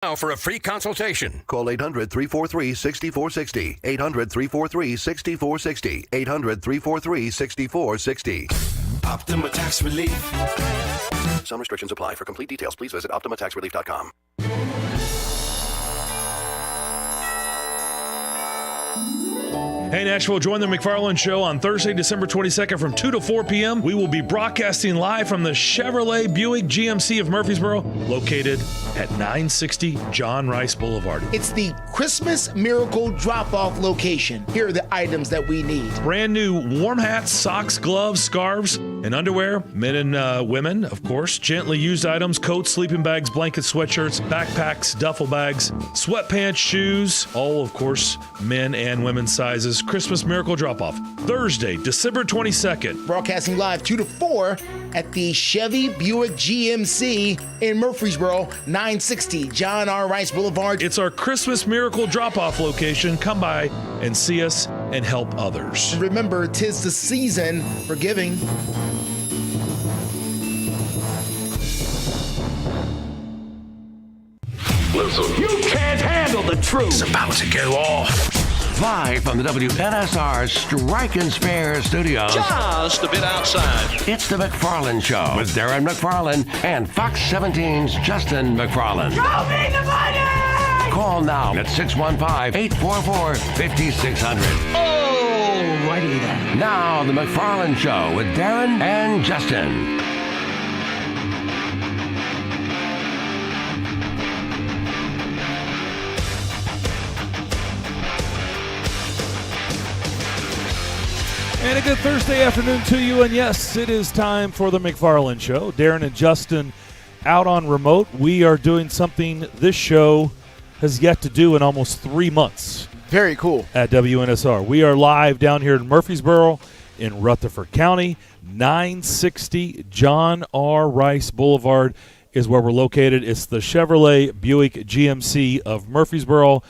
Now for a free consultation. Call 800-343-6460. 800-343-6460. 800-343-6460. Optima Tax Relief. Some restrictions apply. For complete details, please visit OptimaTaxRelief.com. Hey, Nashville, join the McFarland Show on Thursday, December 22nd from 2 to 4 p.m. We will be broadcasting live from the Chevrolet Buick GMC of Murfreesboro, located at 960 John Rice Boulevard. It's the Christmas Miracle Drop-Off location. Here are the items that we need. Brand new warm hats, socks, gloves, scarves, and underwear. Men and women, of course. Gently used items, coats, sleeping bags, blankets, sweatshirts, backpacks, duffel bags, sweatpants, shoes. All, of course, men and women's sizes. Christmas Miracle Drop-Off. Thursday, December 22nd. Broadcasting live 2 to 4 at the Chevy Buick GMC in Murfreesboro, 960 John R. Rice Boulevard. It's our Christmas Miracle Drop-Off location. Come by and see us and help others. Remember, 'tis the season for giving. Listen, you can't handle the truth. It's about to go off. Live from the WNSR Strike and Spare Studios. Just a bit outside. It's the McFarland Show with Darren McFarland and Fox 17's Justin McFarland. Show me the money! Call now at 615-844-5600. Alrighty then. Now the McFarland Show with Darren and Justin. And a good Thursday afternoon to you. And yes, it is time for the McFarland Show. Darren and Justin out on remote. We are doing something this show has yet to do in almost 3 months. Very cool. At WNSR. We are live down here in Murfreesboro in Rutherford County. 960 John R. Rice Boulevard is where we're located. It's the Chevrolet Buick GMC of Murfreesboro.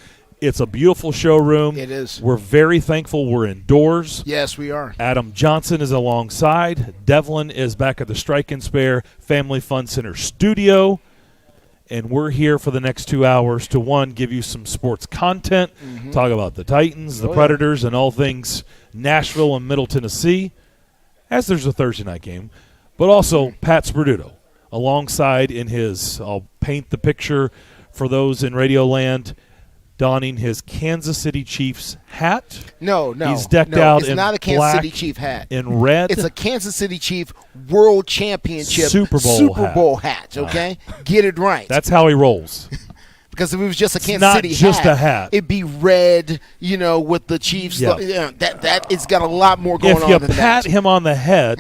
It's a beautiful showroom. It is. We're very thankful we're indoors. Yes, we are. Adam Johnson is alongside. Devlin is back at the Strike and Spare Family Fun Center studio. And we're here for the next 2 hours to, one, give you some sports content, talk about the Titans, the Predators, and all things Nashville and Middle Tennessee, as there's a Thursday night game. But also Pat Sperduto alongside in his, I'll paint the picture for those in Radio Land, donning his Kansas City Chiefs hat. No. He's decked out it's in not a Kansas black City Chief hat. In red. It's a Kansas City Chief World Championship Super Bowl hat, okay? Get it right. That's how he rolls. Because if it was just a Kansas not City just a hat. It'd be red, with the Chiefs. Yeah. That it's got a lot more going on than that. If you pat him on the head,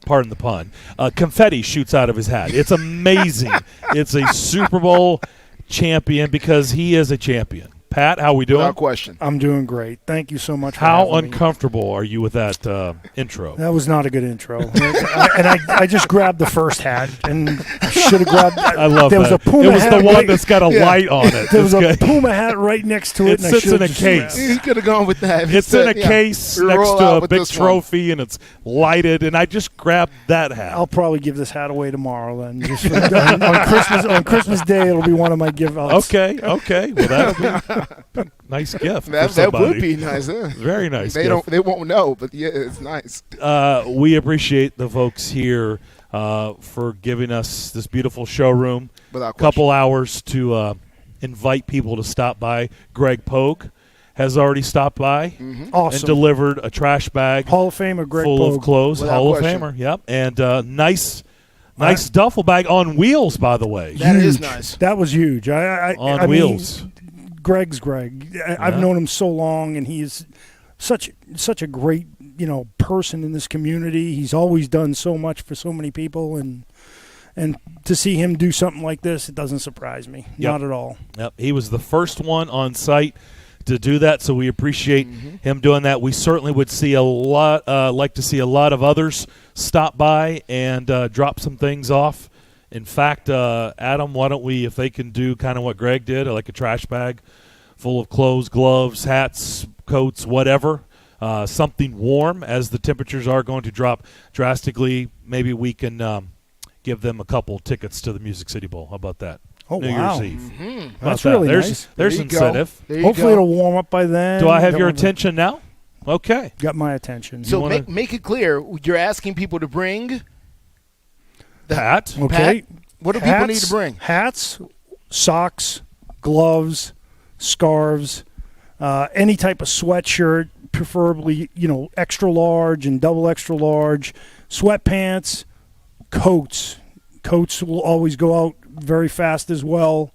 pardon the pun, confetti shoots out of his hat. It's amazing. It's a Super Bowl champion because he is a champion. Pat, how we doing? Without question. I'm doing great. Thank you so much for How having me. uncomfortable are you with that intro? That was not a good intro. I just grabbed the first hat and should have grabbed that. I love there that. Was a Puma it was hat the one right, that's got a light on it. There was a Puma hat right next to it. It sits in a case. You could have gone with that. It's in a case next to a big trophy, and it's lighted, and I just grabbed that hat. I'll probably give this hat away tomorrow then. Just on Christmas Day, it'll be one of my give-outs. Okay. Well, that'll be nice gift. That would be nice. Huh? Very nice. They won't know, but yeah, it's nice. We appreciate the folks here for giving us this beautiful showroom. A couple hours to invite people to stop by. Greg Pogue has already stopped by Awesome. and delivered a trash bag Hall of Famer Greg full Pogue. of clothes. Without Hall question. of Famer, yep. And nice duffel bag on wheels, by the way. That is nice. That was huge. On wheels. Mean, Greg's Greg. I've known him so long, and he's such a great person in this community. He's always done so much for so many people, and to see him do something like this, it doesn't surprise me. Yep. Not at all. Yep, he was the first one on site to do that, so we appreciate him doing that. We certainly would see like to see a lot of others stop by and drop some things off. In fact, Adam, why don't we, if they can do kind of what Greg did, like a trash bag full of clothes, gloves, hats, coats, whatever, something warm as the temperatures are going to drop drastically. Maybe we can give them a couple tickets to the Music City Bowl. How about that? Oh, New wow. Year's Eve. How about That's that? really there's, nice. There's There you go. incentive. There you Hopefully go. it'll warm up by then. Do I have your Don't- attention now? Okay. Got my attention. So wanna- make it clear. You're asking people to bring Pat. Okay. Pat, what do people need to bring? Hats, socks, gloves, scarves, any type of sweatshirt, preferably, extra large and double extra large, sweatpants, coats. Coats will always go out very fast as well.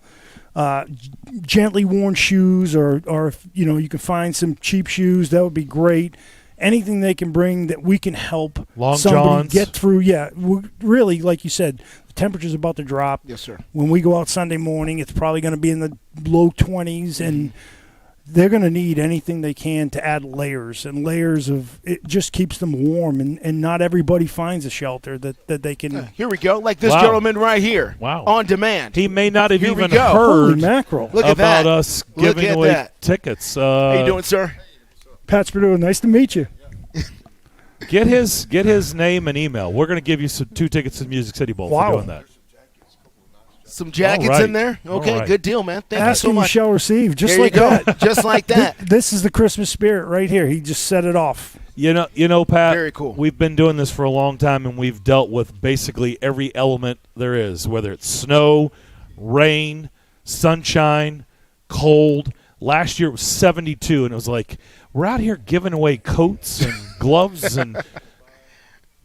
Gently worn shoes, or if you can find some cheap shoes, that would be great. Anything they can bring that we can help Long somebody johns. get through. Yeah, really, like you said, the temperature's about to drop. Yes, sir. When we go out Sunday morning, it's probably going to be in the low 20s, and they're going to need anything they can to add layers and layers of. It just keeps them warm, and not everybody finds a shelter that they can. Here we go. Like this Wow. gentleman right here. Wow. On demand. He may not have Here we even go. heard Holy mackerel! Look at about that. us Look giving at away that. tickets. How you doing, sir? Pat Purdue, nice to meet you. Get his name and email. We're going to give you 2 tickets to Music City Bowl Wow. for doing that. Some jackets All right. in there. Okay, All right. good deal, man. Thank you Ask so and you much. shall receive. Just There like you go. that. Just like that. This is the Christmas spirit right here. He just set it off. You know, Pat. Very cool. We've been doing this for a long time, and we've dealt with basically every element there is, whether it's snow, rain, sunshine, cold. Last year it was 72, and it was like we're out here giving away coats and gloves and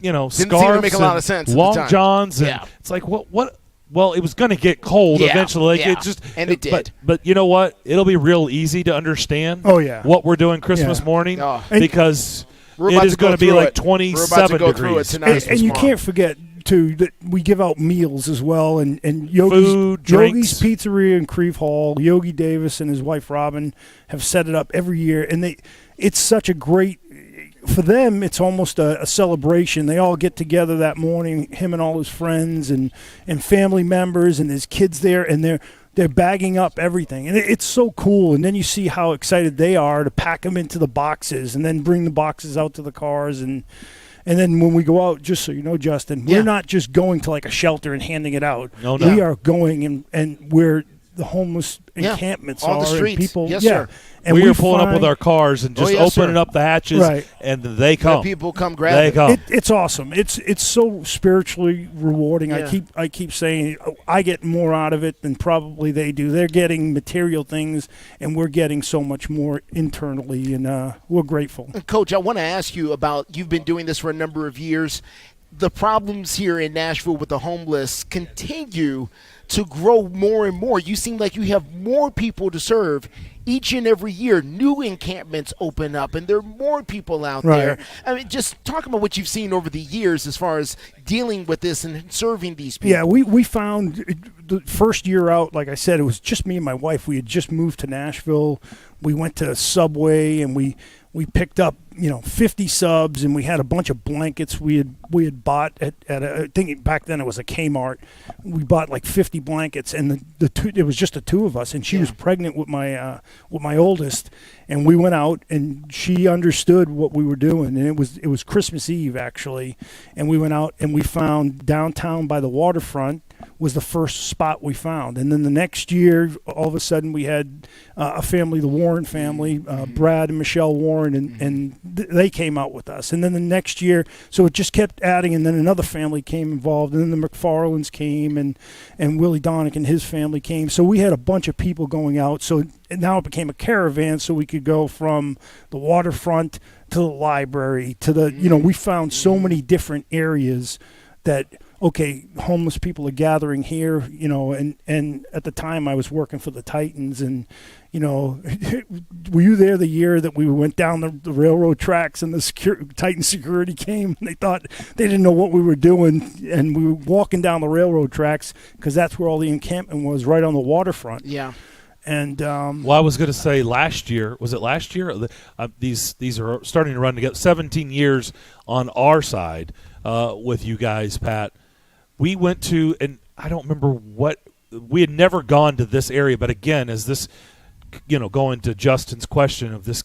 scarves seem to make a lot and of sense at the long time. johns, and Yeah. it's like what. Well, it was going to get cold Yeah, eventually. yeah, It just and it did. But you know what? It'll be real easy to understand. Oh, yeah. What we're doing Christmas Yeah. morning Oh. because We're it about is to go going to be through like it. We're 27 about to go through it degrees. tonight. And you tomorrow. can't forget too that we give out meals as well, and Yogi's, Food, drinks. Yogi's Pizzeria in Creve Hall. Yogi Davis and his wife Robin have set it up every year, and it's such a great. For them, it's almost a celebration. They all get together that morning, him and all his friends and family members, and his kids there, and they're bagging up everything, and it's so cool. And then you see how excited they are to pack them into the boxes, and then bring the boxes out to the cars, and then when we go out, just so you know, Justin, Yeah. we're not just going to like a shelter and handing it out. No. We are going and where the homeless Yeah. encampments On are, the streets. and people. Yes, yeah. sir. And we are pulling up with find- our cars and just yes, opening sir. up the hatches, Right. and they Let come. people come grab They it. come. It's awesome. It's so spiritually rewarding. Yeah. I keep saying I get more out of it than probably they do. They're getting material things, and we're getting so much more internally, and we're grateful. Coach, I want to ask you about, you've been doing this for a number of years. The problems here in Nashville with the homeless continue to grow more and more. You seem like you have more people to serve each and every year. New encampments open up, and there are more people out Right. there. I mean, just talk about what you've seen over the years as far as dealing with this and serving these people. Yeah, we found the first year out, like I said, it was just me and my wife. We had just moved to Nashville. We went to Subway, and we picked up 50 subs, and we had a bunch of blankets we had bought at I think back then it was a Kmart. We bought like 50 blankets, and it was just the two of us, and she was pregnant with my oldest, and we went out, and she understood what we were doing, and it was Christmas Eve actually, and we went out and we found downtown by the waterfront was the first spot we found. And then the next year, all of a sudden, we had a family, the Warren family, Brad and Michelle Warren, and they came out with us. And then the next year, so it just kept adding, and then another family came involved, and then the McFarlands came, and Willie Donick and his family came. So we had a bunch of people going out. So now it became a caravan, so we could go from the waterfront to the library to the, we found so many different areas that, okay, homeless people are gathering here, and at the time I was working for the Titans, and, were you there the year that we went down the railroad tracks and the Titan security came? And they didn't know what we were doing, and we were walking down the railroad tracks because that's where all the encampment was, right on the waterfront. Yeah. And Well, I was going to say last year. Was it last year? These are starting to run together. 17 years on our side with you guys, Pat. We went to, and I don't remember what, we had never gone to this area, but again, as this, going to Justin's question of this,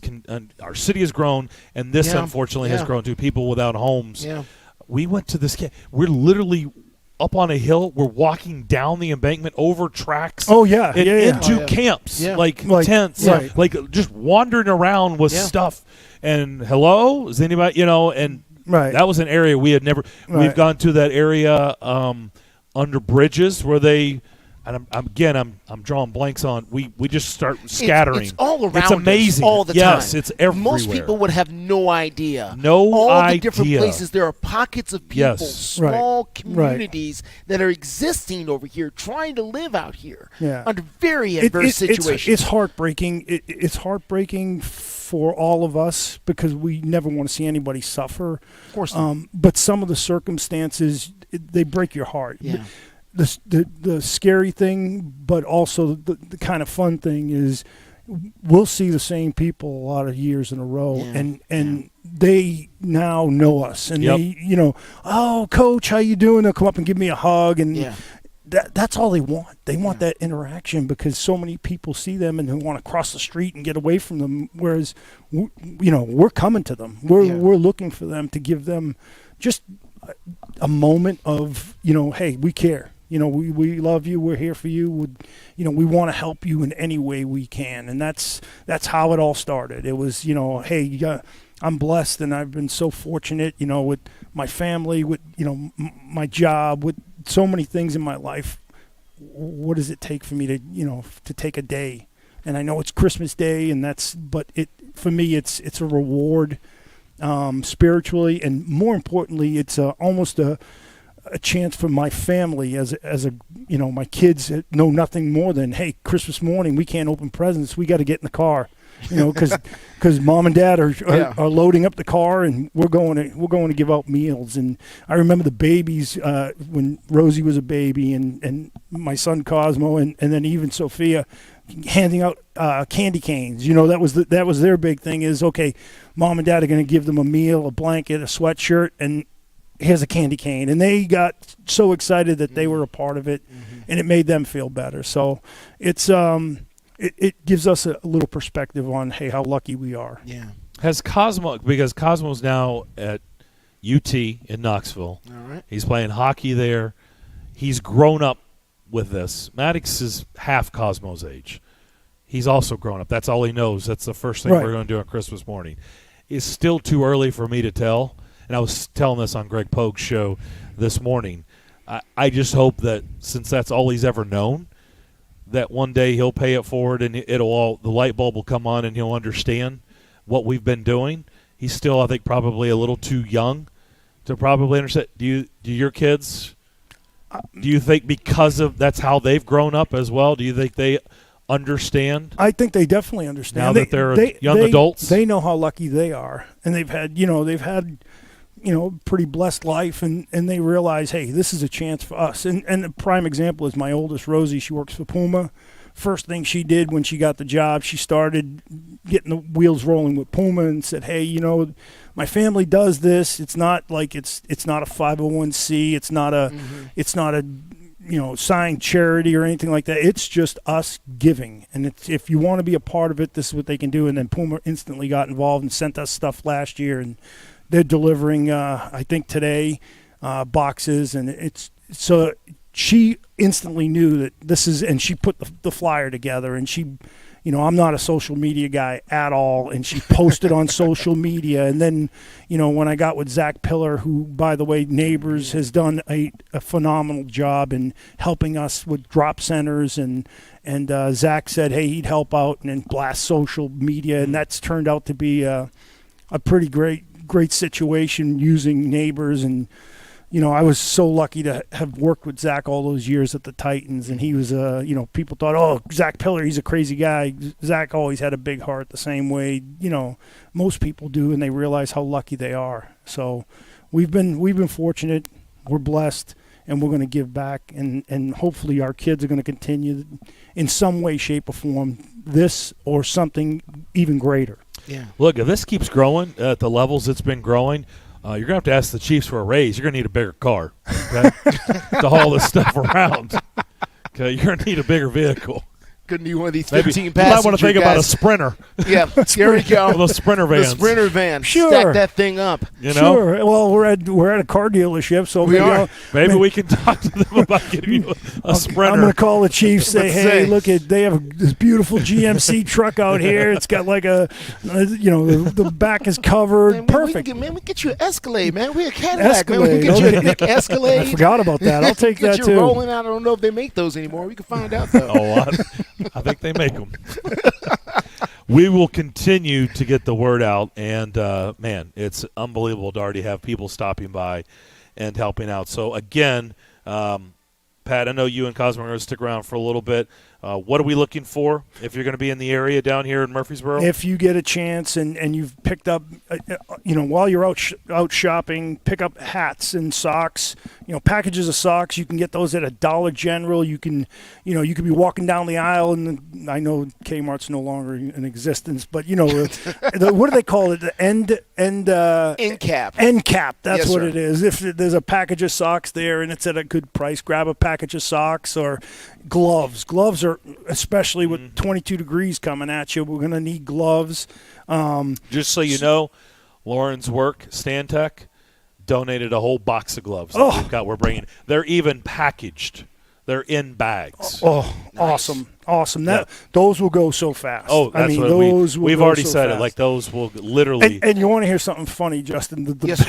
our city has grown, and this unfortunately has grown to people without homes. Yeah. We went to this, we're literally up on a hill. We're walking down the embankment over tracks. Oh, yeah. And Yeah. into camps, Yeah. like Like, tents, right. like just wandering around with stuff. And hello, is anybody, and Right. that was an area we had never. Right. We've gone to that area under bridges where they. And I'm drawing blanks on. We just start scattering. It's all around It's amazing us all the time. Yes, it's everywhere. Most people would have no idea. No all idea. the different places. There are pockets of people, Yes. small Right. communities that are existing over here, trying to live out here Yeah. under very adverse situations. It's heartbreaking. It's heartbreaking for all of us because we never want to see anybody suffer. Of course not. But some of the circumstances, they break your heart. Yeah. The scary thing, but also the kind of fun thing is we'll see the same people a lot of years in a row, and they now know us, and they, oh, coach, how you doing? They'll come up and give me a hug, and that's all they want. They want that interaction because so many people see them and they want to cross the street and get away from them. Whereas, we're coming to them. We're looking for them to give them just a moment of, hey, we care. We love you. We're here for you. We want to help you in any way we can. And that's how it all started. It was, hey, I'm blessed and I've been so fortunate, with my family, with, my job, with so many things in my life. What does it take for me to, to take a day? And I know it's Christmas Day but for me, it's a reward, spiritually. And more importantly, it's almost a chance for my family as a my kids know nothing more than, hey, Christmas morning we can't open presents, we got to get in the car, because mom and dad are loading up the car and we're going to give out meals. And I remember the babies when Rosie was a baby and my son Cosmo and then even Sophia handing out candy canes. That was their big thing is, okay, mom and dad are going to give them a meal, a blanket, a sweatshirt, and here's a candy cane. And they got so excited that they were a part of it, and it made them feel better. So it's it gives us a little perspective on, hey, how lucky we are. Yeah. Has Cosmo, because Cosmo's now at UT in Knoxville. All right. He's playing hockey there. He's grown up with this. Maddox is half Cosmo's age. He's also grown up. That's all he knows. That's the first thing we're going to do on Christmas morning. It's still too early for me to tell. And I was telling this on Greg Pogue's show this morning. I just hope that since that's all he's ever known, that one day he'll pay it forward and the light bulb will come on and he'll understand what we've been doing. He's still, I think, probably a little too young to probably understand. Do your kids, do you think because of that's how they've grown up as well? Do you think they understand? I think they definitely understand. Now that they're young adults? They know how lucky they are. And they've had pretty blessed life, and they realize, hey, this is a chance for us. And a prime example is my oldest, Rosie. She works for Puma. First thing she did when she got the job, she started getting the wheels rolling with Puma and said, hey, my family does this. It's not like it's not a 501c. It's not a signed charity or anything like that. It's just us giving. And if you want to be a part of it, this is what they can do. And then Puma instantly got involved and sent us stuff last year, and they're delivering, I think today, boxes, and it's so she instantly knew that this is, and she put the flyer together, and she, I'm not a social media guy at all, and she posted on social media, and then, when I got with Zach Pillar, who, by the way, Neighbors has done a phenomenal job in helping us with drop centers, and Zach said, hey, he'd help out and then blast social media, and that's turned out to be a pretty great situation using Neighbors. And I was so lucky to have worked with Zach all those years at the Titans, and he was people thought, oh, Zach Pillar, he's a crazy guy. Zach always had a big heart the same way most people do, and they realize how lucky they are. So we've been fortunate, we're blessed, and we're going to give back, and hopefully our kids are going to continue in some way, shape, or form this or something even greater. Yeah. Look, if this keeps growing at the levels it's been growing, you're going to have to ask the Chiefs for a raise. You're going to need a bigger car, okay, to haul this stuff around. Okay, you're going to need a bigger vehicle. Gonna need one of these Maybe 15 you passenger might want to think about a guys. Sprinter. Yeah, here we go. Those Sprinter The vans. Sprinter van. Sure. Stack that thing up. You know? Sure. Well, we're at a car dealership, so We maybe are. Maybe we can talk to them about getting you a Sprinter. I'm going to call the chief. Say, Let's hey, say. look at they have this beautiful GMC truck out here. It's got like the back is covered. Perfect. We get you an Escalade, man. We're a Cadillac, man. We Escalade. can get you a Nick Escalade. I forgot about that. I'll take Get that you too. rolling out. I don't know if they make those anymore. We can find out though. Oh, I think they make them. We will continue to get the word out, and man, it's unbelievable to already have people stopping by and helping out. So again, Pat, I know you and Cosmo are going to stick around for a little bit. What are we looking for if you're going to be in the area down here in Murfreesboro? If you get a chance and you've picked up, while you're out shopping, pick up hats and socks. Packages of socks. You can get those at a Dollar General. You can be walking down the aisle, and I know Kmart's no longer in existence, but what do they call it? The end cap. End cap. That's Yes, what sir. it is. If there's a package of socks there and it's at a good price, grab a package of socks or gloves. Gloves are, especially with 22 degrees coming at you, we're going to need gloves. Just so you know, Lauren's work, Stantec, donated a whole box of gloves that Oh. we're bringing. They're even packaged. They're in bags. Oh, awesome. Those will go so fast. Oh, that's what those will we've go already so said fast. it. Like those will literally. And you want to hear something funny, Justin? Yes.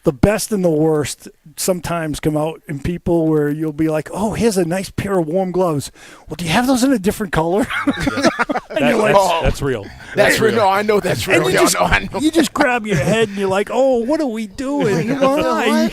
The best and the worst sometimes come out in people where you'll be like, "Oh, here's a nice pair of warm gloves. Well, do you have those in a different color?" That's real. That's real. No, I know that's real. And you Yeah, just, no, I know. you just grab your head and you're like, "Oh, what are we doing? Why?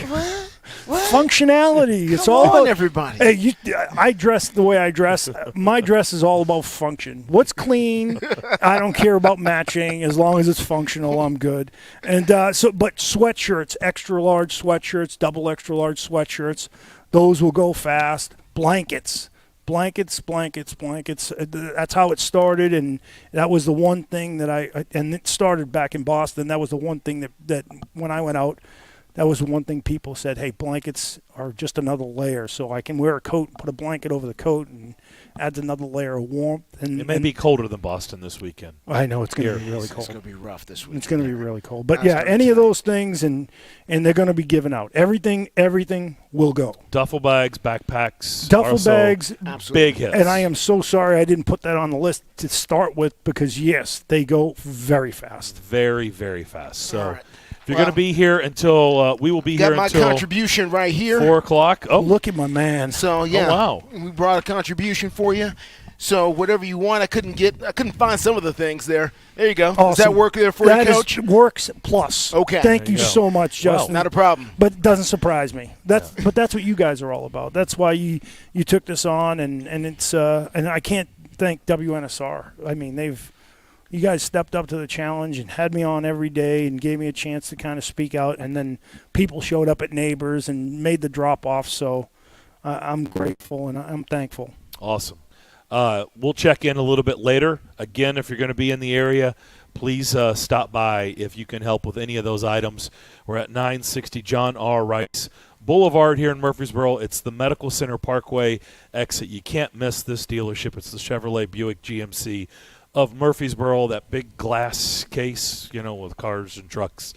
Functionality. It's Come all on, about everybody. Hey, I dress the way I dress. My dress is all about function. What's clean? I don't care about matching as long as it's functional. I'm good. And but sweatshirts, extra large sweatshirts, double extra large sweatshirts, those will go fast. Blankets. That's how it started, and that was the one thing that and it started back in Boston. That was the one thing that when I went out, that was the one thing people said, hey, blankets are just another layer. So I can wear a coat and put a blanket over the coat and adds another layer of warmth. And It may be colder than Boston this weekend. I know it's going to be really It's cold. going to be rough this week. It's going to be really cold. But, yeah, any of those things, and they're going to be given out. Everything will go. Duffel bags, backpacks. Duffel also bags, big hits. and I am so sorry I didn't put that on the list to start with because, yes, they go very fast. Very, very fast. So All right. if you're going to be here until we will be Got here my until contribution right here. 4 o'clock. Oh, Look at my man. So yeah, wow. we brought a contribution for you. So whatever you want, I couldn't find some of the things there. There you go. Does that Awesome. work there for That you, Coach? works plus. Okay. Thank There you you go. so much, Justin. Not a problem. But it doesn't surprise me. But that's what you guys are all about. That's why you took this on, and it's and I can't thank WNSR. I mean, you guys stepped up to the challenge and had me on every day and gave me a chance to kind of speak out, and then people showed up at Neighbors and made the drop off. So I'm grateful and I'm thankful. Awesome. We'll check in a little bit later. Again, if you're going to be in the area, please stop by if you can help with any of those items. We're at 960 John R. Rice Boulevard here in Murfreesboro. It's the Medical Center Parkway exit. You can't miss this dealership. It's the Chevrolet Buick GMC of Murfreesboro, that big glass case, with cars and trucks.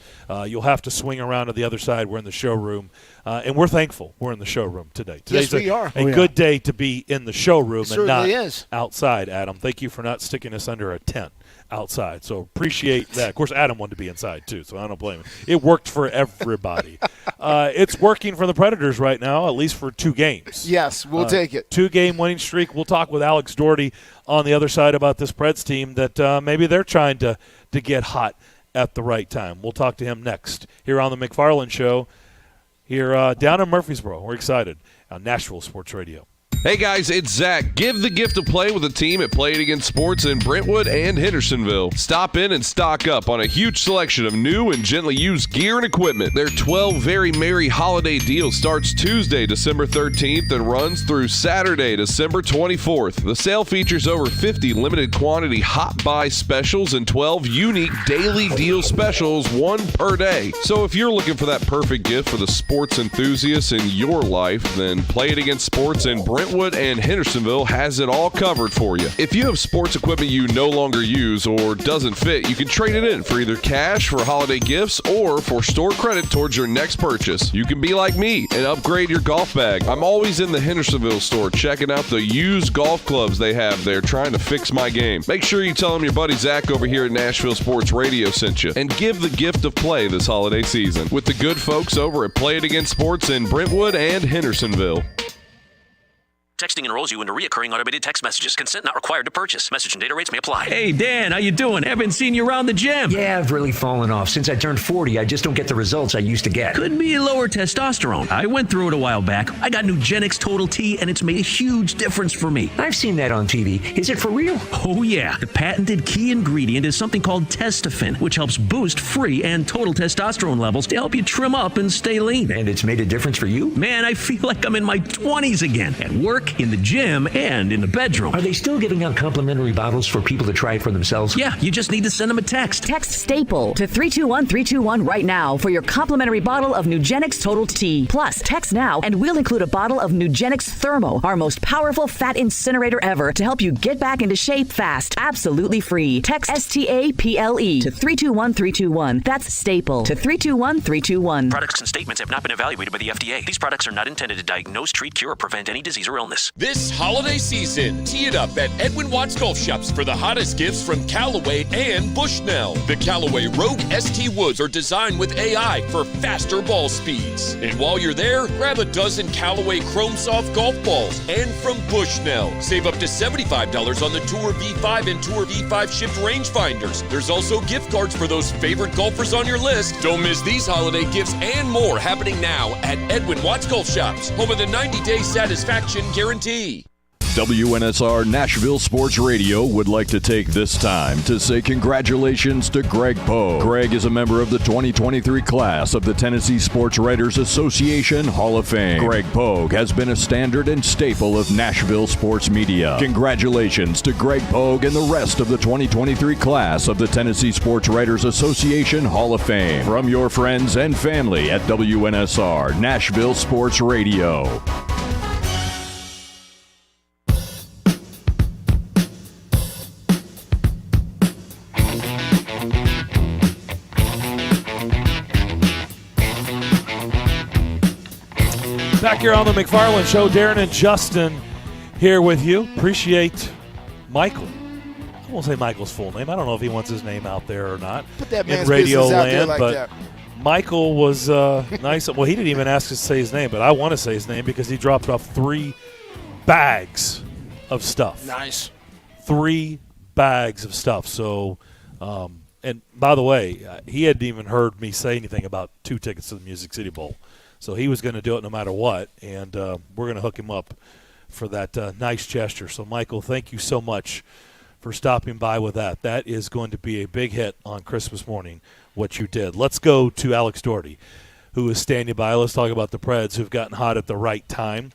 You'll have to swing around to the other side. We're in the showroom, and we're thankful we're in the showroom today. Today's we are. a good day to be in the showroom It and not certainly is. outside, Adam. Thank you for not sticking us under a tent outside. So appreciate that. Of course, Adam wanted to be inside, too, so I don't blame him. It worked for everybody. It's working for the Predators right now, at least for 2 games. Yes, we'll take it. 2-game winning streak. We'll talk with Alex Doherty on the other side about this Preds team that maybe they're trying to get hot at the right time. We'll talk to him next here on the McFarland Show here down in Murfreesboro. We're excited on Nashville Sports Radio. Hey guys, it's Zach. Give the gift of play with a team at Play It Again Sports in Brentwood and Hendersonville. Stop in and stock up on a huge selection of new and gently used gear and equipment. Their 12 Very Merry Holiday Deal starts Tuesday, December 13th and runs through Saturday, December 24th. The sale features over 50 limited quantity hot buy specials and 12 unique daily deal specials, 1 per day. So if you're looking for that perfect gift for the sports enthusiasts in your life, then Play It Again Sports in Brentwood Brentwood and Hendersonville has it all covered for you. If you have sports equipment you no longer use or doesn't fit, you can trade it in for either cash for holiday gifts or for store credit towards your next purchase. You can be like me and upgrade your golf bag. I'm always in the Hendersonville store checking out the used golf clubs they have there, trying to fix my game. Make sure you tell them your buddy Zach over here at Nashville Sports Radio sent you, and give the gift of play this holiday season with the good folks over at Play It Again Sports in Brentwood and Hendersonville. Texting enrolls you into reoccurring automated text messages. Consent not required to purchase. Message and data rates may apply. Hey, Dan, how you doing? Haven't seen you around the gym. Yeah, I've really fallen off. Since I turned 40, I just don't get the results I used to get. Could be lower testosterone. I went through it a while back. I got Nugenix Total T, and it's made a huge difference for me. I've seen that on TV. Is it for real? Oh, yeah. The patented key ingredient is something called Testofen, which helps boost free and total testosterone levels to help you trim up and stay lean. And it's made a difference for you? Man, I feel like I'm in my 20s again. At work, in the gym, and in the bedroom. Are they still giving out complimentary bottles for people to try it for themselves? Yeah, you just need to send them a text. Text STAPLE to 321-321 right now for your complimentary bottle of Nugenix Total T. Plus, text now and we'll include a bottle of Nugenix Thermo, our most powerful fat incinerator ever, to help you get back into shape fast. Absolutely free. Text STAPLE to 321-321. That's STAPLE to 321-321. Products and statements have not been evaluated by the FDA. These products are not intended to diagnose, treat, cure, or prevent any disease or illness. This holiday season, tee it up at Edwin Watts Golf Shops for the hottest gifts from Callaway and Bushnell. The Callaway Rogue ST Woods are designed with AI for faster ball speeds. And while you're there, grab a dozen Callaway Chrome Soft golf balls. And from Bushnell, save up to $75 on the Tour V5 and Tour V5 shift rangefinders. There's also gift cards for those favorite golfers on your list. Don't miss these holiday gifts and more happening now at Edwin Watts Golf Shops, home of the 90-day satisfaction guarantee. WNSR Nashville Sports Radio would like to take this time to say congratulations to Greg Poe. Greg is a member of the 2023 class of the Tennessee Sports Writers Association Hall of Fame. Greg Poe has been a standard and staple of Nashville sports media. Congratulations to Greg Poe and the rest of the 2023 class of the Tennessee Sports Writers Association Hall of Fame. From your friends and family at WNSR Nashville Sports Radio. Back here on the McFarland Show, Darren and Justin here with you. Appreciate Michael. I won't say Michael's full name. I don't know if he wants his name out there or not. Put that in man's radio business out land, there like but that. Michael was nice. Well, he didn't even ask us to say his name, but I want to say his name because he dropped off 3 bags of stuff. Nice. 3 bags of stuff. So, and by the way, he hadn't even heard me say anything about 2 tickets to the Music City Bowl. So he was going to do it no matter what, and we're going to hook him up for that nice gesture. So, Michael, thank you so much for stopping by with that. That is going to be a big hit on Christmas morning, what you did. Let's go to Alex Doherty, who is standing by. Let's talk about the Preds who've gotten hot at the right time.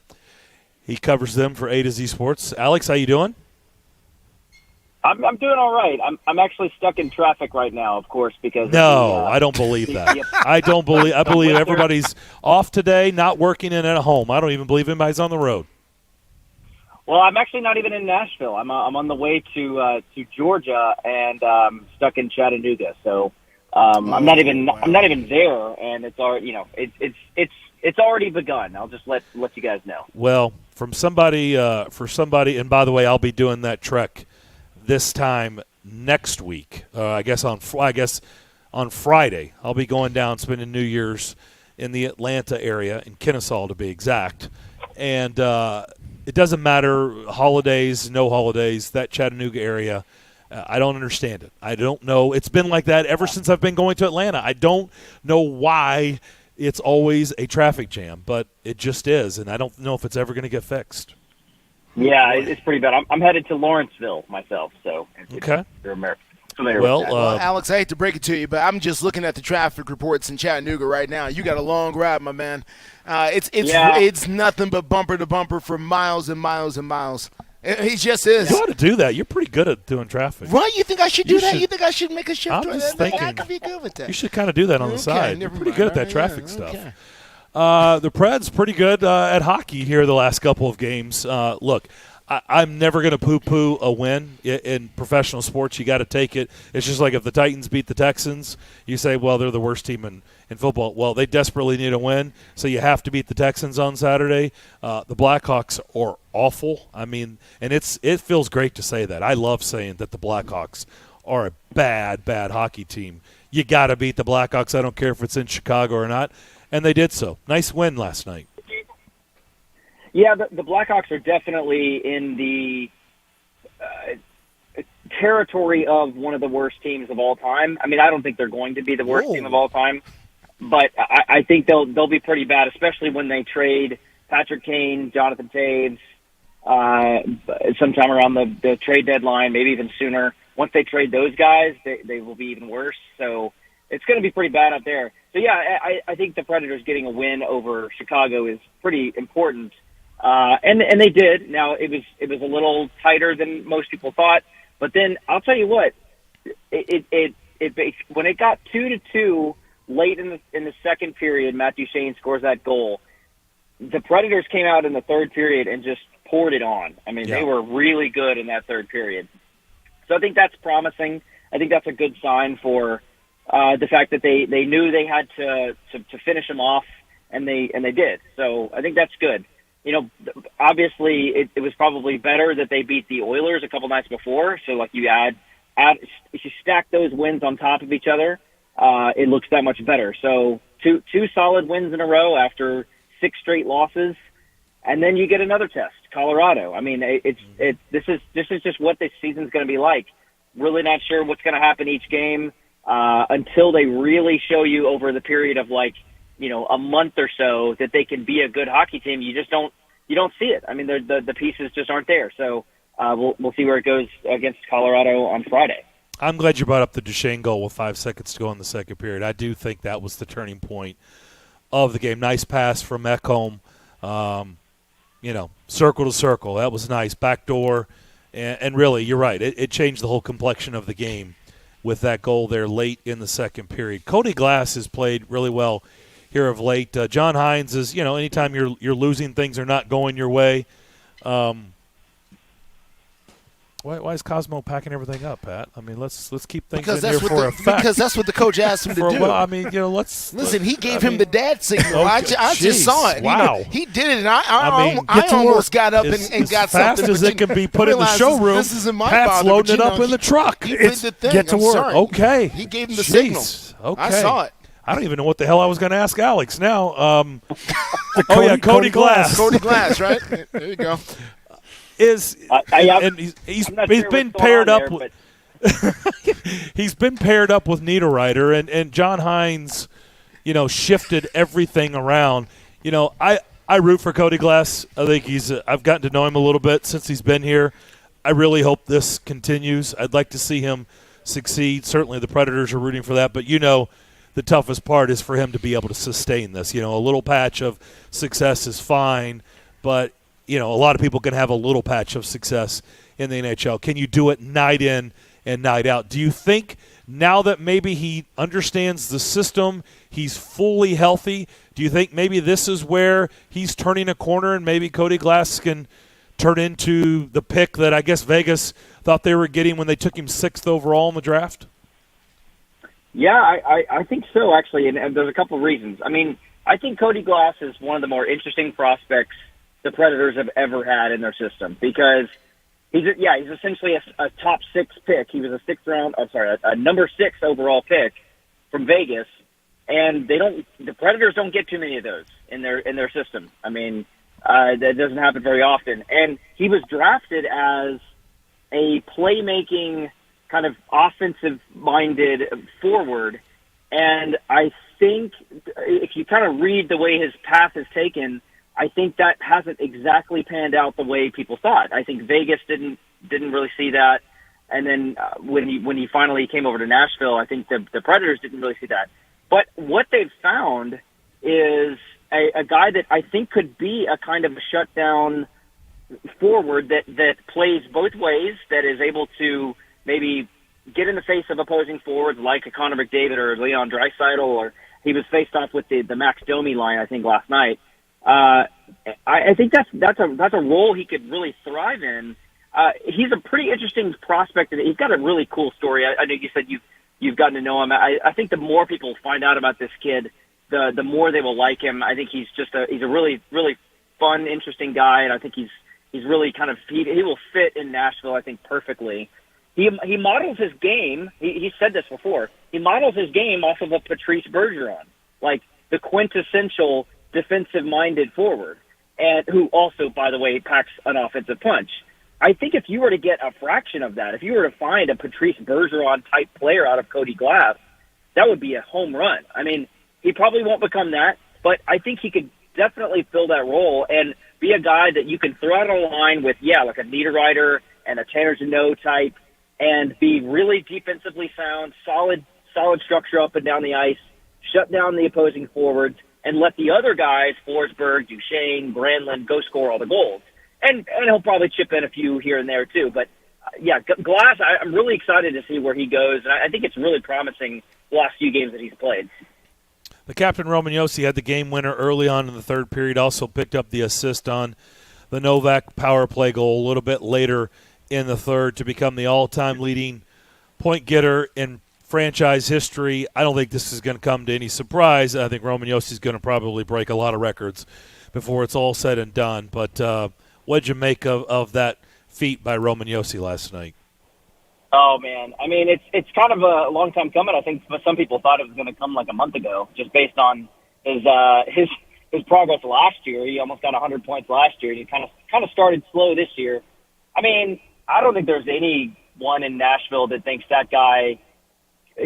He covers them for A to Z Sports. Alex, how you doing? I'm doing all right. I'm actually stuck in traffic right now, of course, because I don't believe that. I believe everybody's off today, not working and at home. I don't even believe anybody's on the road. Well, I'm actually not even in Nashville. I'm on the way to Georgia and stuck in Chattanooga. So I'm not even there, and it's already it's already begun. I'll just let you guys know. Well, for somebody, and by the way, I'll be doing that trek this time next week. I guess on Friday, I'll be going down spending New Year's in the Atlanta area, in Kennesaw to be exact. And it doesn't matter, holidays, no holidays, that Chattanooga area, I don't understand it. I don't know. It's been like that ever since I've been going to Atlanta. I don't know why it's always a traffic jam, but it just is, and I don't know if it's ever going to get fixed. Yeah, it's pretty bad. I'm headed to Lawrenceville myself, so okay. You're familiar Well, with that. Alex, I hate to break it to you, but I'm just looking at the traffic reports in Chattanooga right now. You got a long ride, my man. It's nothing but bumper to bumper for miles and miles and miles. He just is. You ought to do that. You're pretty good at doing traffic. Right? You think I should do that? You think I should make a shift? I'm just thinking. I could be good with that. You should kind of do that on the side. You're pretty good at that traffic stuff. Okay. The Preds pretty good at hockey here the last couple of games. Look, I'm never going to poo-poo a win in professional sports. You got to take it. It's just like if the Titans beat the Texans, you say, well, they're the worst team in football. Well, they desperately need a win, so you have to beat the Texans on Saturday. The Blackhawks are awful. I mean, and it feels great to say that. I love saying that the Blackhawks are a bad, bad hockey team. You got to beat the Blackhawks. I don't care if it's in Chicago or not. And they did so. Nice win last night. Yeah, the Blackhawks are definitely in the territory of one of the worst teams of all time. I mean, I don't think they're going to be the worst team of all time, but I think they'll be pretty bad, especially when they trade Patrick Kane, Jonathan Taves, sometime around the trade deadline, maybe even sooner. Once they trade those guys, they will be even worse. So it's going to be pretty bad out there. So, yeah, I think the Predators getting a win over Chicago is pretty important. And they did. Now it was a little tighter than most people thought, but then I'll tell you what, it when it got 2-2 late in the second period, Matt Duchene scores that goal. The Predators came out in the third period and just poured it on. I mean, They were really good in that third period. So I think that's promising. I think that's a good sign for the fact that they knew they had to finish them off, and they did. So I think that's good. You know, obviously it was probably better that they beat the Oilers a couple nights before. So like you if you stack those wins on top of each other, it looks that much better. So two solid wins in a row after 6 straight losses, and then you get another test, Colorado. I mean, this is just what this season's going to be like. Really not sure what's going to happen each game until they really show you over the period of a month or so that they can be a good hockey team. You don't see it. I mean, the pieces just aren't there. So we'll see where it goes against Colorado on Friday. I'm glad you brought up the Duchene goal with 5 seconds to go in the second period. I do think that was the turning point of the game. Nice pass from Ekholm, circle to circle. That was nice. Backdoor. And really, you're right. It changed the whole complexion of the game with that goal there late in the second period. Cody Glass has played really well here of late. John Hines is, anytime you're losing, things are not going your way. Why is Cosmo packing everything up, Pat? I mean, let's keep things in here for a fact. Because that's what the coach asked him to do. I mean, let's listen. He gave him the dad signal. Okay, I just saw it. Wow, he did it, and I almost got up and got fast something. As it can be put in the showroom. This isn't my Pat's father, loading it up in the truck. Get to work. Sorry. Okay, he gave him the signal. Okay, I saw it. I don't even know what the hell I was going to ask Alex now. Cody Glass. Cody Glass, right? There you go. He's been paired up with he's been paired up with Niederreiter, and John Hines, shifted everything around. I root for Cody Glass. I think I've gotten to know him a little bit since he's been here. I really hope this continues. I'd like to see him succeed. Certainly the Predators are rooting for that, but the toughest part is for him to be able to sustain this. A little patch of success is fine, but a lot of people can have a little patch of success in the NHL. Can you do it night in and night out? Do you think now that maybe he understands the system, he's fully healthy, do you think maybe this is where he's turning a corner and maybe Cody Glass can turn into the pick that I guess Vegas thought they were getting when they took him 6th overall in the draft? Yeah, I think so, actually, and there's a couple of reasons. I mean, I think Cody Glass is one of the more interesting prospects the Predators have ever had in their system because he's essentially a top 6 pick. He was a number 6 overall pick from Vegas, and the Predators don't get too many of those in their system. I mean, that doesn't happen very often. And he was drafted as a playmaking kind of offensive-minded forward, and I think if you kind of read the way his path is taken, I think that hasn't exactly panned out the way people thought. I think Vegas didn't really see that, and then when he finally came over to Nashville, I think the Predators didn't really see that. But what they've found is a guy that I think could be a kind of a shutdown forward that plays both ways, that is able to maybe get in the face of opposing forwards like a Connor McDavid or Leon Draisaitl, he was faced off with the Max Domi line, I think, last night. I think that's a role he could really thrive in. He's a pretty interesting prospect, and he's got a really cool story. I know you said you've gotten to know him. I think the more people find out about this kid, the more they will like him. I think he's a really, really fun, interesting guy, and I think he's really kind of he will fit in Nashville, I think, perfectly. He models his game. He said this before. He models his game off of a Patrice Bergeron, like the quintessential defensive-minded forward, and who also, by the way, packs an offensive punch. I think if you were to get a fraction of that, if you were to find a Patrice Bergeron-type player out of Cody Glass, that would be a home run. I mean, he probably won't become that, but I think he could definitely fill that role and be a guy that you can throw out on a line with, like a Niederreiter and a Tanner Jeannot type, and be really defensively sound, solid structure up and down the ice, shut down the opposing forwards, and let the other guys, Forsberg, Duchesne, Granlund, go score all the goals. And he'll probably chip in a few here and there too. But, Glass, I'm really excited to see where he goes. And I think it's really promising the last few games that he's played. The captain, Roman Josi, had the game winner early on in the third period, also picked up the assist on the Novak power play goal a little bit later in the third to become the all-time leading point getter in franchise history. I don't think this is going to come to any surprise. I think Roman Josi is going to probably break a lot of records before it's all said and done. But what did you make of that feat by Roman Josi last night? Oh, man. I mean, it's kind of a long time coming. I think some people thought it was going to come like a month ago, just based on his progress last year. He almost got 100 points last year, and he kind of started slow this year. I mean, I don't think there's anyone in Nashville that thinks that guy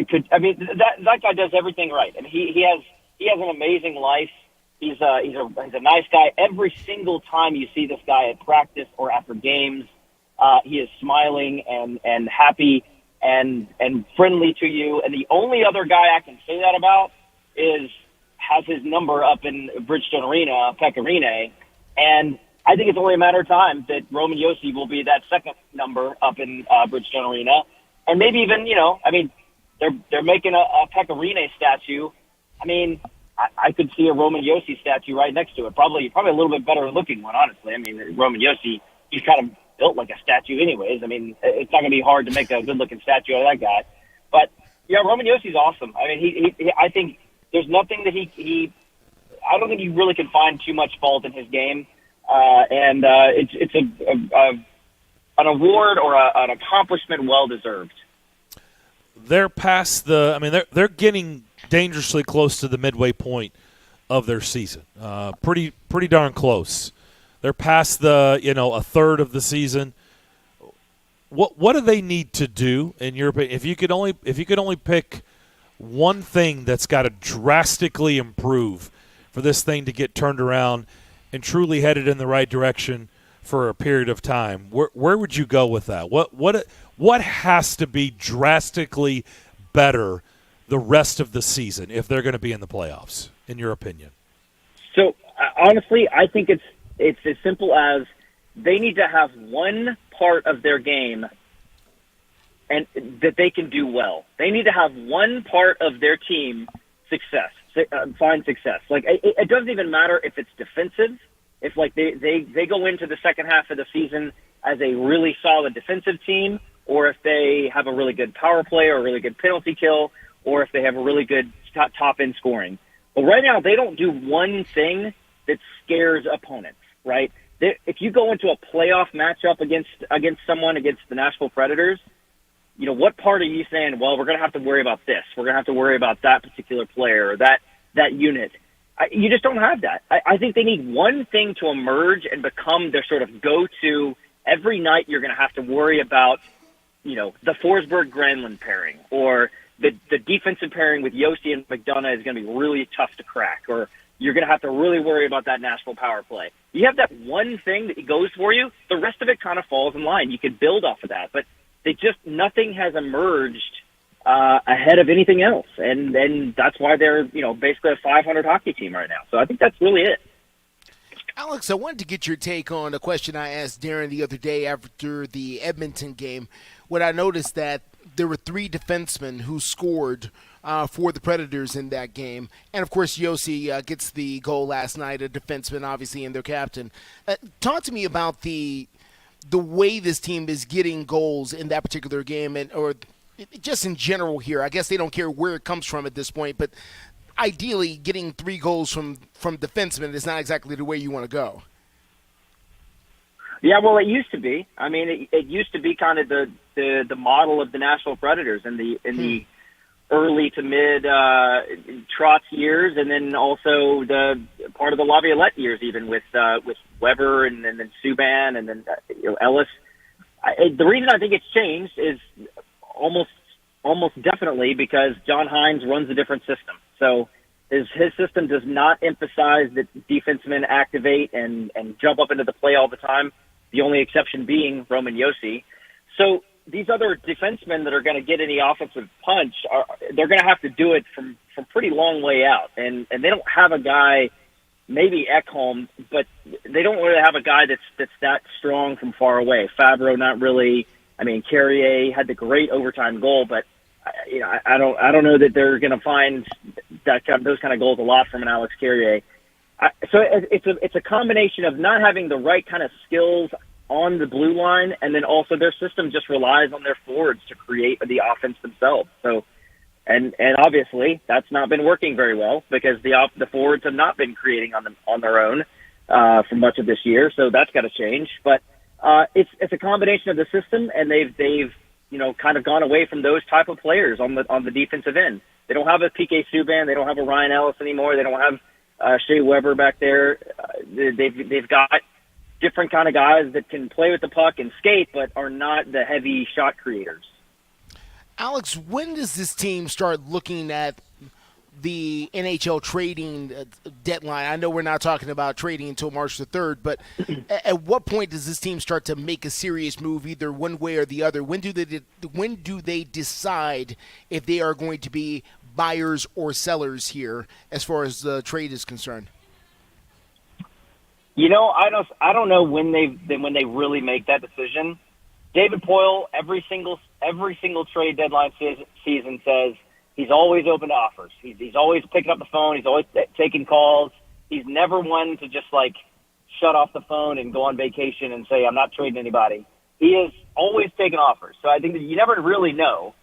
could. I mean, that guy does everything right. I mean, he has an amazing life. He's a nice guy. Every single time you see this guy at practice or after games, he is smiling and happy and friendly to you. And the only other guy I can say that about has his number up in Bridgestone Arena, Pekka Rinne, and I think it's only a matter of time that Roman Josi will be that second number up in Bridgestone Arena, and maybe even I mean, they're making a Pekka Rinne statue. I mean, I could see a Roman Josi statue right next to it. Probably a little bit better looking one, honestly. I mean, Roman Josi, he's kind of built like a statue anyways. I mean, it's not going to be hard to make a good-looking statue out of that guy. But, Roman Josi's awesome. I mean, I think there's nothing that I don't think you really can find too much fault in his game. And it's an award or an accomplishment well-deserved. They're past they're getting dangerously close to the midway point of their season. Pretty darn close. They're past a third of the season. What do they need to do in your opinion? If you could only pick one thing that's got to drastically improve for this thing to get turned around and truly headed in the right direction for a period of time, where would you go with that? What has to be drastically better the rest of the season if they're going to be in the playoffs, in your opinion? So honestly, I think it's as simple as they need to have one part of their game and that they can do well. They need to have one part of their team find success. Like it doesn't even matter if it's defensive. If like they go into the second half of the season as a really solid defensive team, or if they have a really good power play or a really good penalty kill, or if they have a really good top end scoring. But right now they don't do one thing that scares opponents, right? If you go into a playoff matchup against the Nashville Predators, what part are you saying, well, we're going to have to worry about this. We're going to have to worry about that particular player or that unit. You just don't have that. I think they need one thing to emerge and become their sort of go-to. Every night you're going to have to worry about, the Forsberg-Granlund pairing, or the defensive pairing with Josi and McDonough is going to be really tough to crack, or you're going to have to really worry about that Nashville power play. You have that one thing that goes for you. The rest of it kind of falls in line. You could build off of that, but nothing has emerged ahead of anything else, and that's why they're basically a 500 hockey team right now. So I think that's really it. Alex, I wanted to get your take on a question I asked Darren the other day after the Edmonton game, when I noticed that there were 3 defensemen who scored for the Predators in that game. And, of course, Yossi gets the goal last night, a defenseman, obviously, and their captain. Talk to me about the way this team is getting goals in that particular game, or just in general here. I guess they don't care where it comes from at this point, but ideally getting 3 goals from defensemen is not exactly the way you want to go. Yeah, well, it used to be. I mean, it used to be kind of the model of the Nashville Predators in the early to mid Trotz years, and then also the part of the Laviolette years, even with Weber and then Subban and then Ellis. The reason I think it's changed is almost definitely because John Hines runs a different system. So his system does not emphasize that defensemen activate and jump up into the play all the time. The only exception being Roman Yossi. So these other defensemen that are going to get any offensive punch, they're going to have to do it from pretty long way out. And they don't have a guy, maybe Ekholm, but they don't really have a guy that's that strong from far away. Favreau, not really. I mean, Carrier had the great overtime goal, but I don't know that they're going to find those kind of goals a lot from an Alex Carrier. So it's a combination of not having the right kind of skills on the blue line, and then also their system just relies on their forwards to create the offense themselves. So, and obviously that's not been working very well because the forwards have not been creating on their own for much of this year. So that's got to change. But it's a combination of the system, and they've kind of gone away from those type of players on the defensive end. They don't have a PK Subban, they don't have a Ryan Ellis anymore, they don't have Shea Weber back there. They've got different kind of guys that can play with the puck and skate, but are not the heavy shot creators. Alex, when does this team start looking at the NHL trading deadline? I know we're not talking about trading until March the 3rd, but at what point does this team start to make a serious move, either one way or the other? When do they decide if they are going to be buyers or sellers here as far as the trade is concerned? I don't know when they really make that decision. David Poyle, every single trade deadline season says he's always open to offers. He's always picking up the phone. He's always taking calls. He's never one to just shut off the phone and go on vacation and say, I'm not trading anybody. He is always taking offers. So I think that you never really know.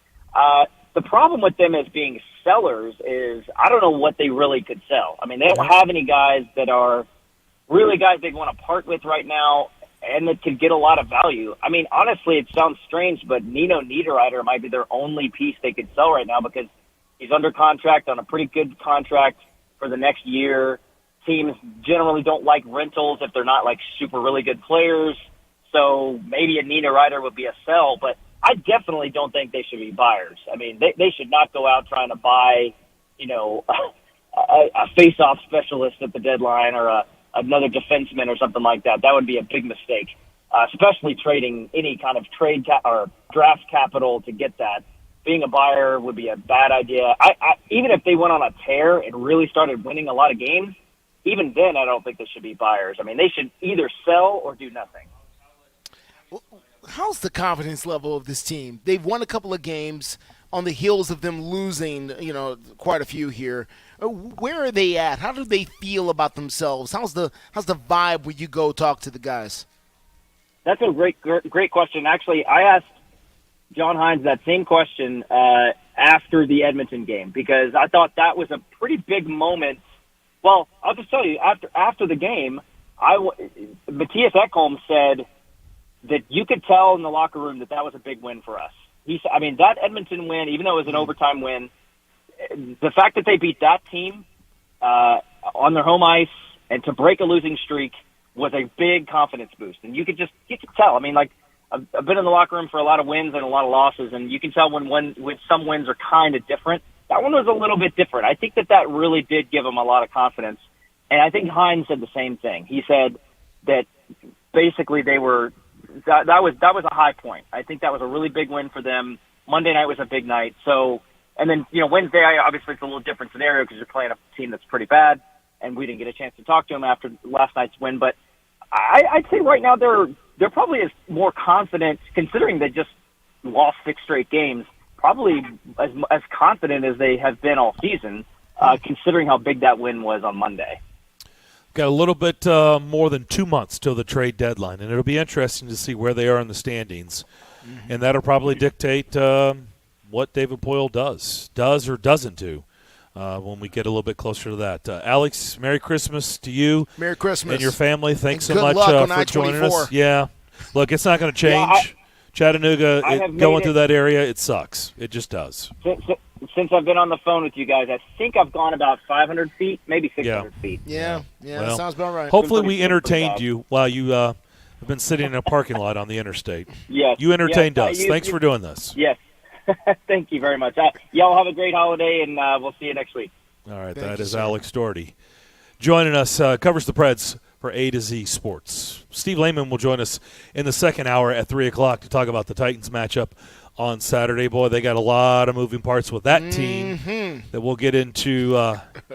The problem with them as being sellers is I don't know what they really could sell. I mean, they don't have any guys that are really guys they want to part with right now and that could get a lot of value. I mean, honestly, it sounds strange, but Nino Niederreiter might be their only piece they could sell right now because he's under contract on a pretty good contract for the next year. Teams generally don't like rentals if they're not super really good players. So maybe a Niederreiter would be a sell, but I definitely don't think they should be buyers. I mean, they should not go out trying to buy, a face-off specialist at the deadline or another defenseman or something like that. That would be a big mistake, especially trading any kind of trade or draft capital to get that. Being a buyer would be a bad idea. Even if they went on a tear and really started winning a lot of games, even then I don't think they should be buyers. I mean, they should either sell or do nothing. How's the confidence level of this team? They've won a couple of games on the heels of them losing, quite a few here. Where are they at? How do they feel about themselves? How's the vibe when you go talk to the guys? That's a great question. Actually, I asked John Hines that same question after the Edmonton game because I thought that was a pretty big moment. Well, I'll just tell you, after the game, Matthias Ekholm said that you could tell in the locker room that was a big win for us. That Edmonton win, even though it was an overtime win, the fact that they beat that team on their home ice and to break a losing streak was a big confidence boost. And you could tell. I've been in the locker room for a lot of wins and a lot of losses, and you can tell when some wins are kind of different. That one was a little bit different. I think that really did give them a lot of confidence. And I think Hines said the same thing. He said that basically that was a high point. I think that was a really big win for them. Monday night was a big night. So, and then, Wednesday, obviously it's a little different scenario because you're playing a team that's pretty bad, and we didn't get a chance to talk to him after last night's win. But I'd say right now they're probably more confident, considering they just lost 6 straight games. probably as confident as they have been all season, considering how big that win was on Monday. Got a little bit more than 2 months till the trade deadline, and it'll be interesting to see where they are in the standings. Mm-hmm. And that'll probably dictate what David Poyle does or doesn't do when we get a little bit closer to that. Alex, Merry Christmas to you. Merry Christmas. And your family. Thanks and so much for joining us. Yeah. Look, it's not going to change. Chattanooga, going through that area, it sucks. It just does. Since I've been on the phone with you guys, I think I've gone about 500 feet, maybe 600 feet. Yeah, well, that sounds about right. Hopefully we entertained you while you have been sitting in a parking lot on the interstate. Yes. You entertained us. Thanks for doing this. Yes. Thank you very much. Y'all have a great holiday, and we'll see you next week. All right, that is Alex Doherty. Joining us, covers the Preds for A to Z Sports. Steve Lehman will join us in the second hour at 3 o'clock to talk about the Titans matchup on Saturday. Boy, they got a lot of moving parts with that team that we'll get into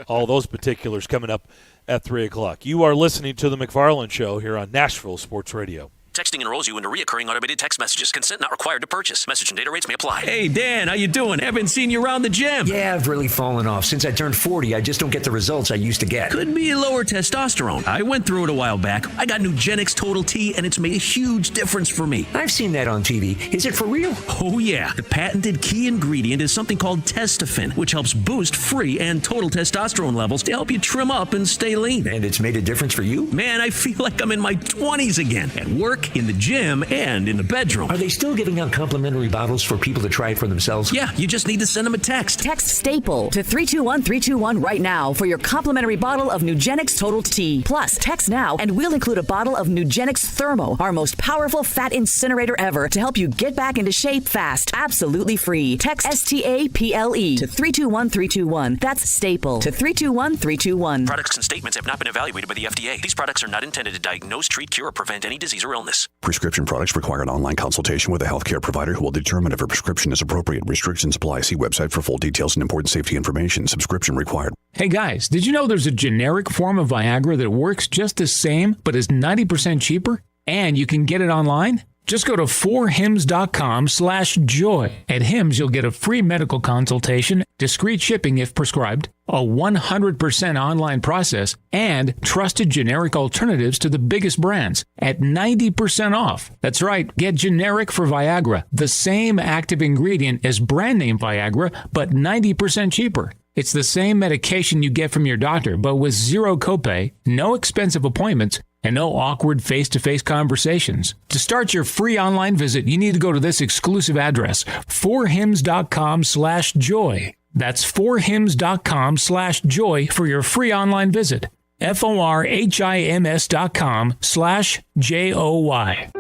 all those particulars coming up at 3 o'clock. You are listening to the McFarland Show here on Nashville Sports Radio. Texting enrolls you into recurring automated text messages. Consent not required to purchase. Message and data rates may apply. Hey, Dan, how you doing? Haven't seen you around the gym. Yeah, I've really fallen off. Since I turned 40, I just don't get the results I used to get. Could be lower testosterone. I went through it a while back. I got Nugenix Total T, and it's made a huge difference for me. I've seen that on TV. Is it for real? Oh, yeah. The patented key ingredient is something called Testofen, which helps boost free and total testosterone levels to help you trim up and stay lean. And it's made a difference for you? Man, I feel like I'm in my 20s again. At work, in the gym, and in the bedroom. Are they still giving out complimentary bottles for people to try it for themselves? Yeah, you just need to send them a text. Text STAPLE to 321-321 right now for your complimentary bottle of Nugenix Total T. Plus, text now and we'll include a bottle of Nugenix Thermo, our most powerful fat incinerator ever, to help you get back into shape fast. Absolutely free. Text STAPLE to 321-321. That's STAPLE to 321-321. Products and statements have not been evaluated by the FDA. These products are not intended to diagnose, treat, cure, or prevent any disease or illness. Prescription products require an online consultation with a healthcare provider who will determine if a prescription is appropriate. Restrictions apply. See website for full details and important safety information. Subscription required. Hey guys, did you know there's a generic form of Viagra that works just the same but is 90% cheaper? And you can get it online? Just go to 4hims.com/joy. At Hims, you'll get a free medical consultation, discreet shipping if prescribed, a 100% online process, and trusted generic alternatives to the biggest brands at 90% off. That's right, get generic for Viagra, the same active ingredient as brand name Viagra, but 90% cheaper. It's the same medication you get from your doctor, but with zero copay, no expensive appointments, and no awkward face-to-face conversations. To start your free online visit, you need to go to this exclusive address, 4hims.com/joy. That's 4hims.com/joy for your free online visit. FORHIMS.com/JOY.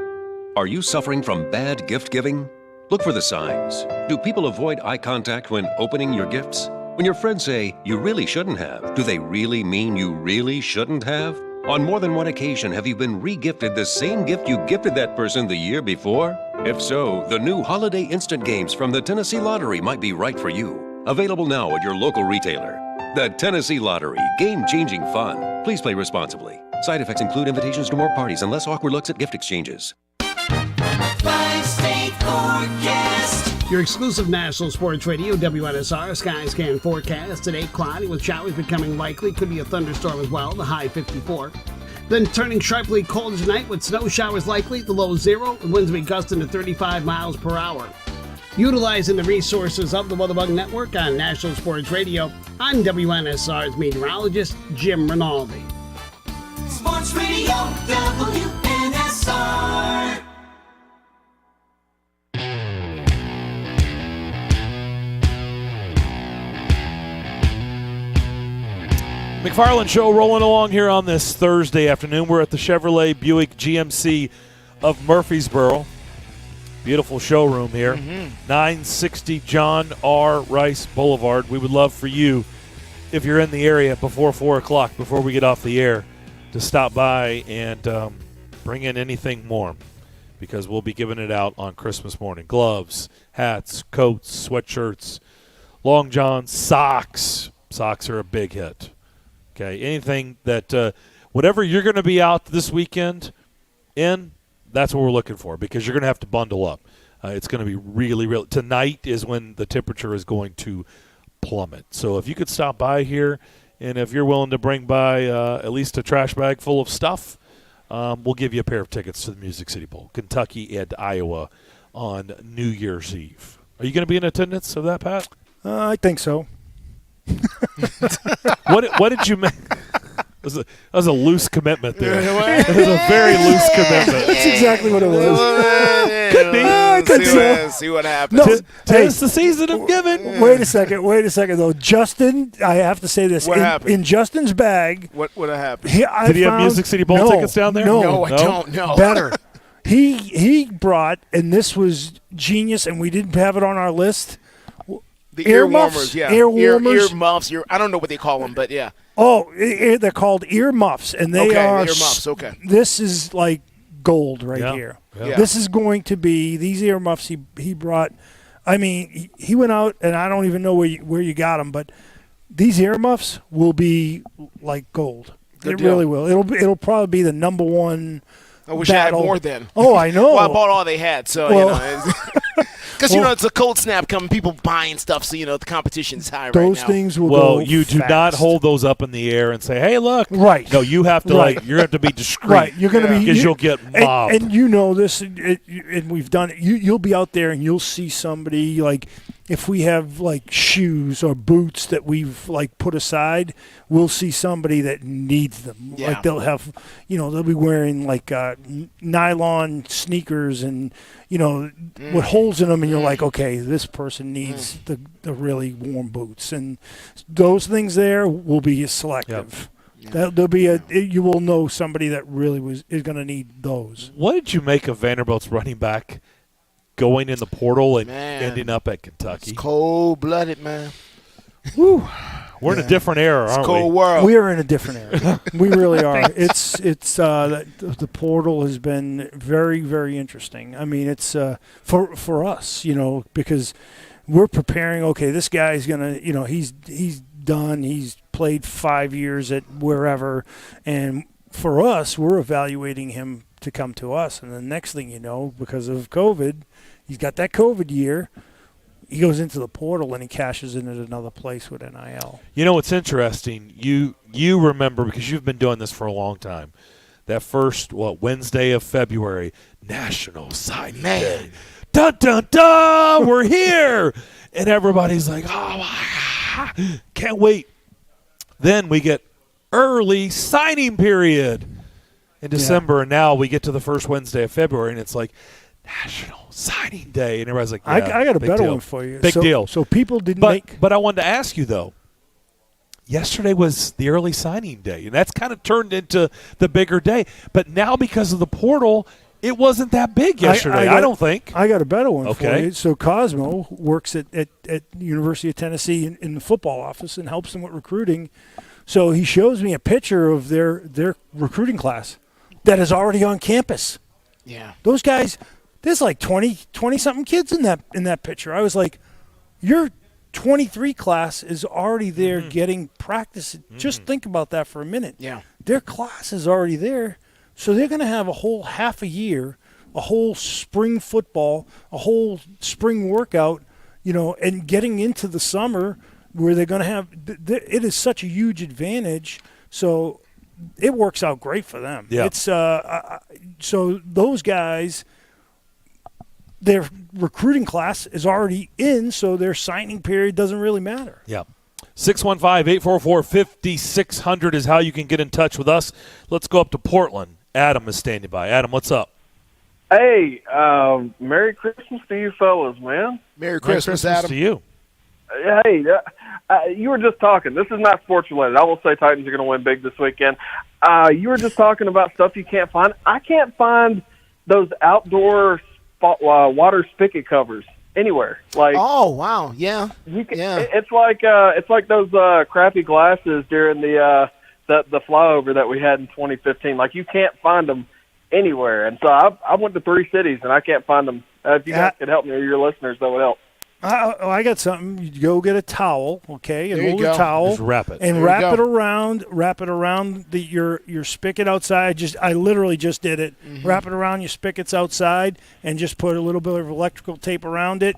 Are you suffering from bad gift giving? Look for the signs. Do people avoid eye contact when opening your gifts? When your friends say, you really shouldn't have, do they really mean you really shouldn't have? On more than one occasion, have you been re-gifted the same gift you gifted that person the year before? If so, the new Holiday Instant Games from the Tennessee Lottery might be right for you. Available now at your local retailer. The Tennessee Lottery. Game-changing fun. Please play responsibly. Side effects include invitations to more parties and less awkward looks at gift exchanges. Five-state forecast. Your exclusive National Sports Radio, WNSR, Skyscan forecast. Today, cloudy with showers becoming likely. Could be a thunderstorm as well, the high 54. Then turning sharply cold tonight with snow showers likely, the low 0. The winds will be gusting to 35 miles per hour. Utilizing the resources of the WeatherBug Network on National Sports Radio, I'm WNSR's meteorologist, Jim Rinaldi. Sports Radio, WNSR. McFarland Show rolling along here on this Thursday afternoon. We're at the Chevrolet Buick GMC of Murfreesboro. Beautiful showroom here. 960 John R. Rice Boulevard. We would love for you, if you're in the area before 4 o'clock, before we get off the air, to stop by and bring in anything warm, because we'll be giving it out on Christmas morning. Gloves, hats, coats, sweatshirts, long johns, socks. Socks are a big hit. Okay, anything that, whatever you're going to be out this weekend in, that's what we're looking for, because you're going to have to bundle up. It's going to be really tonight is when the temperature is going to plummet. So if you could stop by here, and if you're willing to bring by at least a trash bag full of stuff, we'll give you a pair of tickets to the Music City Bowl, Kentucky and Iowa, on New Year's Eve. Are you going to be in attendance of that, Pat? I think so. What did you make? That was a loose commitment there. It was a very loose commitment. That's exactly what it was. Could be. See what happens. No, Tis the season of giving. Wait a second, though. Justin, I have to say this. What happened? In Justin's bag. What happened? Did he have Music City Bowl tickets down there? No, I don't know. Better. He brought, and this was genius, and we didn't have it on our list. The ear warmers, yeah. Ear warmers. Ear muffs. I don't know what they call them, but yeah. Oh, they're called ear muffs, and they are ear muffs. Okay. This is like gold right here. Yeah. This is going to be these ear muffs he brought. I mean, he went out, and I don't even know where you got them, but these ear muffs will be like gold. Good it deal. really will. It'll probably be the number one. I wish battle. I had more then. Oh, I know. Well, I bought all they had, so because it's a cold snap coming, people buying stuff, so the competition's high right now. Those things will go you do fast. not hold those up in the air and say, "Hey, look!" Right? No, you have to you have to be discreet. Right, you're going to be because you'll get mobbed. And you know this, and we've done it. You'll be out there and you'll see somebody like. If we have like shoes or boots that we've like put aside, we'll see somebody that needs them. Yeah. Like they'll have, they'll be wearing like nylon sneakers and with holes in them, and you're like, okay, this person needs the really warm boots, and those things there will be selective. Yep. There'll be you will know somebody that really is going to need those. What did you make of Vanderbilt's running back going in the portal and ending up at Kentucky? It's cold-blooded, man. Whew. We're in a different era, aren't we? It's a cold world. We are in a different era. We really are. It's the portal has been very, very interesting. I mean, it's for us, because we're preparing. Okay, this guy's gonna, he's done. He's played 5 years at wherever, and for us, we're evaluating him to come to us. And the next thing you know, because of COVID, he's got that COVID year. He goes into the portal and he cashes in at another place with NIL. What's interesting? You remember, because you've been doing this for a long time, that first Wednesday of February, National Signing Day. Dun dun dun! We're here, and everybody's like, "Oh my God, can't wait!" Then we get early signing period in December, and now we get to the first Wednesday of February, and it's like National Signing Day, and everybody's like, I got a better deal. one for you. Big deal. So people didn't But I wanted to ask you, though, yesterday was the early signing day, and that's kind of turned into the bigger day. But now because of the portal, it wasn't that big yesterday, I don't think. I got a better one for Okay. you. So Cosmo works at the University of Tennessee in the football office and helps them with recruiting. So he shows me a picture of their recruiting class that is already on campus. Yeah. Those guys, there's like 20-something kids in that picture. I was like, your 23 class is already there getting practice. Just think about that for a minute. Yeah. Their class is already there. So they're going to have a whole half a year, a whole spring football, a whole spring workout, and getting into the summer where they're going to have it is such a huge advantage. So it works out great for them. Yeah. It's so those guys, their recruiting class is already in, so their signing period doesn't really matter. Yeah. 615-844-5600 is how you can get in touch with us. Let's go up to Portland. Adam is standing by. Adam, what's up? Hey, Merry Christmas to you fellas, man. Merry Christmas, Adam. to you. Hey, you were just talking. This is not sports related. I will say Titans are going to win big this weekend. You were just talking about stuff you can't find. I can't find those outdoor water spigot covers anywhere. Like, oh wow, yeah, It's like those crappy glasses during the flyover that we had in 2015. Like, you can't find them anywhere. And so I went to 3 cities and I can't find them. If you guys could help me or your listeners, that would help. I got something. You go get a towel, okay, and There you hold go. a towel Just wrap it. and There you wrap go. it around your spigot outside. I literally just did it. Mm-hmm. Wrap it around your spigots outside and just put a little bit of electrical tape around it.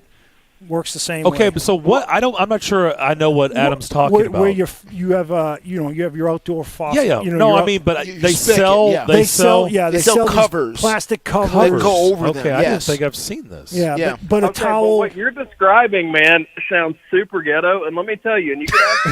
Works the same way. Okay, but so what? I'm not sure I know what Adam's talking about. Where you have your outdoor faucet. Yeah. You know, No, your I mean, but your they spigot, sell. yeah. They sell. They sell sell these covers. plastic covers. Covers. go over okay, them, I didn't yes. think I've seen this. Yeah, Yeah. but a Okay, towel. but what you're describing, man, sounds super ghetto. And let me tell you, and you can ask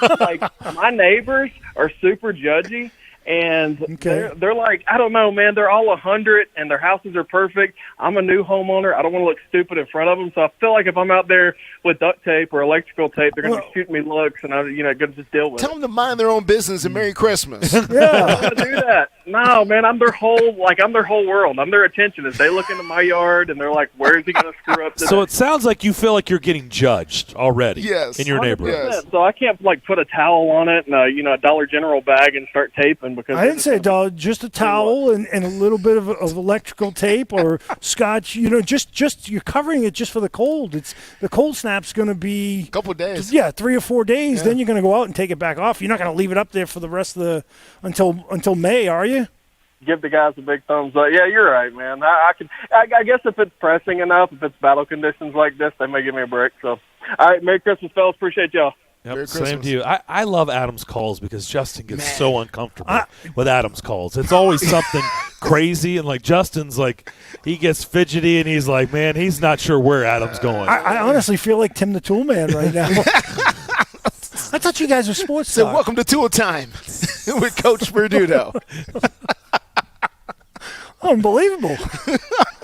me, like, my neighbors are super judgy. And they're like, I don't know, man. They're all 100, and their houses are perfect. I'm a new homeowner. I don't want to look stupid in front of them. So I feel like if I'm out there with duct tape or electrical tape, they're going to be shooting me looks, and I'm going to just deal with Tell it. them to mind their own business and Merry Christmas. I don't want to do that. No, man. I'm their whole world. I'm their attention. As they look into my yard, and they're like, where is he going to screw up today? So it sounds like you feel like you're getting judged already. Yes. In your 100%. neighborhood. So I can't put a towel on it and a Dollar General bag and start taping because I didn't say a dollar, just a towel and a little bit of electrical tape or scotch. Just you're covering it just for the cold. The cold snap's going to be a couple of days. Yeah, 3 or 4 days. Yeah. Then you're going to go out and take it back off. You're not going to leave it up there for the rest of until May, are you? give the guys a big thumbs up. Yeah, you're right, man. I guess if it's pressing enough, if it's battle conditions like this, they may give me a break. So, all right, Merry Christmas, fellas. Appreciate y'all. Yep, same to you. I love Adam's calls because Justin gets so uncomfortable with Adam's calls. It's always something crazy, and like Justin's like he gets fidgety, and he's like, man, he's not sure where Adam's going. I honestly feel like Tim the Tool Man right now. I thought you guys were sports. So welcome to Tool Time with Coach Perduto. Unbelievable.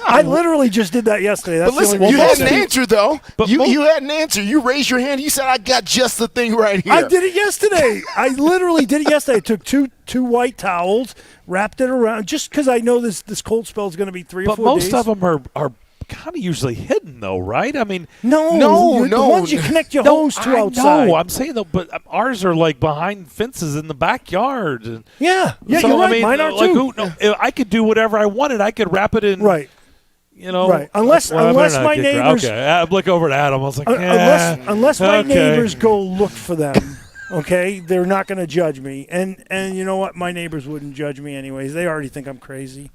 I literally just did that yesterday. That's But listen, you had an answer, though. You had an answer. You raised your hand. You said, I got just the thing right here. I did it yesterday. I literally did it yesterday. I took two white towels, wrapped it around, just because I know this cold spell is going to be 3 or 4 days. But most of them are kind of usually hidden, though, right? I mean, no. The ones you connect your hose to outside. No, I'm saying, though, but ours are like behind fences in the backyard. And yeah, so, you're right. I mean, mine are like, too. I could do whatever I wanted. I could wrap it in. Right. You know, right. Unless my neighbors. Okay, I look over at Adam. I was like, unless my neighbors go look for them. Okay, they're not going to judge me, and you know what? My neighbors wouldn't judge me anyways. They already think I'm crazy.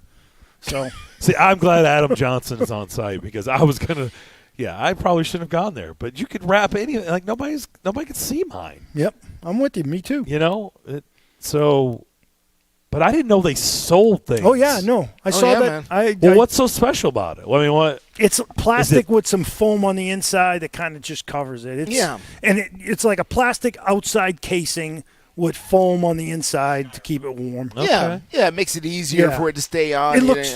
So see, I'm glad Adam Johnson is on site because I was gonna. Yeah, I probably shouldn't have gone there, but you could wrap any like nobody could see mine. Yep, I'm with you. Me too. You know, but I didn't know they sold things. Oh yeah, no, I saw that. Well, what's so special about it? Well, I mean, what? It's plastic with some foam on the inside that kind of just covers it. And it's like a plastic outside casing with foam on the inside to keep it warm. Yeah, it makes it easier for it to stay on. It looks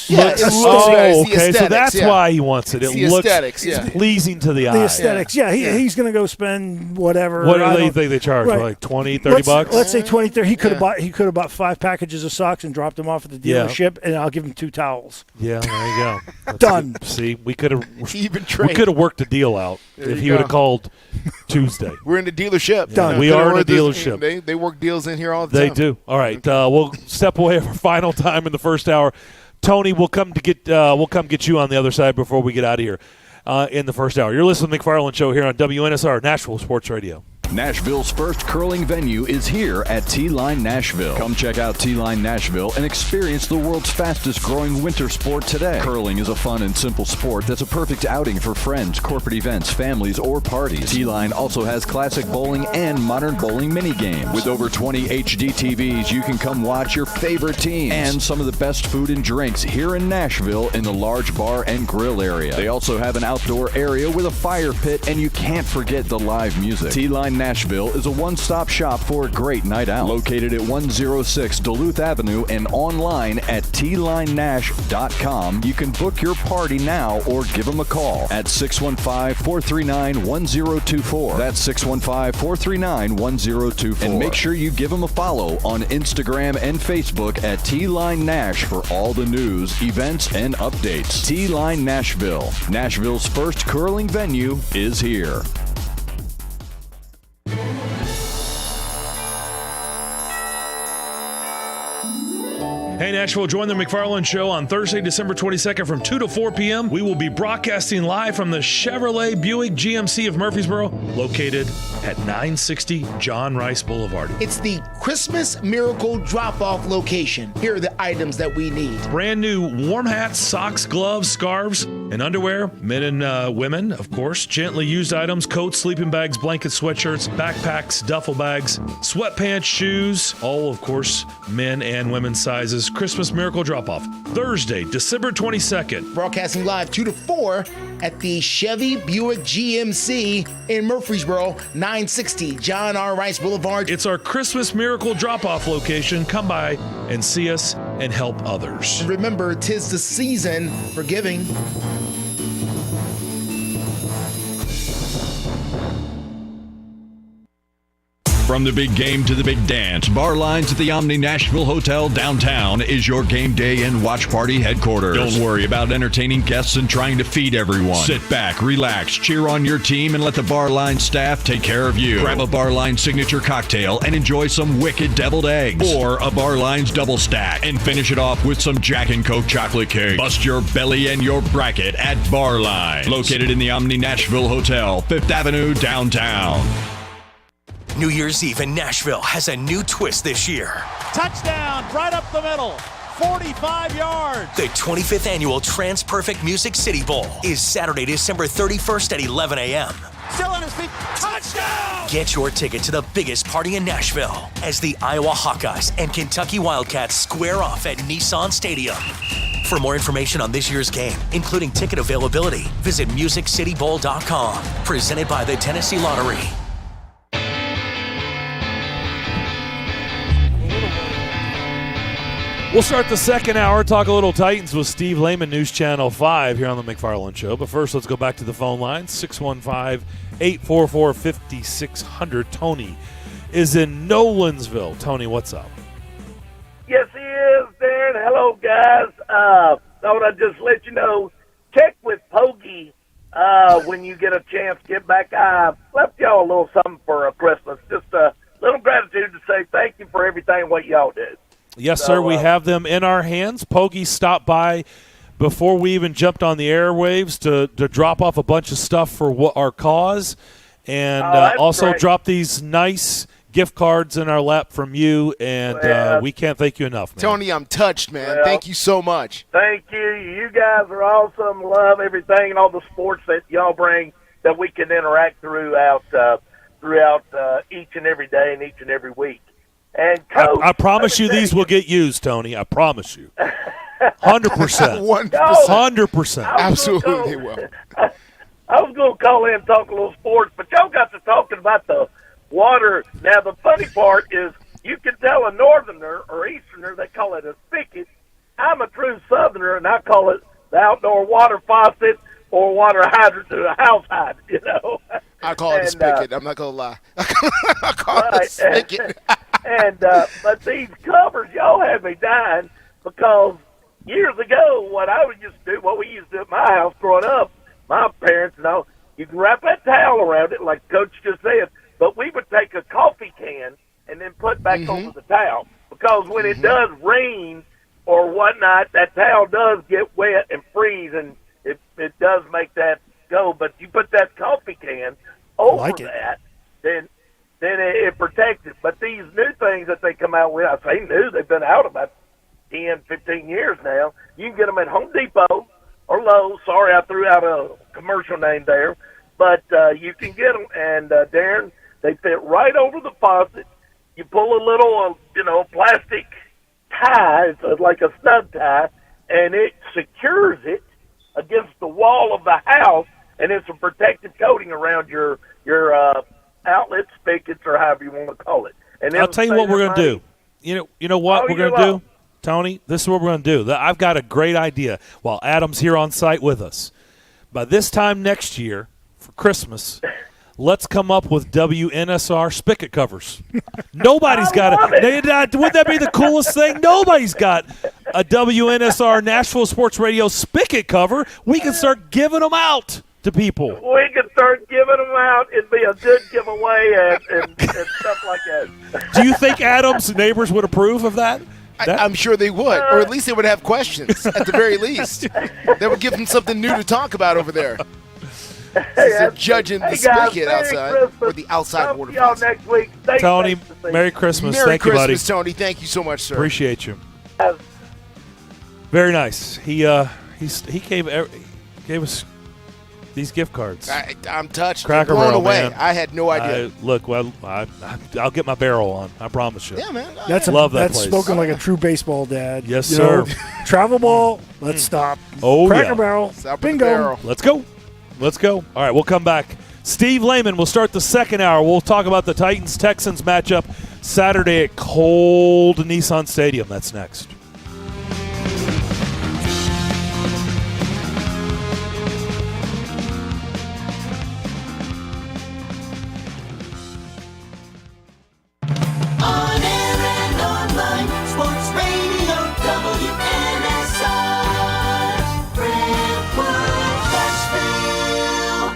better. Oh, okay, so that's why he wants it. It looks aesthetics, it's pleasing to the eye. The aesthetics, he's going to go spend whatever. What do they think they charge? Right. Like $20, $30? Let's say 20, 30. He could have bought 5 packages of socks and dropped them off at the dealership, and I'll give him 2 towels. Yeah, there you go. That's Done. Good. See, we could have trade. worked a deal out if he would have called Tuesday. We're in the dealership. Done. We are in the dealership. They work deals in here all the time. They do. All right, we'll step away for final time in the first hour. Tony, we'll come get you on the other side before we get out of here in the first hour. You're listening to the McFarland Show here on WNSR Nashville Sports Radio. Nashville's first curling venue is here at T-Line Nashville. Come check out T-Line Nashville and experience the world's fastest growing winter sport today. Curling is a fun and simple sport that's a perfect outing for friends, corporate events, families, or parties. T-Line also has classic bowling and modern bowling mini games. With over 20 HD TVs, you can come watch your favorite teams and some of the best food and drinks here in Nashville in the large bar and grill area. They also have an outdoor area with a fire pit, and you can't forget the live music. T-Line Nashville is a one-stop shop for a great night out. Located at 106 Duluth Avenue and online at tlinenash.com. You can book your party now or give them a call at 615-439-1024. That's 615-439-1024. And make sure you give them a follow on Instagram and Facebook at T-Line Nash for all the news, events, and updates. T-Line Nashville. Nashville's first curling venue is here. Hey, Nashville. Join the McFarland Show on Thursday, December 22nd from 2 to 4 p.m. We will be broadcasting live from the Chevrolet Buick GMC of Murfreesboro, located at 960 John Rice Boulevard. It's the Christmas Miracle drop-off location. Here are the items that we need. Brand new warm hats, socks, gloves, scarves, and underwear. Men and women, of course. Gently used items, coats, sleeping bags, blankets, sweatshirts, backpacks, duffel bags, sweatpants, shoes. All, of course, men and women's sizes. Christmas Miracle drop-off. Thursday, December 22nd. Broadcasting live 2 to 4 at the Chevy Buick GMC in Murfreesboro, 960 John R. Rice Boulevard. It's our Christmas Miracle drop-off location. Come by and see us and help others. And remember, 'tis the season for giving. From the big game to the big dance, Bar Lines at the Omni Nashville Hotel downtown is your game day and watch party headquarters. Don't worry about entertaining guests and trying to feed everyone. Sit back, relax, cheer on your team, and let the Bar Line staff take care of you. Grab a Bar Line signature cocktail and enjoy some wicked deviled eggs, or a Bar Line's double stack, and finish it off with some Jack and Coke chocolate cake. Bust your belly and your bracket at Bar Line, located in the Omni Nashville Hotel, 5th Avenue, downtown. New Year's Eve in Nashville has a new twist this year. Touchdown, right up the middle, 45 yards. The 25th annual Trans-Perfect Music City Bowl is Saturday, December 31st at 11 a.m. Still on his feet, touchdown! Get your ticket to the biggest party in Nashville as the Iowa Hawkeyes and Kentucky Wildcats square off at Nissan Stadium. For more information on this year's game, including ticket availability, visit MusicCityBowl.com. Presented by the Tennessee Lottery. We'll start the second hour, talk a little Titans with Steve Lehman, News Channel 5 here on the McFarland Show. But first, let's go back to the phone line, 615-844-5600. Tony is in Nolensville. Tony, what's up? Yes, he is, Darren. Hello, guys. Thought I'd just let you know, check with Pogie when you get a chance. Get back. I left y'all a little something for Christmas. Just a little gratitude to say thank you for everything what y'all did. Yes, sir. We have them in our hands. Pogie stopped by before we even jumped on the airwaves to drop off a bunch of stuff for our cause, and also great. drop these nice gift cards in our lap from you, and we can't thank you enough, man. Tony, I'm touched, man. Thank you so much. Thank you. You guys are awesome. Love everything and all the sports that y'all bring that we can interact throughout each and every day and each and every week. And Coach, I promise you these will get used, Tony. I promise you. 100%. 100%. Absolutely will. I was going to call in and talk a little sports, but y'all got to talking about the water. Now, the funny part is you can tell a northerner or easterner, they call it a spigot. I'm a true southerner, and I call it the outdoor water faucet or water hydrant to the house hydrant, you know. I call it a spigot. I'm not going to lie. I call it a spigot. But these covers, y'all have me dying because years ago, what we used to do at my house growing up, my parents and all, you can wrap that towel around it like Coach just said, but we would take a coffee can and then put back over the towel because when it does rain or whatnot, that towel does get wet and freeze, and it does make that go. But you put that coffee can over that, then it protects it. But these new things that they come out with, I say new, they've been out about 10, 15 years now. You can get them at Home Depot or Lowe's. Sorry, I threw out a commercial name there. But you can get them, and Darren, they fit right over the faucet. You pull a little, plastic tie, it's like a snug tie, and it secures it against the wall of the house, and it's a protective coating around your outlet spigots or however you want to call it. And I'll tell you what we're going to do. You know what we're going to do, Tony? This is what we're going to do. I've got a great idea while Adam's here on site with us. By this time next year, for Christmas, let's come up with WNSR spigot covers. Nobody's got it. Wouldn't that be the coolest thing? Nobody's got a WNSR Nashville Sports Radio spigot cover. We can start giving them out to people. We can start giving them out. It'd be a good giveaway and stuff like that. Do you think Adam's neighbors would approve of that? I'm sure they would, or at least they would have questions. At the very least, they would give them something new to talk about over there. They're judging the spigot outside, or the outside water. Y'all next week. Stay Tony, safe to see Merry you. Christmas. Merry Thank you, buddy. Christmas, Tony. Thank you so much, sir. Appreciate you. Very nice. He gave us these gift cards. I'm touched. Cracker blown Barrel, away. man. I had no idea. I'll get my barrel on. I promise you. Yeah, man. Love that That's place. spoken like a true baseball dad. Yes, You sir. know, travel ball. Let's stop. Oh, Cracker yeah. Barrel. Stop at the Bingo. barrel. Let's go. All right, we'll come back. Steve Lehman will start the second hour. We'll talk about the Titans-Texans matchup Saturday at cold Nissan Stadium. That's next. On air and online, Sports Radio WNSR, Brentwood, Nashville.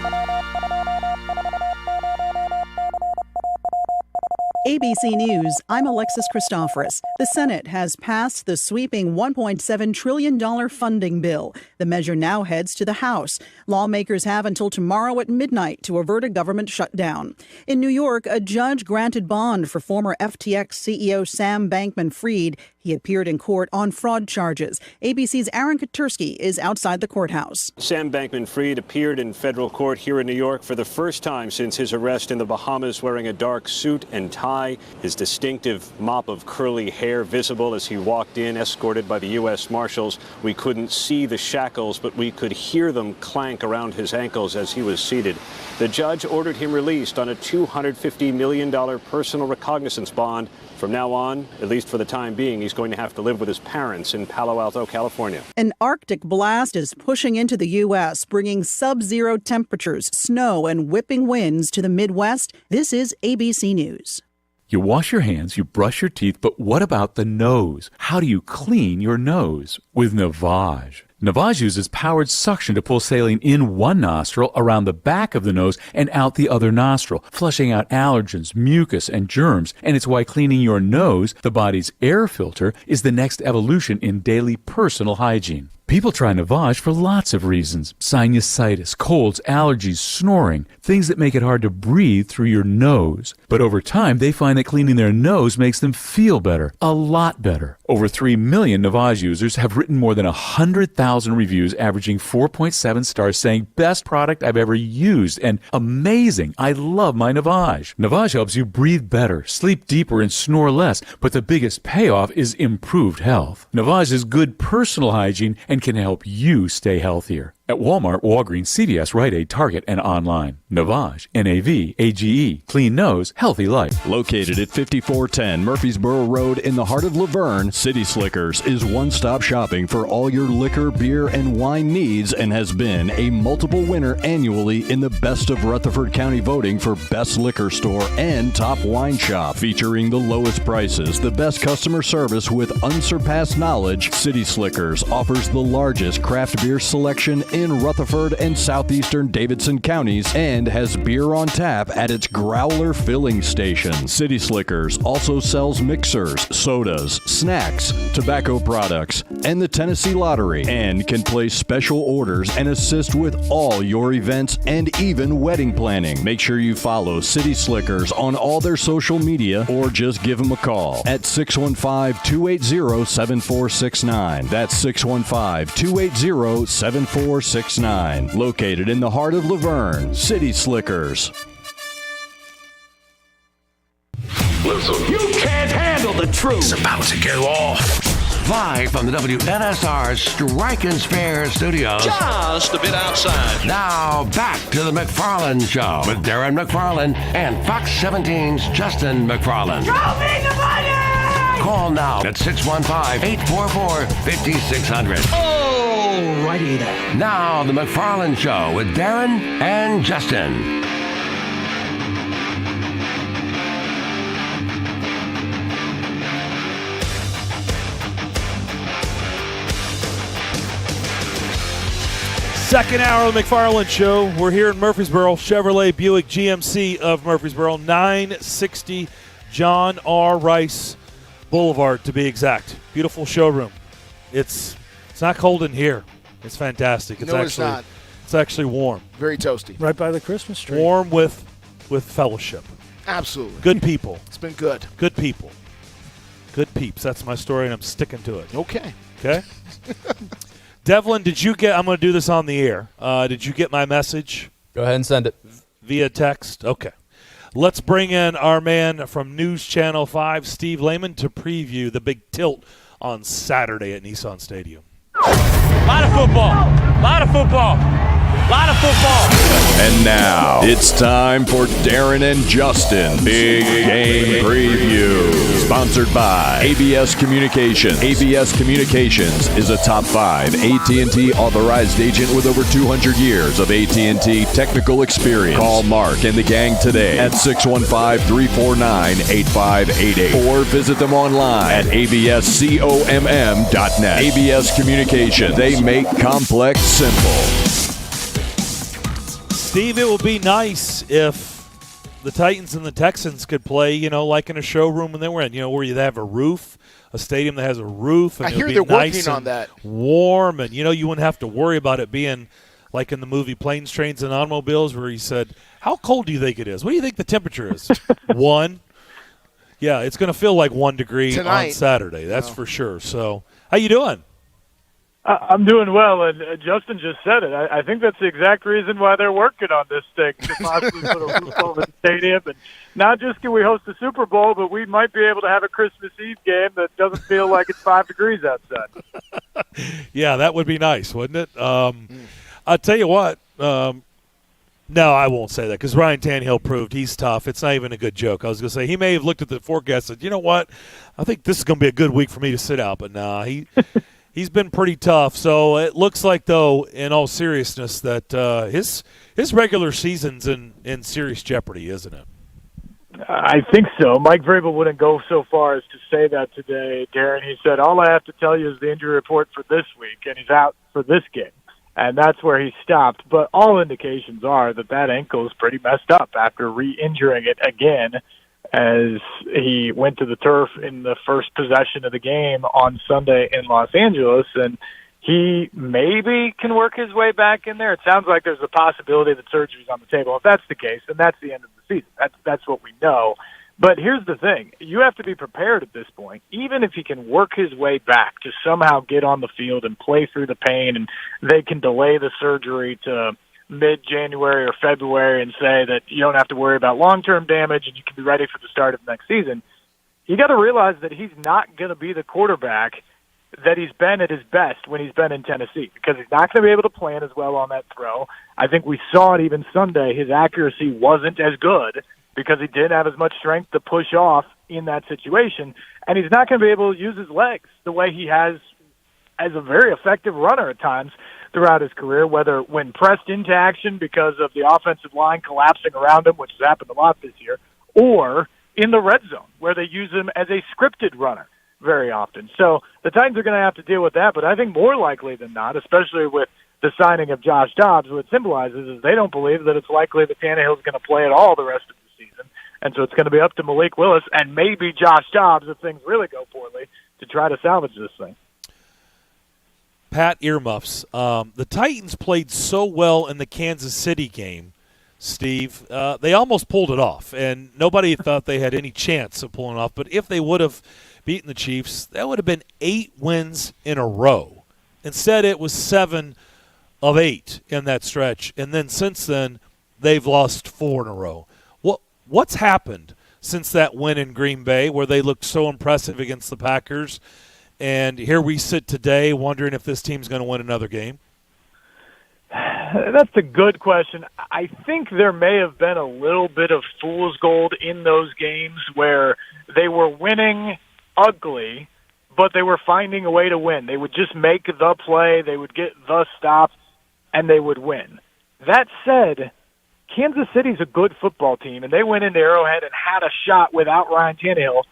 ABC News, I'm Alexis Christoforous. The Senate has passed the sweeping $1.7 trillion funding bill. The measure now heads to the House. Lawmakers have until tomorrow at midnight to avert a government shutdown. In New York, a judge granted bond for former FTX CEO Sam Bankman-Fried. He appeared in court on fraud charges. ABC's Aaron Katursky is outside the courthouse. Sam Bankman-Fried appeared in federal court here in New York for the first time since his arrest in the Bahamas, wearing a dark suit and tie, his distinctive mop of curly hair visible as he walked in, escorted by the U.S. Marshals. We couldn't see the shackles, but we could hear them clank around his ankles as he was seated. The judge ordered him released on a $250 million personal recognizance bond. From now on, at least for the time being, he's going to have to live with his parents in Palo Alto, California. An Arctic blast is pushing into the U.S., bringing sub-zero temperatures, snow, and whipping winds to the Midwest. This is ABC News. You wash your hands, you brush your teeth, but what about the nose? How do you clean your nose? With Navage. Navage uses powered suction to pull saline in one nostril, around the back of the nose, and out the other nostril, flushing out allergens, mucus, and germs. And it's why cleaning your nose, the body's air filter, is the next evolution in daily personal hygiene. People try Navage for lots of reasons. Sinusitis, colds, allergies, snoring, things that make it hard to breathe through your nose. But over time, they find that cleaning their nose makes them feel better, a lot better. Over 3 million Navage users have written more than 100,000 reviews, averaging 4.7 stars, saying, best product I've ever used, and amazing, I love my Navage. Navage helps you breathe better, sleep deeper, and snore less, but the biggest payoff is improved health. Navage is good personal hygiene and can help you stay healthier. At Walmart, Walgreens, CVS, Rite Aid, Target, and online. Navage, N-A-V-A-G-E. Clean nose, healthy life. Located at 5410 Murfreesboro Road in the heart of Laverne, City Slickers is one-stop shopping for all your liquor, beer, and wine needs, and has been a multiple winner annually in the Best of Rutherford County voting for Best Liquor Store and Top Wine Shop. Featuring the lowest prices, the best customer service with unsurpassed knowledge, City Slickers offers the largest craft beer selection in Rutherford and southeastern Davidson counties, and has beer on tap at its Growler filling station. City Slickers also sells mixers, sodas, snacks, tobacco products, and the Tennessee Lottery, and can place special orders and assist with all your events and even wedding planning. Make sure you follow City Slickers on all their social media, or just give them a call at 615-280-7469. That's 615-280-7469. Located in the heart of Laverne, City Slickers. Listen, you can't handle the truth. It's about to go off. Live from the WNSR Strike and Spare studios. Just a bit outside. Now back to the McFarland Show with Darren McFarland and Fox 17's Justin McFarland. Show me the money! Call now at 615-844-5600. Oh, righty there. Now the McFarland Show with Darren and Justin. Second hour of the McFarland Show. We're here in Murfreesboro, Chevrolet Buick GMC of Murfreesboro, 960 John R. Rice Boulevard, to be exact. Beautiful showroom. It's not cold in here. It's fantastic. No, it's not. It's actually warm. Very toasty. Right by the Christmas tree. Warm with fellowship. Absolutely. Good people. It's been good. Good people. Good peeps. That's my story, and I'm sticking to it. Okay. Okay? Devlin, did you get – I'm going to do this on the air. Did you get my message? Go ahead and send it. Via text? Okay. Let's bring in our man from News Channel 5, Steve Lehman, to preview the big tilt on Saturday at Nissan Stadium. Lot of football. And now it's time for Darren and Justin Big Game Preview. Sponsored by ABS Communications. ABS Communications is a top 5 AT&T authorized agent with over 200 years of AT&T technical experience. Call Mark and the gang today at 615-349-8588 or visit them online at abscomm.net. ABS Communications. They make complex simple. Steve, it would be nice if the Titans and the Texans could play, like in a showroom when they were in, where you have a roof, a stadium that has a roof. And I hear be they're nice working on that. Warm, and, you wouldn't have to worry about it being like in the movie Planes, Trains, and Automobiles where he said, how cold do you think it is? What do you think the temperature is? 1? Yeah, it's going to feel like 1 degree tonight on Saturday. That's for sure. So how you doing? I'm doing well, and Justin just said it. I think that's the exact reason why they're working on this thing, to possibly put a roof over the stadium. And not just can we host the Super Bowl, but we might be able to have a Christmas Eve game that doesn't feel like it's 5 degrees outside. Yeah, that would be nice, wouldn't it? I'll tell you what. No, I won't say that because Ryan Tannehill proved he's tough. It's not even a good joke. I was going to say he may have looked at the forecast and said, you know what, I think this is going to be a good week for me to sit out. But nah, he's been pretty tough. So it looks like, though, in all seriousness, that his regular season's in serious jeopardy, isn't it? I think so. Mike Vrabel wouldn't go so far as to say that today, Darren. He said, all I have to tell you is the injury report for this week, and he's out for this game. And that's where he stopped. But all indications are that ankle is pretty messed up after re-injuring it again as he went to the turf in the first possession of the game on Sunday in Los Angeles. And he maybe can work his way back in there. It sounds like there's a possibility that surgery's on the table. If that's the case, then that's the end of the season. That's what we know. But here's the thing. You have to be prepared at this point. Even if he can work his way back to somehow get on the field and play through the pain, and they can delay the surgery to mid-January or February and say that you don't have to worry about long-term damage and you can be ready for the start of next season, you got to realize that he's not going to be the quarterback that he's been at his best when he's been in Tennessee, because he's not going to be able to plan as well on that throw. I think we saw it even Sunday. His accuracy wasn't as good because he didn't have as much strength to push off in that situation, and he's not going to be able to use his legs the way he has as a very effective runner at times throughout his career, whether when pressed into action because of the offensive line collapsing around him, which has happened a lot this year, or in the red zone where they use him as a scripted runner very often. So the Titans are going to have to deal with that, but I think more likely than not, especially with the signing of Josh Dobbs, what it symbolizes is they don't believe that it's likely that Tannehill's going to play at all the rest of the season. And so it's going to be up to Malik Willis and maybe Josh Dobbs, if things really go poorly, to try to salvage this thing. Pat Earmuffs. The Titans played so well in the Kansas City game, Steve. They almost pulled it off, and nobody thought they had any chance of pulling it off. But if they would have beaten the Chiefs, that would have been 8 wins in a row. Instead, it was 7 of 8 in that stretch. And then since then, they've lost 4 in a row. What's happened since that win in Green Bay where they looked so impressive against the Packers? And here we sit today wondering if this team's going to win another game. That's a good question. I think there may have been a little bit of fool's gold in those games where they were winning ugly, but they were finding a way to win. They would just make the play, they would get the stop, and they would win. That said, Kansas City's a good football team, and they went into Arrowhead and had a shot without Ryan Tannehill,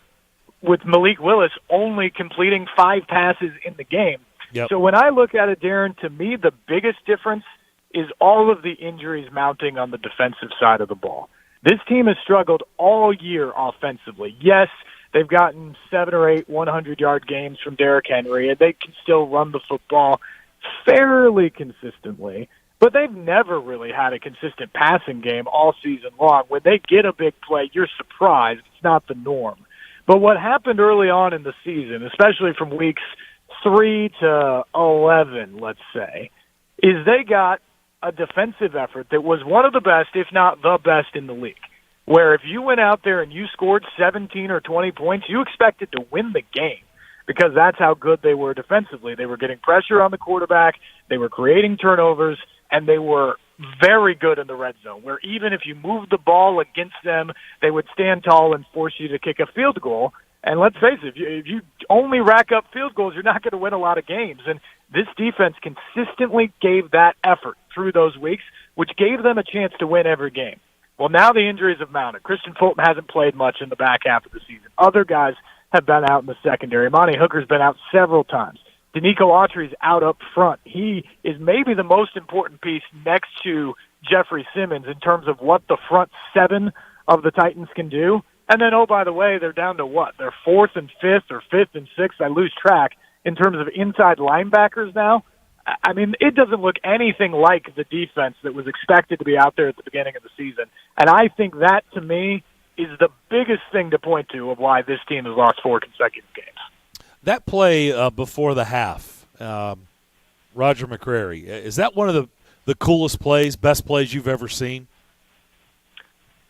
with Malik Willis only completing 5 passes in the game. Yep. So when I look at it, Darren, to me the biggest difference is all of the injuries mounting on the defensive side of the ball. This team has struggled all year offensively. Yes, They've gotten 7 or 8 100-yard games from Derrick Henry, and they can still run the football fairly consistently. But they've never really had a consistent passing game all season long. When they get a big play, you're surprised. It's not the norm. But what happened early on in the season, especially from weeks 3 to 11, let's say, is they got a defensive effort that was one of the best, if not the best, in the league. Where if you went out there and you scored 17 or 20 points, you expected to win the game because that's how good they were defensively. They were getting pressure on the quarterback, they were creating turnovers, and they were very good in the red zone, where even if you moved the ball against them, they would stand tall and force you to kick a field goal. And let's face it, if you only rack up field goals, you're not going to win a lot of games. And this defense consistently gave that effort through those weeks, which gave them a chance to win every game. Well, now the injuries have mounted. Christian Fulton hasn't played much in the back half of the season. Other guys have been out in the secondary. Monty Hooker's been out several times. Danico Autry's out up front. He is maybe the most important piece next to Jeffrey Simmons in terms of what the front 7 of the Titans can do. And then, oh, by the way, they're down to what? They're 4th and 5th or 5th and 6th. I lose track in terms of inside linebackers now. I mean, it doesn't look anything like the defense that was expected to be out there at the beginning of the season. And I think that, to me, is the biggest thing to point to of why this team has lost 4 consecutive games. That play before the half, Roger McCreary, is that one of the coolest plays, best plays you've ever seen?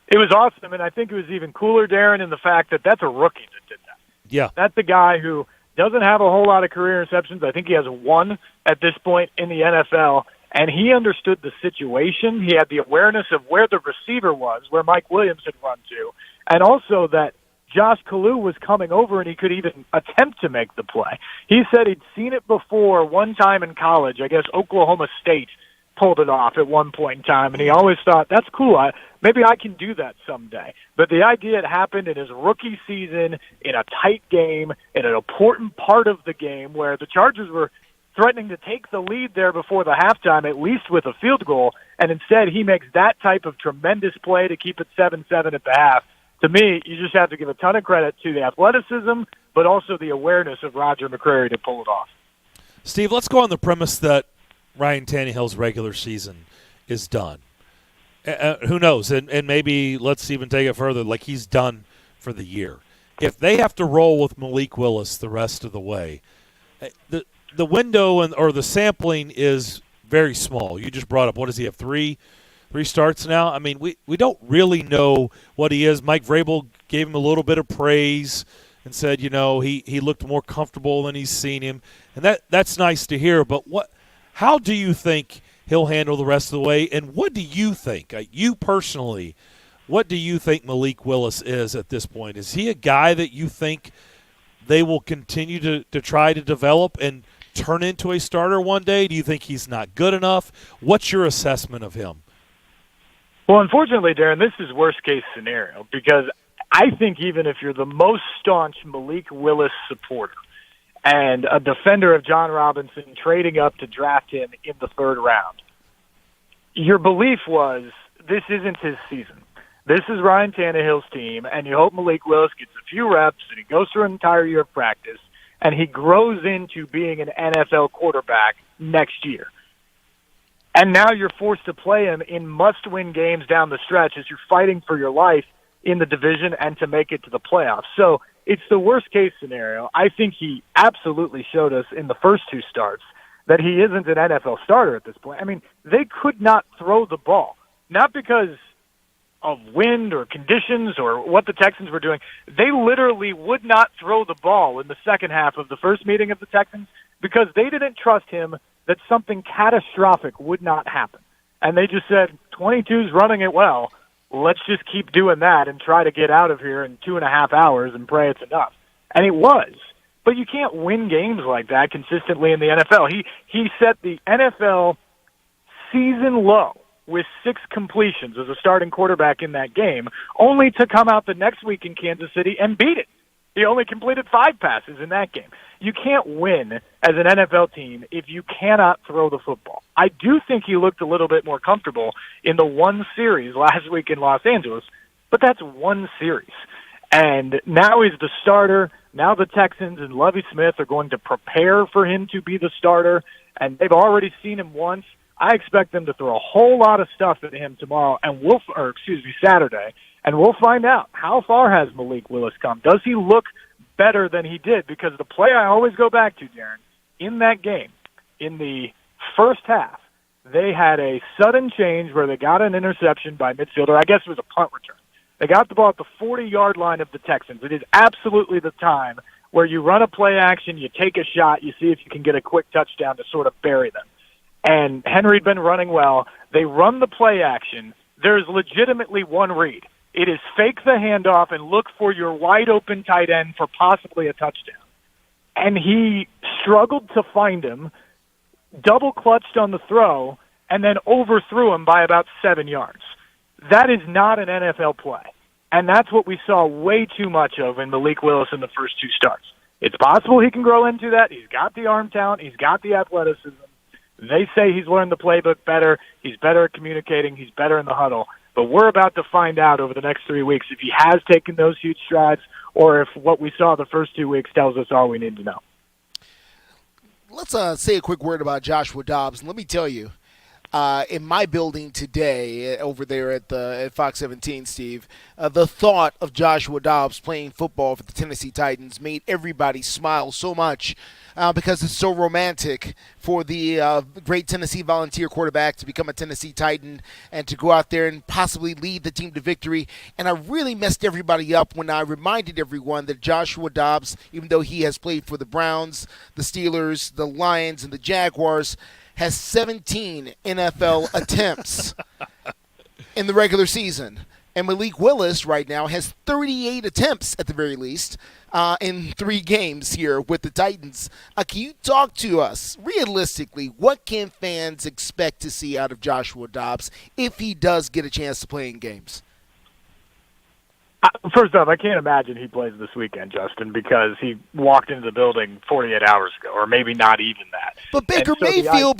It was awesome, and I think it was even cooler, Darren, in the fact that that's a rookie that did that. Yeah. That's a guy who doesn't have a whole lot of career interceptions. I think he has 1 at this point in the NFL, and he understood the situation. He had the awareness of where the receiver was, where Mike Williams had run to, and also that Josh Kalu was coming over and he could even attempt to make the play. He said he'd seen it before one time in college. I guess Oklahoma State pulled it off at one point in time, and he always thought, that's cool. Maybe I can do that someday. But the idea it happened in his rookie season, in a tight game, in an important part of the game where the Chargers were threatening to take the lead there before the halftime, at least with a field goal, and instead he makes that type of tremendous play to keep it 7-7 at the half. To me, you just have to give a ton of credit to the athleticism, but also the awareness of Roger McCreary to pull it off. Steve, let's go on the premise that Ryan Tannehill's regular season is done. Who knows? And maybe let's even take it further, like he's done for the year. If they have to roll with Malik Willis the rest of the way, the window or the sampling is very small. You just brought up, what does he have, three starts now? I mean, we don't really know what he is. Mike Vrabel gave him a little bit of praise and said, you know, he looked more comfortable than he's seen him. And that's nice to hear. But how do you think he'll handle the rest of the way? And what do you think, you personally, what do you think Malik Willis is at this point? Is he a guy that you think they will continue to try to develop and turn into a starter one day? Do you think he's not good enough? What's your assessment of him? Well, unfortunately, Darren, this is worst-case scenario because I think even if you're the most staunch Malik Willis supporter and a defender of John Robinson trading up to draft him in the 3rd round, your belief was this isn't his season. This is Ryan Tannehill's team, and you hope Malik Willis gets a few reps and he goes through an entire year of practice and he grows into being an NFL quarterback next year. And now you're forced to play him in must-win games down the stretch as you're fighting for your life in the division and to make it to the playoffs. So it's the worst-case scenario. I think he absolutely showed us in the first 2 starts that he isn't an NFL starter at this point. I mean, they could not throw the ball, not because of wind or conditions or what the Texans were doing. They literally would not throw the ball in the second half of the first meeting of the Texans because they didn't trust him that something catastrophic would not happen. And they just said, 22's running it well. Let's just keep doing that and try to get out of here in 2.5 hours and pray it's enough. And it was. But you can't win games like that consistently in the NFL. He set the NFL season low with 6 completions as a starting quarterback in that game, only to come out the next week in Kansas City and beat it. He only completed 5 passes in that game. You can't win as an NFL team if you cannot throw the football. I do think he looked a little bit more comfortable in the one series last week in Los Angeles, but that's one series. And now he's the starter. Now the Texans and Lovie Smith are going to prepare for him to be the starter, and they've already seen him once. I expect them to throw a whole lot of stuff at him tomorrow, and Saturday, and we'll find out how far has Malik Willis come. Does he look better than he did? Because the play I always go back to, Darren, in that game, in the first half, they had a sudden change where they got an interception by midfielder. I guess it was a punt return. They got the ball at the 40-yard line of the Texans. It is absolutely the time where you run a play action, you take a shot, you see if you can get a quick touchdown to sort of bury them. And Henry'd been running well. They run the play action. There's legitimately one read. It is fake the handoff and look for your wide-open tight end for possibly a touchdown. And he struggled to find him, double-clutched on the throw, and then overthrew him by about 7 yards. That is not an NFL play. And that's what we saw way too much of in Malik Willis in the first two starts. It's possible he can grow into that. He's got the arm talent. He's got the athleticism. They say he's learned the playbook better. He's better at communicating. He's better in the huddle. But we're about to find out over the next 3 weeks if he has taken those huge strides or if what we saw the first 2 weeks tells us all we need to know. Let's say a quick word about Joshua Dobbs. Let me tell you, in my building today, over there at Fox 17, Steve, the thought of Joshua Dobbs playing football for the Tennessee Titans made everybody smile so much because it's so romantic for the great Tennessee Volunteer quarterback to become a Tennessee Titan and to go out there and possibly lead the team to victory. And I really messed everybody up when I reminded everyone that Joshua Dobbs, even though he has played for the Browns, the Steelers, the Lions, and the Jaguars, has 17 NFL attempts in the regular season. And Malik Willis right now has 38 attempts at the very least in 3 games here with the Titans. Can you talk to us realistically? What can fans expect to see out of Joshua Dobbs if he does get a chance to play in games? First off, I can't imagine he plays this weekend, Justin, because he walked into the building 48 hours ago, or maybe not even that. But Baker Mayfield.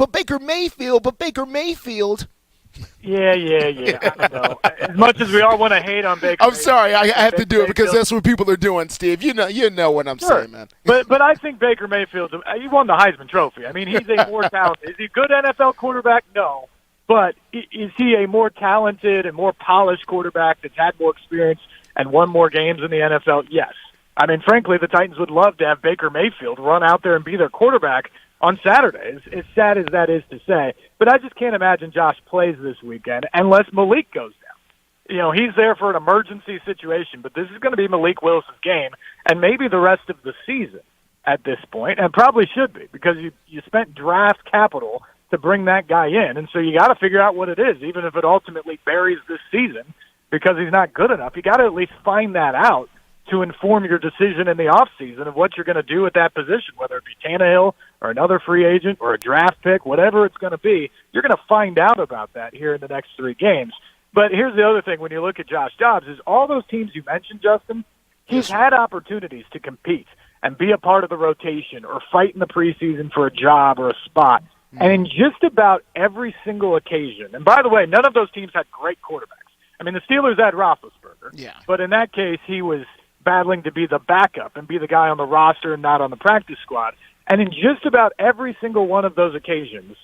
Yeah. I know. As much as we all want to hate on Baker, I'm sorry, I have to do it because that's what people are doing, Steve. You know what I'm saying, man. But I think Baker Mayfield, he won the Heisman Trophy. I mean, he's a more talented. Is he a good NFL quarterback? No. But is he a more talented and more polished quarterback that's had more experience and won more games in the NFL? Yes. I mean, frankly, the Titans would love to have Baker Mayfield run out there and be their quarterback on Saturday, as sad as that is to say. But I just can't imagine Josh plays this weekend unless Malik goes down. You know, he's there for an emergency situation, but this is going to be Malik Willis's game and maybe the rest of the season at this point, and probably should be because you spent draft capital to bring that guy in, and so you got to figure out what it is, even if it ultimately buries this season because he's not good enough. You got to at least find that out to inform your decision in the offseason of what you're going to do at that position, whether it be Tannehill or another free agent or a draft pick, whatever it's going to be. You're going to find out about that here in the next 3 games. But here's the other thing when you look at Josh Dobbs is all those teams you mentioned, Justin, he's had opportunities to compete and be a part of the rotation or fight in the preseason for a job or a spot. And in just about every single occasion, and by the way, none of those teams had great quarterbacks. I mean, the Steelers had Roethlisberger, but in that case, he was battling to be the backup and be the guy on the roster and not on the practice squad. And in just about every single one of those occasions,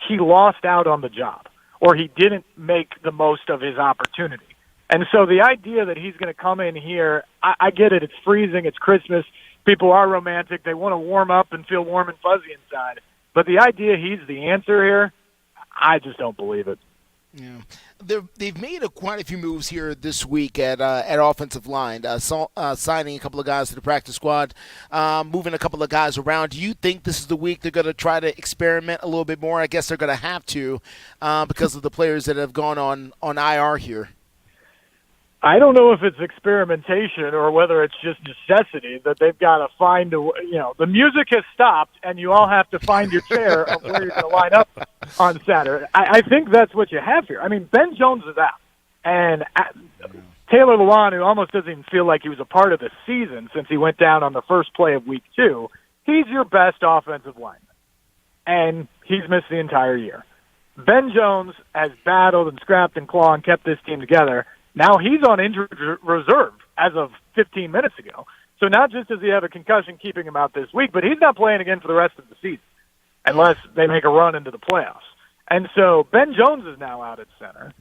he lost out on the job or he didn't make the most of his opportunity. And so the idea that he's going to come in here, I get it. It's freezing. It's Christmas. People are romantic. They want to warm up and feel warm and fuzzy inside. But the idea he's the answer here, I just don't believe it. Yeah, they've made quite a few moves here this week at offensive line, signing a couple of guys to the practice squad, moving a couple of guys around. Do you think this is the week they're going to try to experiment a little bit more? I guess they're going to have to because of the players that have gone on IR here. I don't know if it's experimentation or whether it's just necessity that they've got to find the music has stopped and you all have to find your chair of where you're going to line up on Saturday. I think that's what you have here. I mean, Ben Jones is out. And Taylor Lewan, who almost doesn't even feel like he was a part of the season since he went down on the first play of week 2, he's your best offensive lineman. And he's missed the entire year. Ben Jones has battled and scrapped and clawed and kept this team together. Now he's on injured reserve as of 15 minutes ago. So not just does he have a concussion keeping him out this week, but he's not playing again for the rest of the season unless they make a run into the playoffs. And so Ben Jones is now out at center.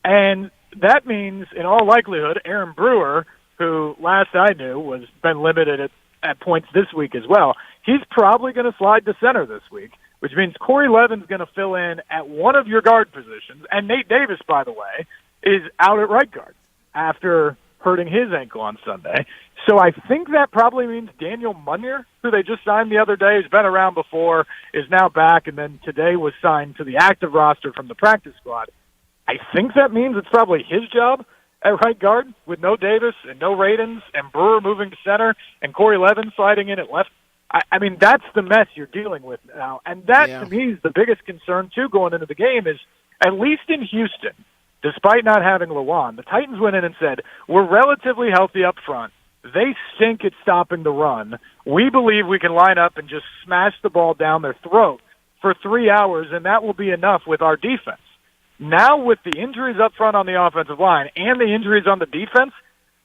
And that means, in all likelihood, Aaron Brewer, who last I knew was been limited at points this week as well, he's probably going to slide to center this week, which means Corey Levin's going to fill in at one of your guard positions. And Nate Davis, by the way, is out at right guard after hurting his ankle on Sunday. So I think that probably means Daniel Munyer, who they just signed the other day, has been around before, is now back, and then today was signed to the active roster from the practice squad. I think that means it's probably his job at right guard with no Davis and no Radins and Brewer moving to center and Corey Levin sliding in at left. I mean, that's the mess you're dealing with now. And that, to me, is the biggest concern, too, going into the game is, at least in Houston, despite not having Lewan, the Titans went in and said, we're relatively healthy up front. They stink at stopping the run. We believe we can line up and just smash the ball down their throat for 3 hours, and that will be enough with our defense. Now, with the injuries up front on the offensive line and the injuries on the defense,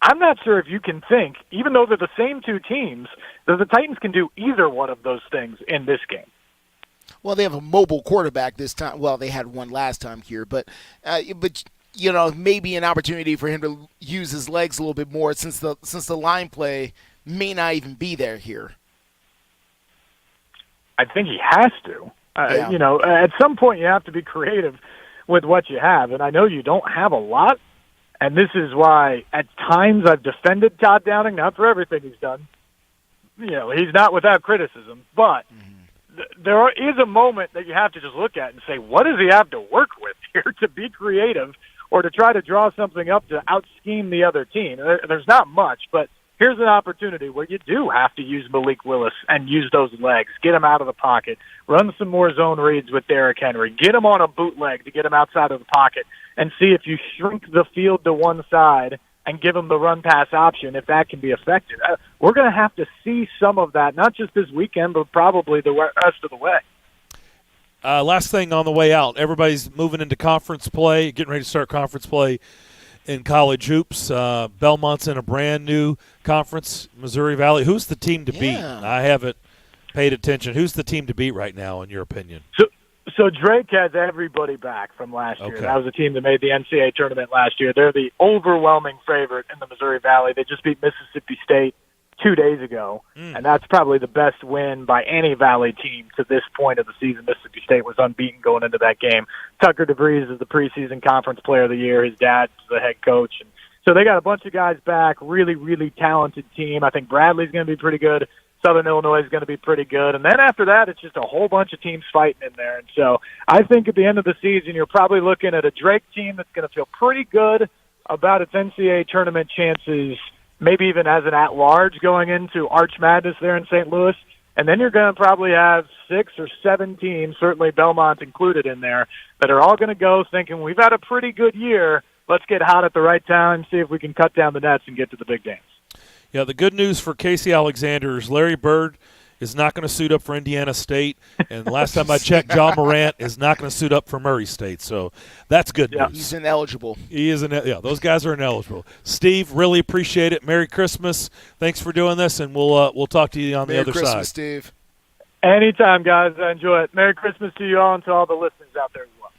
I'm not sure if you can think, even though they're the same two teams, that the Titans can do either one of those things in this game. Well, they have a mobile quarterback this time. Well, they had one last time here, but you know, maybe an opportunity for him to use his legs a little bit more since the line play may not even be there here. I think he has to. You know, at some point you have to be creative with what you have, and I know you don't have a lot. And this is why, at times, I've defended Todd Downing, not for everything he's done. You know, he's not without criticism. But there is a moment that you have to just look at and say, what does he have to work with here to be creative or to try to draw something up to out-scheme the other team? There's not much, but here's an opportunity where you do have to use Malik Willis and use those legs, get him out of the pocket, run some more zone reads with Derrick Henry, get him on a bootleg to get him outside of the pocket, and see if you shrink the field to one side and give him the run-pass option, if that can be effective. We're going to have to see some of that, not just this weekend, but probably the rest of the way. Last thing on the way out, everybody's moving into conference play, getting ready to start conference play in college hoops. Belmont's in a brand-new conference, Missouri Valley. Who's the team to beat? I haven't paid attention. Who's the team to beat right now, in your opinion? So Drake has everybody back from last year. That was a team that made the NCAA tournament last year. They're the overwhelming favorite in the Missouri Valley. They just beat Mississippi State 2 days ago, and that's probably the best win by any Valley team to this point of the season. Mississippi State was unbeaten going into that game. Tucker DeVries is the preseason conference player of the year. His dad's the head coach. And so they got a bunch of guys back, really, really talented team. I think Bradley's going to be pretty good. Southern Illinois is going to be pretty good. And then after that, it's just a whole bunch of teams fighting in there. And so I think at the end of the season, you're probably looking at a Drake team that's going to feel pretty good about its NCAA tournament chances, maybe even as an at-large going into Arch Madness there in St. Louis. And then you're going to probably have 6 or 7 teams, certainly Belmont included in there, that are all going to go thinking, we've had a pretty good year. Let's get hot at the right time, see if we can cut down the nets and get to the big games. Yeah, the good news for Casey Alexander is Larry Bird is not going to suit up for Indiana State, and last time I checked, John Morant is not going to suit up for Murray State. So that's good news. He's ineligible. He is those guys are ineligible. Steve, really appreciate it. Merry Christmas. Thanks for doing this, and we'll talk to you on the other side. Merry Christmas, Steve. Anytime, guys. I enjoy it. Merry Christmas to you all and to all the listeners out there as well.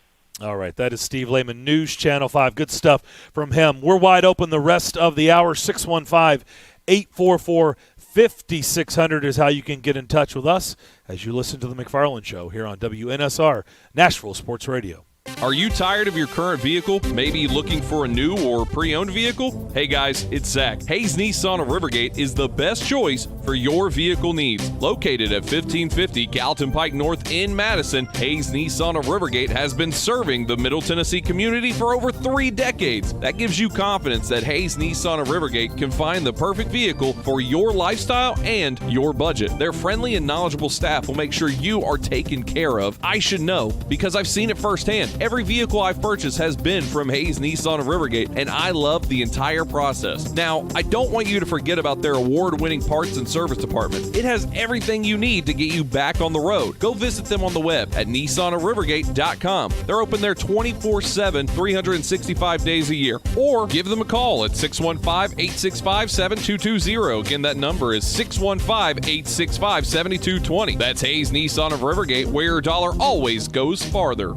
All right, that is Steve Lehman, News Channel 5. Good stuff from him. We're wide open the rest of the hour. 615-844-5600 is how you can get in touch with us as you listen to the McFarland Show here on WNSR, Nashville Sports Radio. Are you tired of your current vehicle? Maybe looking for a new or pre-owned vehicle? Hey guys, it's Zach. Hayes Nissan of Rivergate is the best choice for your vehicle needs. Located at 1550 Gallatin Pike North in Madison, Hayes Nissan of Rivergate has been serving the Middle Tennessee community for over 3 decades. That gives you confidence that Hayes Nissan of Rivergate can find the perfect vehicle for your lifestyle and your budget. Their friendly and knowledgeable staff will make sure you are taken care of. I should know because I've seen it firsthand. Every vehicle I've purchased has been from Hayes Nissan of Rivergate, and I love the entire process. Now, I don't want you to forget about their award-winning parts and service department. It has everything you need to get you back on the road. Go visit them on the web at nissanofrivergate.com. They're open there 24/7, 365 days a year. Or give them a call at 615-865-7220. Again, that number is 615-865-7220. That's Hayes Nissan of Rivergate, where your dollar always goes farther.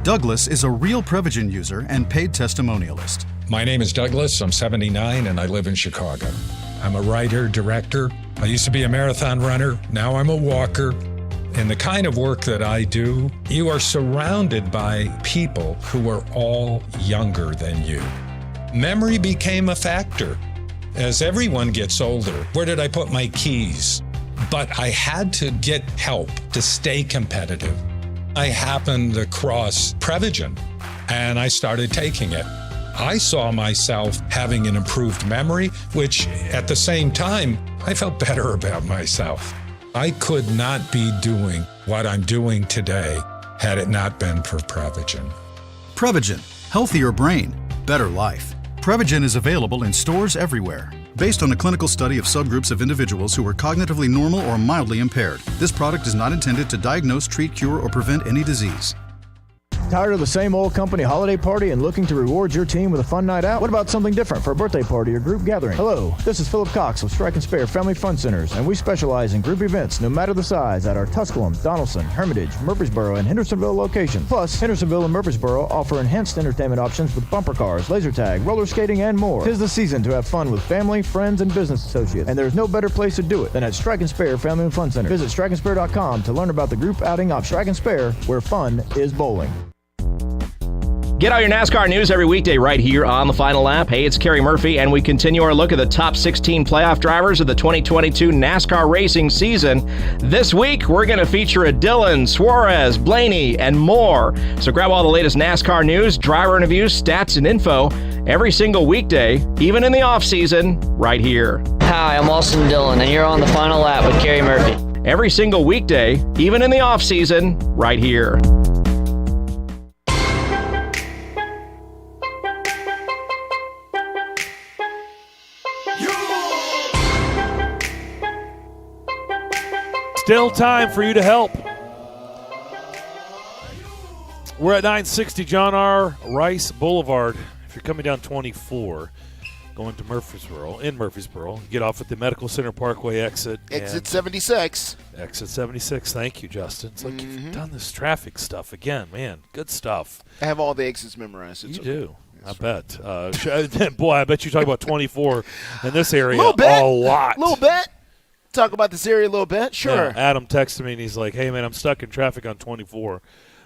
Douglas is a real Prevagen user and paid testimonialist. My name is Douglas. I'm 79 and I live in Chicago. I'm a writer, director. I used to be a marathon runner. Now I'm a walker. In the kind of work that I do, you are surrounded by people who are all younger than you. Memory became a factor. As everyone gets older, where did I put my keys? But I had to get help to stay competitive. I happened across Prevagen, and I started taking it. I saw myself having an improved memory, which at the same time, I felt better about myself. I could not be doing what I'm doing today had it not been for Prevagen. Prevagen, healthier brain, better life. Prevagen is available in stores everywhere. Based on a clinical study of subgroups of individuals who are cognitively normal or mildly impaired, this product is not intended to diagnose, treat, cure, or prevent any disease. Tired of the same old company holiday party and looking to reward your team with a fun night out? What about something different for a birthday party or group gathering? Hello, this is Philip Cox of Strike and Spare Family Fun Centers, and we specialize in group events no matter the size at our Tusculum, Donaldson, Hermitage, Murfreesboro, and Hendersonville locations. Plus, Hendersonville and Murfreesboro offer enhanced entertainment options with bumper cars, laser tag, roller skating, and more. 'Tis the season to have fun with family, friends, and business associates, and there's no better place to do it than at Strike and Spare Family Fun Center. Visit strikeandspare.com to learn about the group outing option. Strike and Spare, where fun is bowling. Get all your NASCAR news every weekday right here on The Final Lap. Hey, it's Kerry Murphy, and we continue our look at the top 16 playoff drivers of the 2022 NASCAR racing season. This week, we're going to feature a Dillon, Suarez, Blaney, and more. So grab all the latest NASCAR news, driver interviews, stats, and info every single weekday, even in the off-season, right here. Hi, I'm Austin Dillon, and you're on The Final Lap with Kerry Murphy. Every single weekday, even in the off-season, right here. Still time for you to help. We're at 960 John R. Rice Boulevard. If you're coming down 24, going to Murfreesboro, get off at the Medical Center Parkway exit. Exit 76. Exit 76. Thank you, Justin. It's like you've done this traffic stuff again, man. Good stuff. I have all the exits memorized. You do. I bet. Boy, I bet you talk about 24 in this area a lot. A little bit. Talk about this area a little bit. Sure. Yeah, Adam texted me, and he's like, hey, man, I'm stuck in traffic on 24.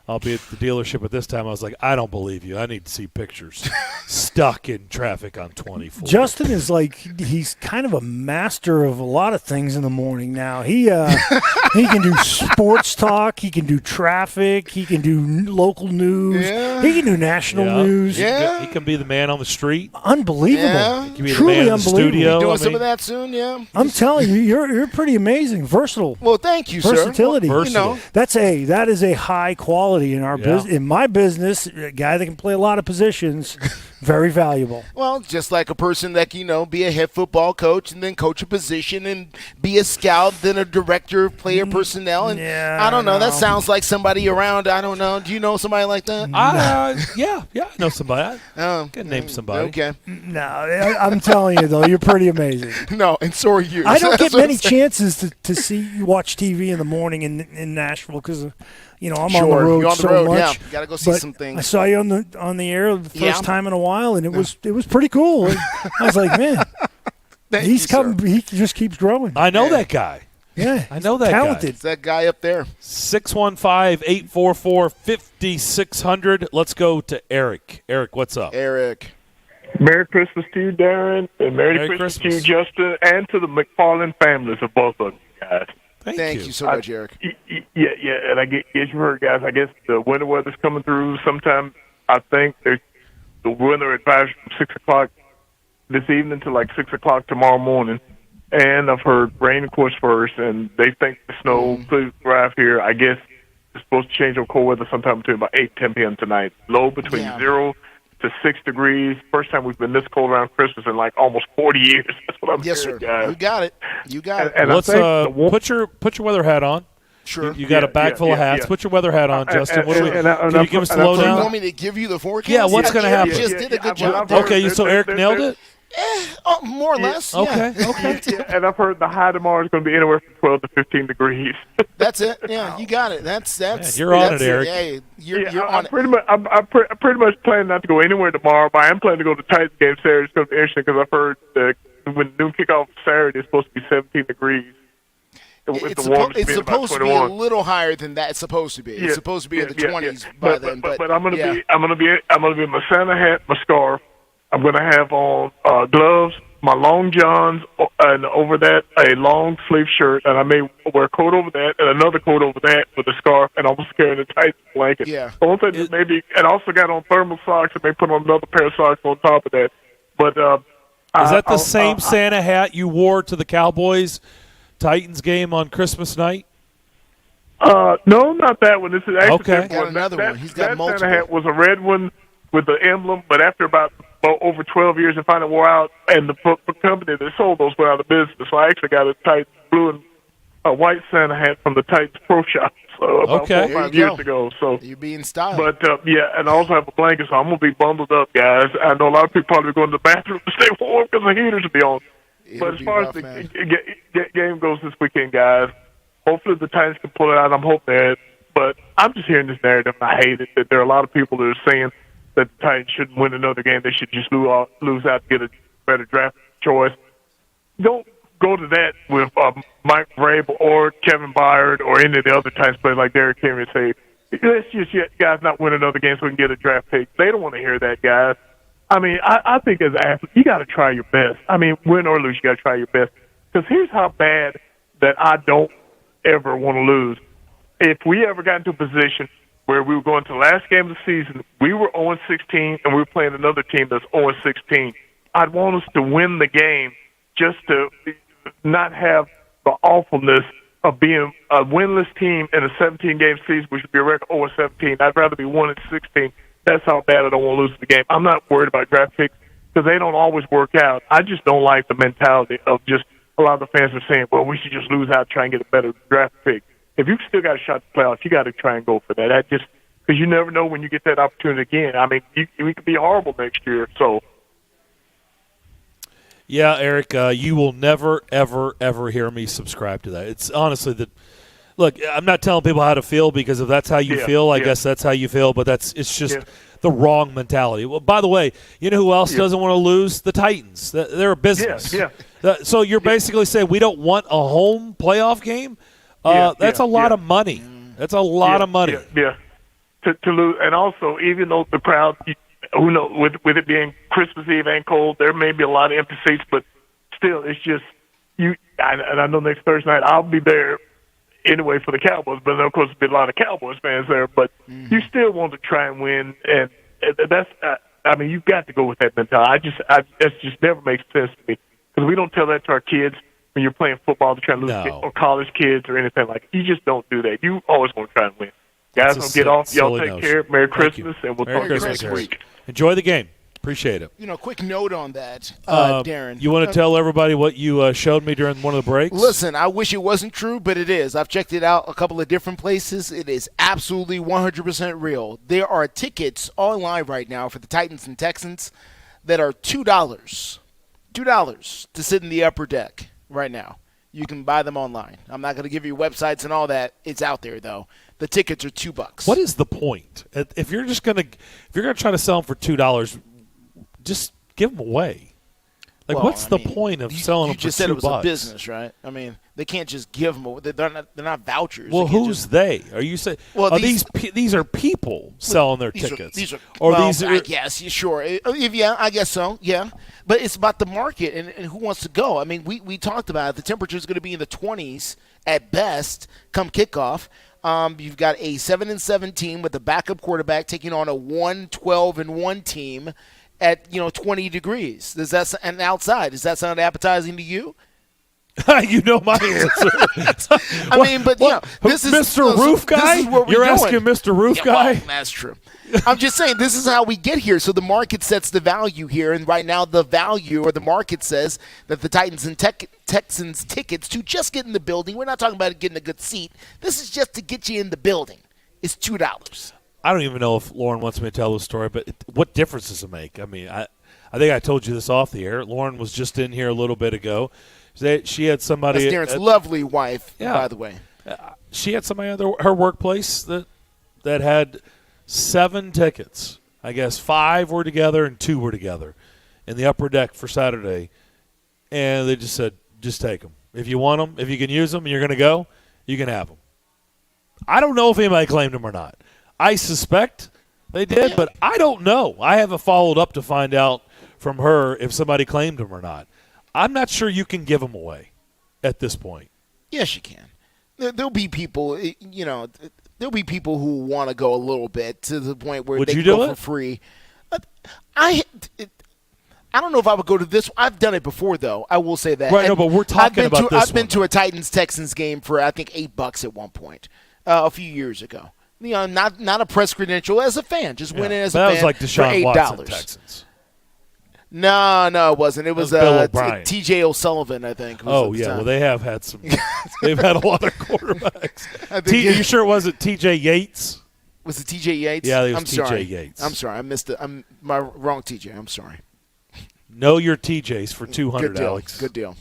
I'll be at the dealership at this time. I was like, I don't believe you. I need to see pictures. Stuck in traffic on 24. Justin is like, he's kind of a master of a lot of things in the morning now. He can do sports talk. He can do traffic. He can do local news. Yeah. He can do national news. Yeah. He can be the man on the street. Unbelievable. Yeah. He can be Truly the man in the studio. Doing some of that soon, yeah. I'm telling you, you're pretty amazing. Versatile. Well, thank you, Versatility. sir. Versatile. That is a high quality in our business. In my business, a guy that can play a lot of positions, very valuable. Well, just like a person that can, be a head football coach and then coach a position and be a scout, then a director of player personnel. And I don't know. That sounds like somebody around. I don't know. Do you know somebody like that? Yeah, I know somebody. I can name somebody. Okay. No, I'm telling you, though, you're pretty amazing. No, and so are you. I don't get many chances to watch TV in the morning in Nashville because, I'm on the road You're on the so road, much. Yeah. Got to go see But some things. I saw you on the air the first time in a while, and it was pretty cool. And I was like, man, he just keeps growing. I know that guy. Yeah, I know that talented. guy. It's that guy up there. 615-844-5600. Let's go to Eric. Eric, what's up? Eric. Merry Christmas to you, Darren, and Merry Christmas to you, Justin, and to the McFarland families of both of you guys. Thank you so much, Eric. Yeah, and I guess you heard, guys, I guess the winter weather's coming through sometime. I think there's the weather advisory from 6 o'clock this evening to like 6 o'clock tomorrow morning. And I've heard rain, of course, first, and they think the snow could arrive here, I guess, It's supposed to change on cold weather sometime between about 8 10 p.m. tonight. Low between 0 to 6 degrees. First time we've been this cold around Christmas in like almost 40 years. That's what I'm hearing, guys. You got it. You got it. And let's put your weather hat on. Sure. You got a bag full of hats. Put your weather hat on, Justin. Can you give us the lowdown? You want me to give you the forecast? Yeah, what's going to happen? You just did a good job. Okay, so Eric nailed it? More or less. Okay. And I've heard the high tomorrow is going to be anywhere from 12 to 15 degrees. That's it. Yeah, you got it. That's you're on it, Eric. Yeah, you're on it. I'm pretty much planning not to go anywhere tomorrow, but I am planning to go to the Titans game Saturday. It's going to be interesting because I've heard when noon kickoff Saturday, it's supposed to be 17 degrees. It's supposed to be a little higher than that. It's supposed to be. It's supposed to be in the 20s by then. But I'm gonna be in my Santa hat, my scarf. I'm gonna have on gloves, my long johns, and over that a long sleeve shirt, and I may wear a coat over that and another coat over that with a scarf, and almost carrying a tight blanket. Yeah. The whole thing is maybe, and also got on thermal socks, and may put on another pair of socks on top of that. But is that the same Santa hat you wore to the Cowboys Titans game on Christmas night? No, not that one. This is actually okay. Got another one. He's got multiple. Santa hat was a red one with the emblem, but after about over 12 years, it finally wore out, and the company that sold those went out of business. So I actually got a Titans blue and a white Santa hat from the Titans Pro Shop about 4 or 5 years ago. So you're being styled. But and I also have a blanket, so I'm gonna be bundled up, guys. I know a lot of people probably go to the bathroom to stay warm because the heaters will be on. But as far as the game goes this weekend, guys, hopefully the Titans can pull it out. I'm hoping that. But I'm just hearing this narrative, and I hate it, that there are a lot of people that are saying that the Titans shouldn't win another game. They should just lose out to get a better draft choice. Don't go to that with Mike Vrabel or Kevin Byard or any of the other Titans players like Derrick Henry and say, let's just guys not win another game so we can get a draft pick. They don't want to hear that, guys. I mean, I think as an athlete, you got to try your best. I mean, win or lose, you got to try your best. Because here's how bad that I don't ever want to lose. If we ever got into a position where we were going to the last game of the season, we were 0-16, and we were playing another team that's 0-16, I'd want us to win the game just to not have the awfulness of being a winless team in a 17-game season, which would be a record 0-17. I'd rather be 1-16. That's how bad I don't want to lose the game. I'm not worried about draft picks because they don't always work out. I just don't like the mentality of just a lot of the fans are saying, well, we should just lose out and try and get a better draft pick. If you've still got a shot at the playoffs, you got to try and go for that. That just because you never know when you get that opportunity again. I mean, we could be horrible next year. So, yeah, Eric, you will never, ever, ever hear me subscribe to that. It's honestly that. Look, I'm not telling people how to feel because if that's how you feel, I guess that's how you feel. But it's just the wrong mentality. Well, by the way, you know who else doesn't want to lose? The Titans. They're a business. So you're basically saying we don't want a home playoff game? That's a lot of money. That's a lot of money. To lose, and also even though the crowd, who knows, with it being Christmas Eve and cold, there may be a lot of empty seats, but still, it's just you. And I know next Thursday night I'll be there anyway for the Cowboys, but of course there'll be a lot of Cowboys fans there. But you still want to try and win, and that's. I mean, you've got to go with that mentality. It just never makes sense to me because we don't tell that to our kids when you're playing football to try and lose or college kids or anything like that. You just don't do that. You always want to try and win. Guys, don't get off. Y'all take care. Merry Christmas, and we'll talk to you next week. Enjoy the game. Appreciate it. Quick note on that, Darren. You want to tell everybody what you showed me during one of the breaks? Listen, I wish it wasn't true, but it is. I've checked it out a couple of different places. It is absolutely 100% real. There are tickets online right now for the Titans and Texans that are $2. $2 to sit in the upper deck right now. You can buy them online. I'm not going to give you websites and all that. It's out there, though. The tickets are $2. What is the point? If you're gonna try to sell them for $2, just give them away. Like, what's the point of selling them for $2? You just said it was a business, right? I mean, they can't just give them away. They're not vouchers. Well, who's they? Are you saying? Well, these are people selling their tickets. I guess, sure. I guess so. Yeah, but it's about the market and who wants to go. I mean, we talked about it. The temperature is going to be in the 20s at best come kickoff. You've got a 7-7 team with a backup quarterback taking on a 1-12-1 team at 20 degrees. And outside, does that sound appetizing to you? You know my answer. I mean, but this is Mr. Roof Guy. This is what You're doing. asking Mr. Roof Guy. Well, that's true. I'm just saying this is how we get here. So the market sets the value here, and right now the value or the market says that the Titans and Texans tickets to just get in the building. We're not talking about getting a good seat. This is just to get you in the building. It's $2. I don't even know if Lauren wants me to tell the story, but what difference does it make? I mean, I think I told you this off the air. Lauren was just in here a little bit ago. She had somebody. That's Darren's lovely wife, by the way. She had somebody at her workplace that had 7 tickets. I guess 5 were together and 2 were together in the upper deck for Saturday. And they just said, just take them. If you want them, if you can use them and you're going to go, you can have them. I don't know if anybody claimed them or not. I suspect they did, but I don't know. I haven't followed up to find out from her if somebody claimed them or not. I'm not sure you can give them away at this point. Yes, you can. There'll be people, there'll be people who want to go a little bit to the point where they can go for free. I don't know if I would go to this. I've done it before, though. I will say that. Right, no, but we're talking about this I've been to a Titans-Texans game for, I think, $8 at one point a few years ago. Not a press credential as a fan. Just went in as a fan. That was like Deshaun Watson, Texans. No, it wasn't. It was Bill O'Brien. T.J. O'Sullivan, I think. Well, they have had some. They've had a lot of quarterbacks. Are you sure it wasn't T.J. Yates? Was it T.J. Yates? Yeah, it was T.J. Yates. I'm sorry. I missed it. I'm my wrong T.J. I'm sorry. Know your TJs for $200, Good deal. Alex. Good deal.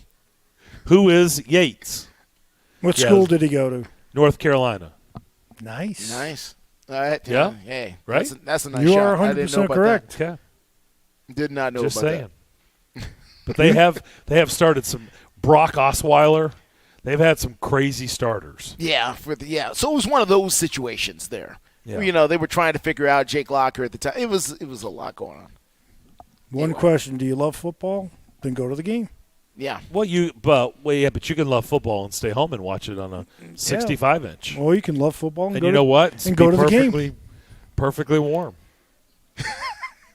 Who is Yates? What school did he go to? North Carolina. Nice. Yeah. Hey, right? That's a nice you shot. are 100% I didn't know correct. That. Yeah. Did not know Just about saying. that. But they have started some Brock Osweiler. They've had some crazy starters. Yeah, So it was one of those situations there. Yeah. Where, they were trying to figure out Jake Locker at the time. It was a lot going on. One question: do you love football? Then go to the game. Yeah. Well, but you can love football and stay home and watch it on a 65-inch. Well, you can love football and you know what? And go to the game. Perfectly warm.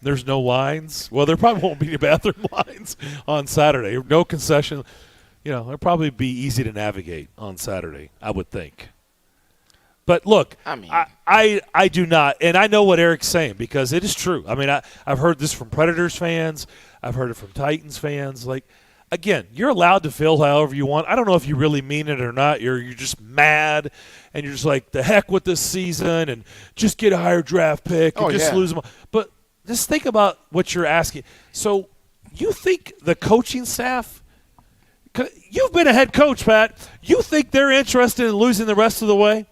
There's no lines. Well, there probably won't be any bathroom lines on Saturday. No concession. It'll probably be easy to navigate on Saturday, I would think. But look, I mean, I do not, and I know what Eric's saying because it is true. I mean, I've heard this from Predators fans. I've heard it from Titans fans. Like, again, you're allowed to feel however you want. I don't know if you really mean it or not. You're just mad, and you're just like, the heck with this season, and just get a higher draft pick and lose them. But just think about what you're asking. So you think the coaching staff – you've been a head coach, Pat. You think they're interested in losing the rest of the way?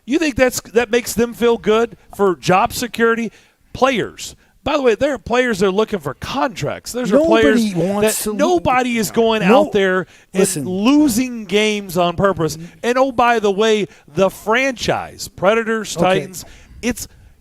You think that makes them feel good for job security? Players. By the way, there are players that are looking for contracts. Nobody is going out there and losing games on purpose. And, oh, by the way, the franchise, Predators, Titans,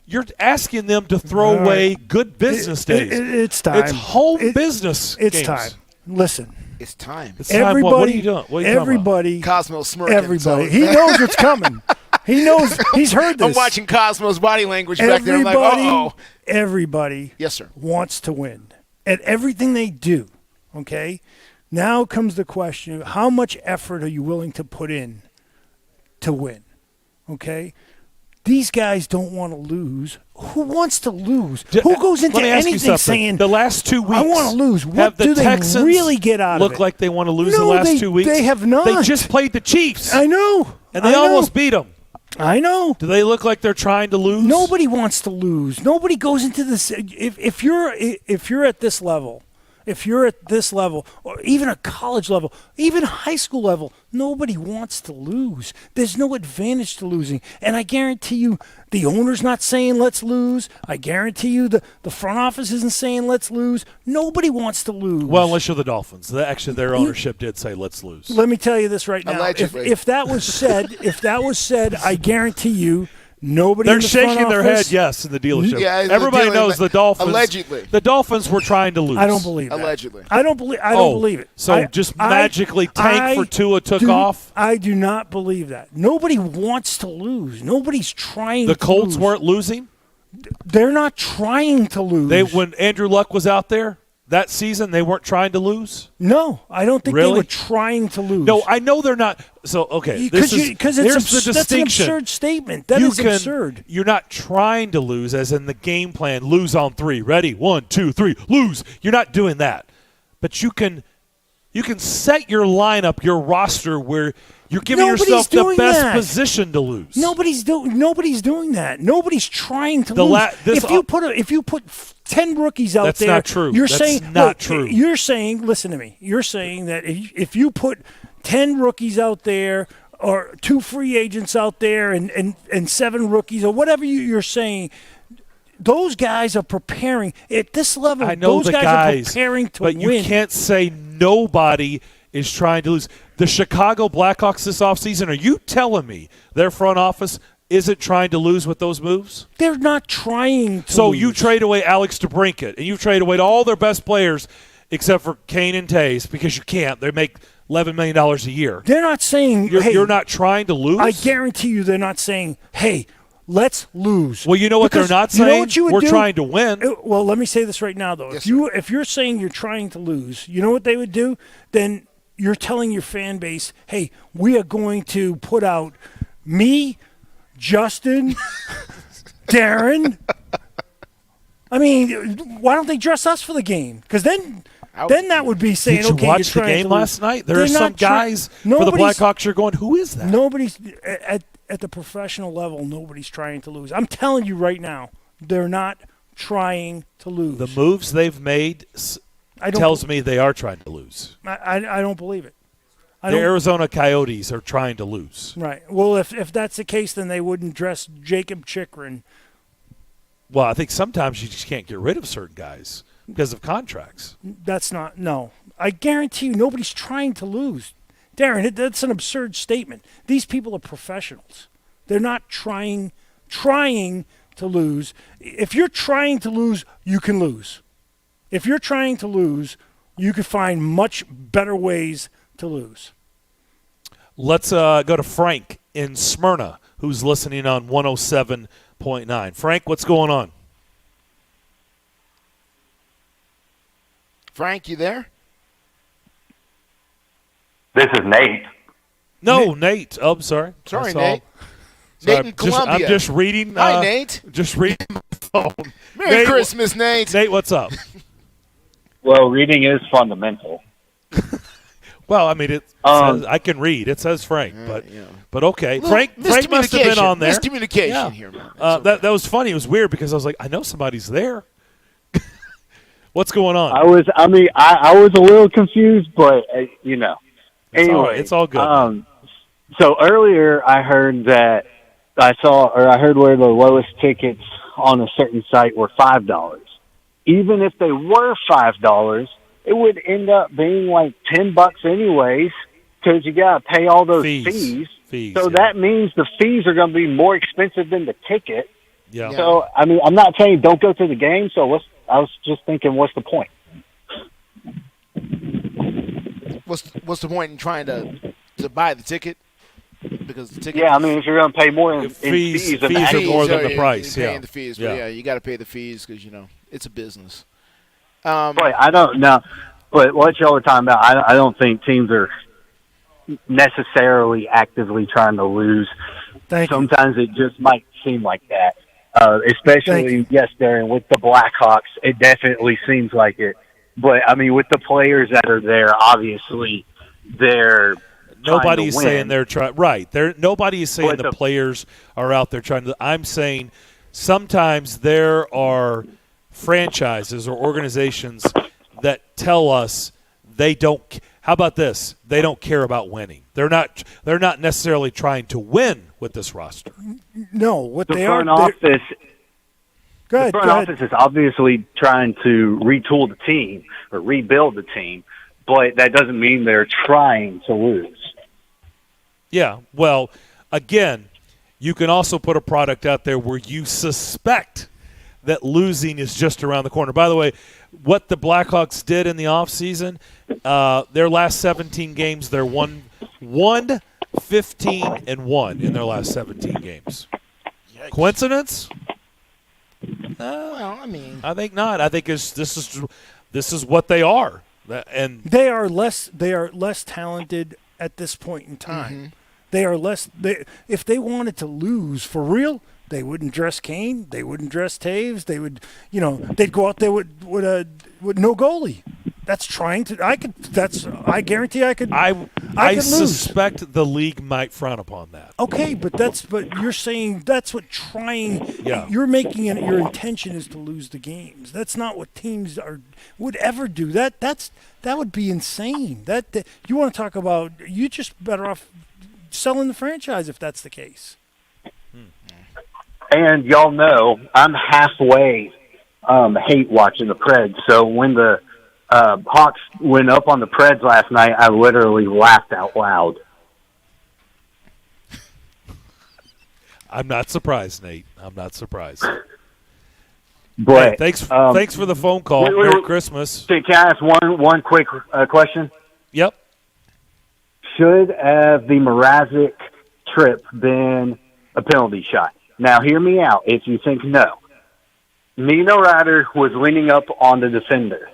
you're asking them to throw away good business days. It's time. It's home business It's games. time. Listen. It's time. Everybody, what are you doing? What are you everybody, Cosmo's smirking. Everybody. He knows what's coming. He knows. He's heard this. I'm watching Cosmo's body language back there. I'm like, uh-oh. Everybody yes, sir. wants to win at everything they do, okay? Now comes the question, how much effort are you willing to put in to win, okay? These guys don't want to lose. Who wants to lose? Who goes into anything saying, the last 2 weeks, I want to lose? What do they really get out of it? Look like they want to lose the last 2 weeks? They have not. They just played the Chiefs. I know. And they almost beat them. I know. Do they look like they're trying to lose? Nobody wants to lose. Nobody goes into this. If you're at this level, or even a college level, even high school level, nobody wants to lose. There's no advantage to losing. And I guarantee you, the owner's not saying let's lose. I guarantee you, the front office isn't saying let's lose. Nobody wants to lose. Well, unless you're the Dolphins. Actually, their ownership did say let's lose. Let me tell you this right now. Allegedly. If that was said, I guarantee you, nobody. They're in the shaking front their office, head yes in the dealership. Yeah, everybody knows the Dolphins. Allegedly, the Dolphins were trying to lose. I don't believe that. Allegedly, I don't believe it. So just magically tank for Tua took off. I do not believe that. Nobody wants to lose. Nobody's trying. The to Colts lose. weren't losing. They're not trying to lose. When Andrew Luck was out there. that season they weren't trying to lose? No, I don't think Really? they were trying to lose. No, I know they're not. So, okay, Because here's the distinction. that's an absurd statement. That is absurd. You're not trying to lose, as in the game plan, lose on 3. Ready? 1, 2, 3, lose. You're not doing that. But you can set your lineup, your roster, where you're giving yourself the best position to lose. Nobody's doing that. Nobody's trying to lose. If you put 10 rookies out that's there, not true. You're That's saying not true. You're saying, listen to me. You're saying that if you put 10 rookies out there, or 2 free agents out there, and 7 rookies, or whatever you're saying. Those guys are preparing at this level. I know those guys are preparing to win. But you can't say nobody is trying to lose. The Chicago Blackhawks this offseason, are you telling me their front office isn't trying to lose with those moves? They're not trying to So lose. you trade away Alex DeBrincat, and you trade away all their best players except for Kane and Tays, because you can't. They make $11 million a year. They're not saying, you're not trying to lose? I guarantee you they're not saying, hey, let's lose. Well, you know what they're not saying? You know what you would We're do? trying to win. Well, let me say this right now, though. If you're saying you're trying to lose, you know what they would do? Then you're telling your fan base, hey, we are going to put out me, Justin, Darren. I mean, why don't they dress us for the game? Because then that would be saying, Did you okay, watch you're the trying game to last lose. night? There They're are some not guys for the Blackhawks you're going, who is that? Nobody's at the professional level, nobody's trying to lose. I'm telling you right now, they're not trying to lose. The moves they've made tells me they are trying to lose. I don't believe it. The Arizona Coyotes are trying to lose. Right. Well, if that's the case, then they wouldn't dress Jacob Chikrin. Well, I think sometimes you just can't get rid of certain guys because of contracts. That's not – no. I guarantee you nobody's trying to lose. Darren, that's an absurd statement. These people are professionals. They're not trying to lose. If you're trying to lose, you can lose. If you're trying to lose, you can find much better ways to lose. Let's go to Frank in Smyrna, who's listening on 107.9. Frank, what's going on? Frank, you there? This is Nate. No, Nate. Oh, I'm sorry. Sorry, Nate. Sorry, Nate in Columbia. I'm just reading. Hi, Nate. Just reading my phone. Merry Christmas, Nate. Nate, what's up? Well, reading is fundamental. Well, I mean, it says, I can read. It says Frank, but okay. Frank must have been on there. Miscommunication here, man. That was funny. It was weird because I was like, I know somebody's there. What's going on? I was a little confused, but Anyway, it's all good. So earlier I heard that I heard where the lowest tickets on a certain site were $5. Even if they were $5, it would end up being like $10 anyways, because you got to pay all those fees. So that means the fees are going to be more expensive than the ticket. Yeah. So I mean, I'm not saying don't go to the game. So I was just thinking, what's the point? What's the point in trying to buy the ticket? Because the ticket. Yeah, I mean, if you're going to pay more in fees are more than the price. You're paying the fees, but you got to pay the fees because it's a business. But I don't know. But what y'all are talking about, I don't think teams are necessarily actively trying to lose. Sometimes it just might seem like that. Especially, yes, Darren, with the Blackhawks, it definitely seems like it. But, I mean, with the players that are there, obviously, they're nobody's trying to win. saying they're trying. Right. Nobody is saying the players are out there trying to. I'm saying sometimes there are franchises or organizations that tell us they don't. How about this? They don't care about winning. They're not necessarily trying to win with this roster. No, what the they front are. Office. The front office is obviously trying to retool the team or rebuild the team, but that doesn't mean they're trying to lose. Yeah, well, again, you can also put a product out there where you suspect that losing is just around the corner. By the way, what the Blackhawks did in the offseason, their last 17 games, they're 1-15-1 in their last 17 games. Yikes. Coincidence? Well, I mean, I think not. I think this this is what they are. And they are less talented at this point in time. Mm-hmm. They are less. If they wanted to lose for real, they wouldn't dress Kane. They wouldn't dress Taves. They would, they'd go out there with no goalie. That's trying to. I guarantee I could. I could suspect the league might frown upon that. Okay, but you're saying that's what trying. Yeah. You're making it. Your intention is to lose the games. That's not what teams would ever do. That would be insane. That you want to talk about? You just better off selling the franchise if that's the case. And y'all know I'm halfway hate watching the Preds. So when the Hawks went up on the Preds last night, I literally laughed out loud. I'm not surprised, Nate. I'm not surprised. But hey, thanks for the phone call. Merry Christmas. Can I ask one quick question? Yep. Should have the Mrazek trip been a penalty shot? Now, hear me out if you think no. Nino Ryder was leaning up on the defender.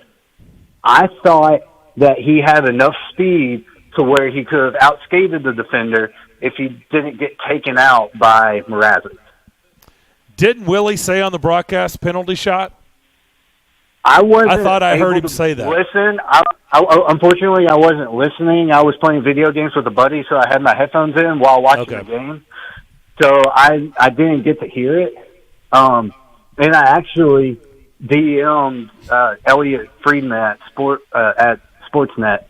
I thought that he had enough speed to where he could have outskated the defender if he didn't get taken out by Mrazek. Didn't Willie say on the broadcast penalty shot? I thought I heard him say that. Listen, unfortunately, I wasn't listening. I was playing video games with a buddy, so I had my headphones in while watching the game. So I didn't get to hear it. And I actually DM'd Elliot Friedman at Sportsnet,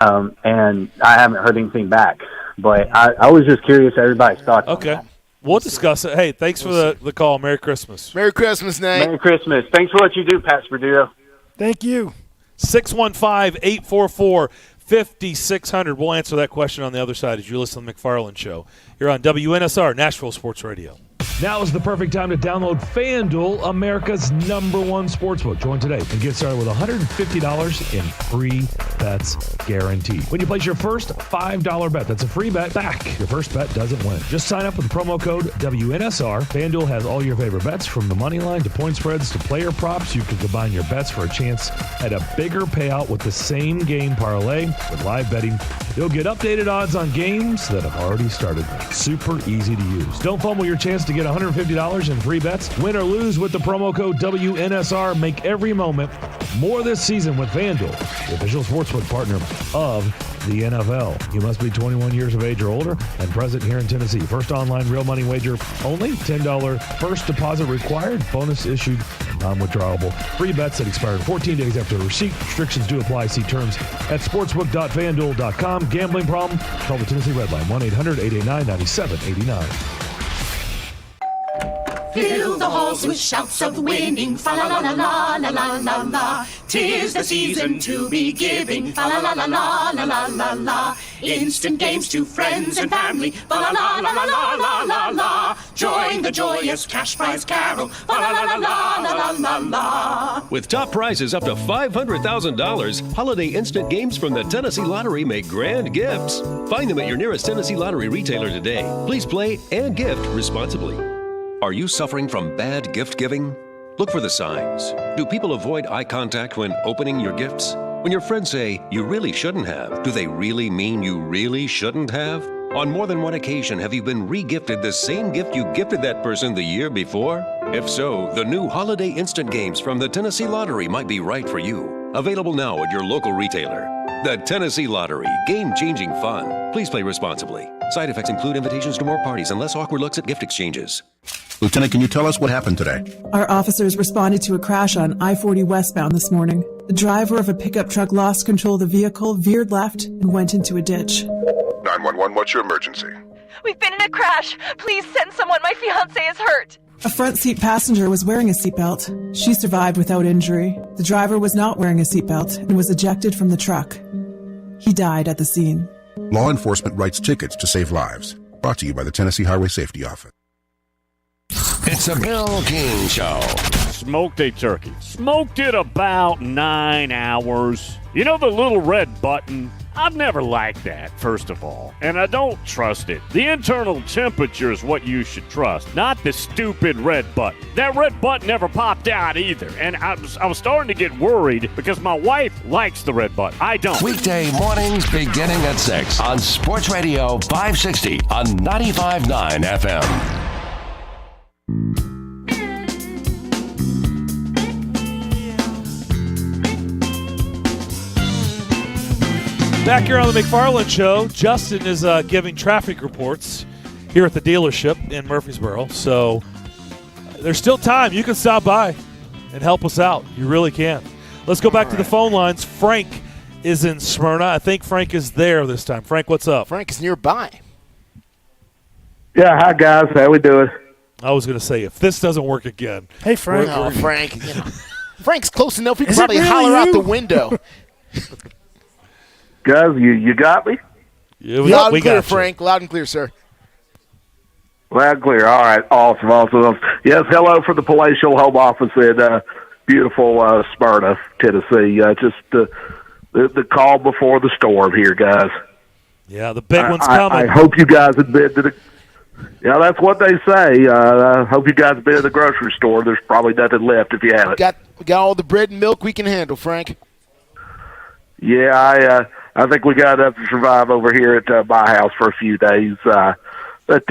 and I haven't heard anything back. But I was just curious everybody's thoughts on that. We'll discuss it. Hey, thanks for the call. Merry Christmas. Merry Christmas, Nate. Merry Christmas. Thanks for what you do, Pat Spadillo. Thank you. 615-844-5600. We'll answer that question on the other side as you listen to the McFarland Show. You're on WNSR, Nashville Sports Radio. Now is the perfect time to download FanDuel, America's #1 sportsbook. Join today and get started with $150 in free bets guaranteed. When you place your first $5 bet, that's a free bet back. Your first bet doesn't win. Just sign up with the promo code WNSR. FanDuel has all your favorite bets, from the money line to point spreads to player props. You can combine your bets for a chance at a bigger payout with the same game parlay. With live betting, you'll get updated odds on games that have already started. Super easy to use. Don't fumble your chance to get $150 in free bets. Win or lose with the promo code WNSR. Make every moment more this season with FanDuel, the official sportsbook partner of the NFL. You must be 21 years of age or older and present here in Tennessee. First online real money wager only. $10 first deposit required. Bonus issued, non-withdrawable. Free bets that expire 14 days after receipt. Restrictions do apply. See terms at sportsbook.fanduel.com. Gambling problem? Call the Tennessee Red Line, 1-800-889-9789. Fill the halls with shouts of winning, fa la la la la la la la la. 'Tis the season to be giving, fa la la la la la la la la. Instant games to friends and family, fa la la la la la la la la. Join the joyous cash prize carol, fa la la la la la la la. With top prizes up to $500,000, holiday instant games from the Tennessee Lottery make grand gifts. Find them at your nearest Tennessee Lottery retailer today. Please play and gift responsibly. Are you suffering from bad gift giving? Look for the signs. Do people avoid eye contact when opening your gifts? When your friends say, you really shouldn't have, do they really mean you really shouldn't have? On more than one occasion, have you been re-gifted the same gift you gifted that person the year before? If so, the new Holiday Instant Games from the Tennessee Lottery might be right for you. Available now at your local retailer. The Tennessee Lottery. Game-changing fun. Please play responsibly. Side effects include invitations to more parties and less awkward looks at gift exchanges. Lieutenant, can you tell us what happened today? Our officers responded to a crash on I-40 westbound this morning. The driver of a pickup truck lost control of the vehicle, veered left, and went into a ditch. 911, what's your emergency? We've been in a crash. Please send someone. My fiancé is hurt. A front seat passenger was wearing a seatbelt. She survived without injury. The driver was not wearing a seatbelt and was ejected from the truck. He died at the scene. Law enforcement writes tickets to save lives. Brought to you by the Tennessee Highway Safety Office. It's a Bill King Show. smoked a turkey. Smoked it about 9 hours. You know the little red button? I've never liked that, first of all, and I don't trust it. The internal temperature is what you should trust, not the stupid red button. That red button never popped out either, and I was starting to get worried because my wife likes the red button. I don't. Weekday mornings beginning at 6 on Sports Radio 560 on 95.9 FM. Back here on the McFarland Show, Justin is giving traffic reports here at the dealership in Murfreesboro. So there's still time. You can stop by and help us out. You really can. Let's go back to the phone lines. Frank is in Smyrna. I think Frank is there this time. Frank, what's up? Frank is nearby. Yeah, hi, guys. How we doing? I was going to say, if this doesn't work again. Hey, Frank. Oh, Frank. You know, Frank's close enough. He can probably holler out the window. Guys, you got me? Yeah, loud and clear, Frank. Loud and clear, sir. Loud and clear. All right. Awesome. Yes, hello from the palatial home office in beautiful Smyrna, Tennessee. Just the call before the storm here, guys. Yeah, the big one's coming. I hope you guys have been to the – yeah, that's what they say. I hope you guys have been to the grocery store. There's probably nothing left if you haven't. We got all the bread and milk we can handle, Frank. Yeah, I think we got enough to survive over here at my house for a few days. But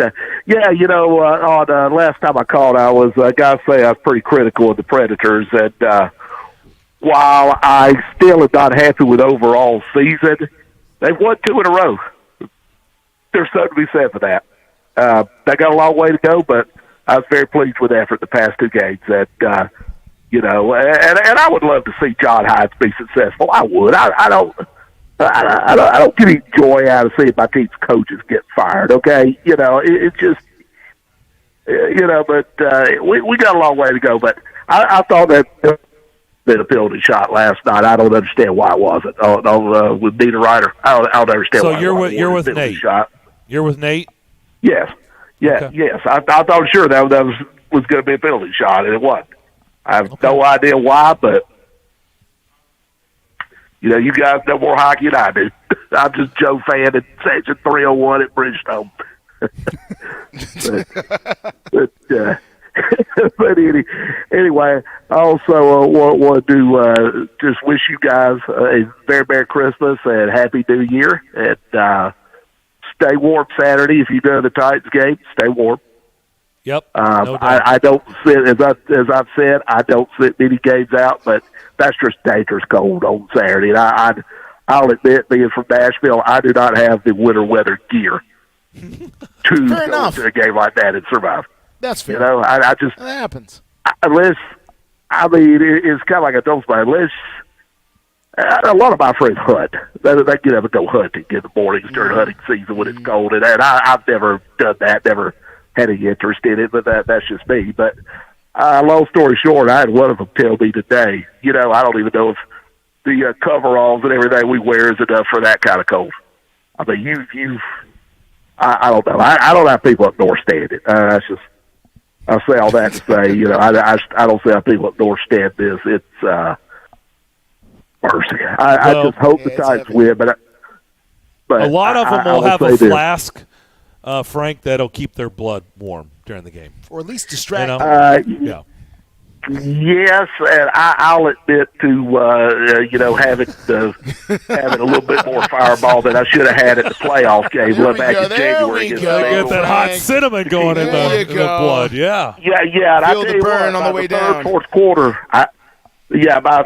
yeah, you know, on last time I called, I was gotta say I was pretty critical of the Predators. And while I still am not happy with overall season, they've won 2 in a row. There's something to be said for that. They got a long way to go, but I was very pleased with the effort the past 2 games. And you know, and I would love to see John Hines be successful. I would. I don't get any joy out of seeing my team's coaches get fired. Okay, you know, it's just, you know, but we got a long way to go. But I thought that been a penalty shot last night. I don't understand why it wasn't. With Nina Ryder, I don't understand. So why you're with Nate. Shot. You're with Nate. Yes. Yeah. Okay. Yes. I thought sure that was going to be a penalty shot, and it wasn't. I have no idea why, but, you know, you guys know more hockey than I do. I'm just Joe fan in Section 301 at Bridgestone. but anyway, I also want to just wish you guys a very Merry Christmas and Happy New Year. And stay warm Saturday. If you go to the Titans game, stay warm. Yep. No I don't sit, as I've said, I don't sit many games out, but that's just dangerous cold on Saturday. And I'll admit, being from Nashville, I do not have the winter weather gear to go to a game like that and survive. That's fair. You know, I just that happens. Unless, I mean, it's kind of like a don't say unless. A lot of my friends hunt. They get up and go hunting in the mornings during hunting season when it's cold, and I've never done that. Never had any interest in it, but that's just me. But long story short, I had one of them tell me today, you know, I don't even know if the coveralls and everything we wear is enough for that kind of cold. I mean, I don't know. I don't have people up north stand it. That's just, I say all that to say, you know, I don't see how people up north stand this. It's mercy. I just hope the Titans win, but a lot of them will have a flask. Frank, that'll keep their blood warm during the game. Or at least distract them. Yeah. Yes, and I'll admit to, you know, having a little bit more fireball than I should have had at the playoff game back in January. Get that hot cinnamon going in the blood, yeah. Yeah, and Feel the burn on the way down. Fourth quarter, by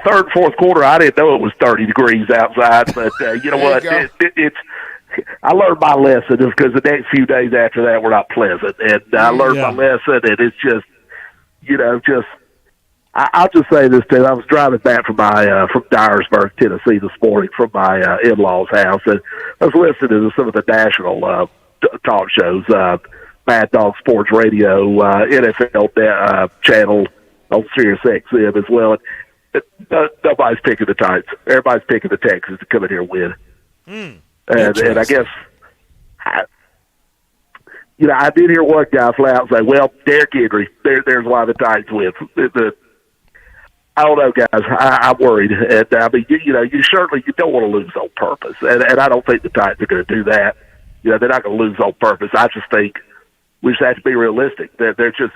third and fourth quarter, I didn't know it was 30 degrees outside, but you know what? I learned my lesson because the next few days after that were not pleasant, and I learned my lesson, and it's just, you know, I'll just say this too. I was driving back from Dyersburg, Tennessee this morning from my in-laws' house, and I was listening to some of the national talk shows, Mad Dog Sports Radio, NFL channel on Sirius XM as well. And nobody's picking the Titans. Everybody's picking the Texans to come in here and win. And I guess, you know, I did hear one guy flat out say, well, Derrick Henry, there's why the Titans win. I don't know, guys. I'm worried. And I mean, you don't want to lose on purpose, and I don't think the Titans are going to do that. They're not going to lose on purpose. I just think we just have to be realistic. They're just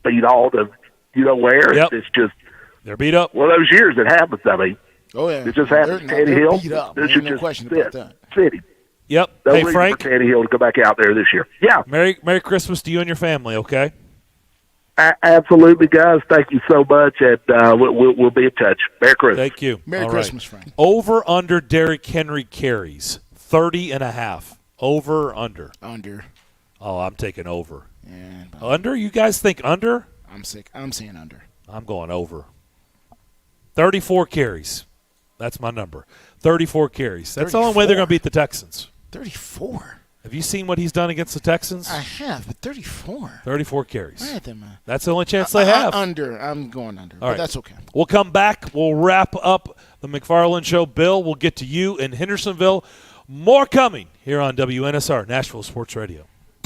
beat all to where. Yep. It's just they're beat up. One of those years it happens. I mean, it just happens. Tannehill. Beat up. There should No just question sit. about that. City. Yep. No hey, reason Frank. for Tannehill to go back out there this year. Yeah. Merry Christmas to you and your family. Okay. Absolutely, guys. Thank you so much, and we'll be in touch. Merry Christmas. Thank you. Merry Christmas, Frank. Over under Derrick Henry carries 30.5. Over or under? Under. Oh, I'm taking over. Yeah, under? You guys think under? I'm saying under. I'm going over. 34 carries. That's my number. 34 carries. That's 34. The only way they're going to beat the Texans. 34. Have you seen what he's done against the Texans? I have, but 34. 34 carries. All right, then, man. That's the only chance they have. Under. I'm going under. But that's okay. We'll come back. We'll wrap up the McFarland Show. Bill, we'll get to you in Hendersonville. More coming here on WNSR, Nashville Sports Radio.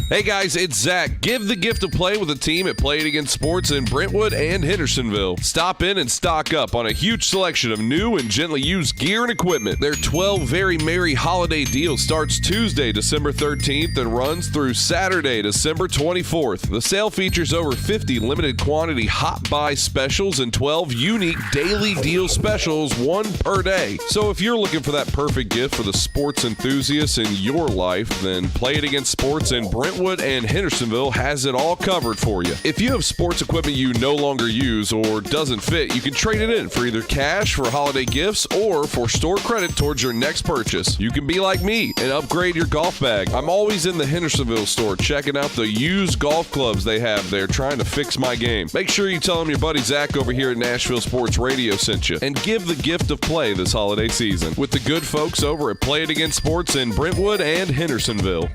Hey guys, it's Zach. Give the gift of play with a team at Play It Again Sports in Brentwood and Hendersonville. Stop in and stock up on a huge selection of new and gently used gear and equipment. Their 12 Very Merry Holiday deal starts Tuesday, December 13th and runs through Saturday, December 24th. The sale features over 50 limited quantity hot buy specials and 12 unique daily deal specials, one per day. So if you're looking for that perfect gift for the sports enthusiasts in your life, then Play It Again Sports in Brentwood and Hendersonville has it all covered for you. If you have sports equipment you no longer use or doesn't fit, you can trade it in for either cash for holiday gifts or for store credit towards your next purchase. You can be like me and upgrade your golf bag. I'm always in the Hendersonville store checking out the used golf clubs they have there, trying to fix my game. Make sure you tell them your buddy Zach over here at Nashville Sports Radio sent you, and give the gift of play this holiday season with the good folks over at Play It Again Sports in Brentwood and Hendersonville.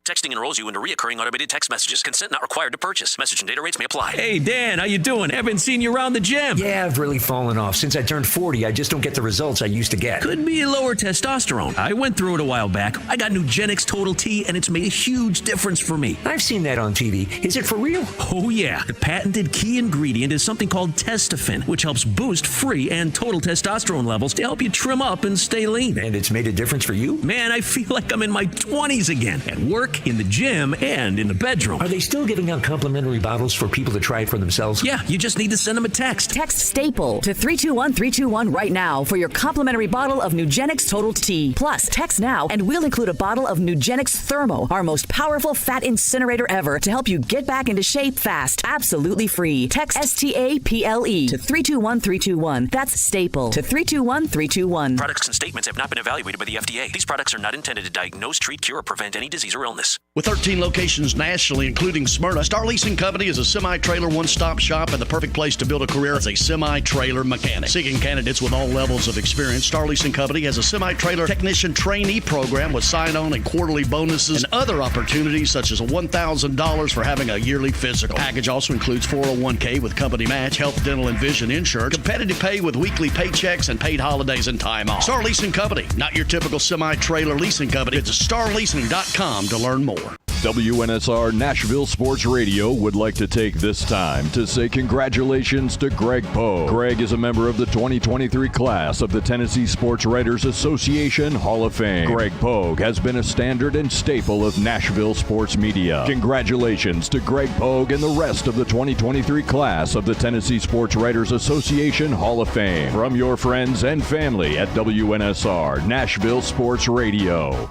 Texting enrolls you into reoccurring automated text messages. Consent not required to purchase. Message and data rates may apply. Hey, Dan, how you doing? Haven't seen you around the gym. Yeah, I've really fallen off. Since I turned 40, I just don't get the results I used to get. Could be lower testosterone. I went through it a while back. I got Nugenix Total T, and it's made a huge difference for me. I've seen that on TV. Is it for real? Oh, yeah. The patented key ingredient is something called Testofen, which helps boost free and total testosterone levels to help you trim up and stay lean. And it's made a difference for you? Man, I feel like I'm in my 20s again. At work, in the gym, and in the bedroom. Are they still giving out complimentary bottles for people to try it for themselves? Yeah, you just need to send them a text. Text STAPLE to 321-321 right now for your complimentary bottle of Nugenix Total T. Plus, text now and we'll include a bottle of Nugenix Thermo, our most powerful fat incinerator ever, to help you get back into shape fast. Absolutely free. Text STAPLE to 321-321. That's STAPLE to 321-321. Products and statements have not been evaluated by the FDA. These products are not intended to diagnose, treat, cure, or prevent any disease or illness. With 13 locations nationally, including Smyrna, Star Leasing Company is a semi-trailer one-stop shop and the perfect place to build a career as a semi-trailer mechanic. Seeking candidates with all levels of experience, Star Leasing Company has a semi-trailer technician trainee program with sign-on and quarterly bonuses and other opportunities such as $1,000 for having a yearly physical. The package also includes 401k with company match, health, dental, and vision insurance, competitive pay with weekly paychecks, and paid holidays and time off. Star Leasing Company, not your typical semi-trailer leasing company. Visit starleasing.com to learn more. WNSR Nashville Sports Radio would like to take this time to say congratulations to Greg Poe. Greg is a member of the 2023 class of the Tennessee Sports Writers Association Hall of Fame. Greg Poe has been a standard and staple of Nashville sports media. Congratulations to Greg Poe and the rest of the 2023 class of the Tennessee Sports Writers Association Hall of Fame. From your friends and family at WNSR Nashville Sports Radio.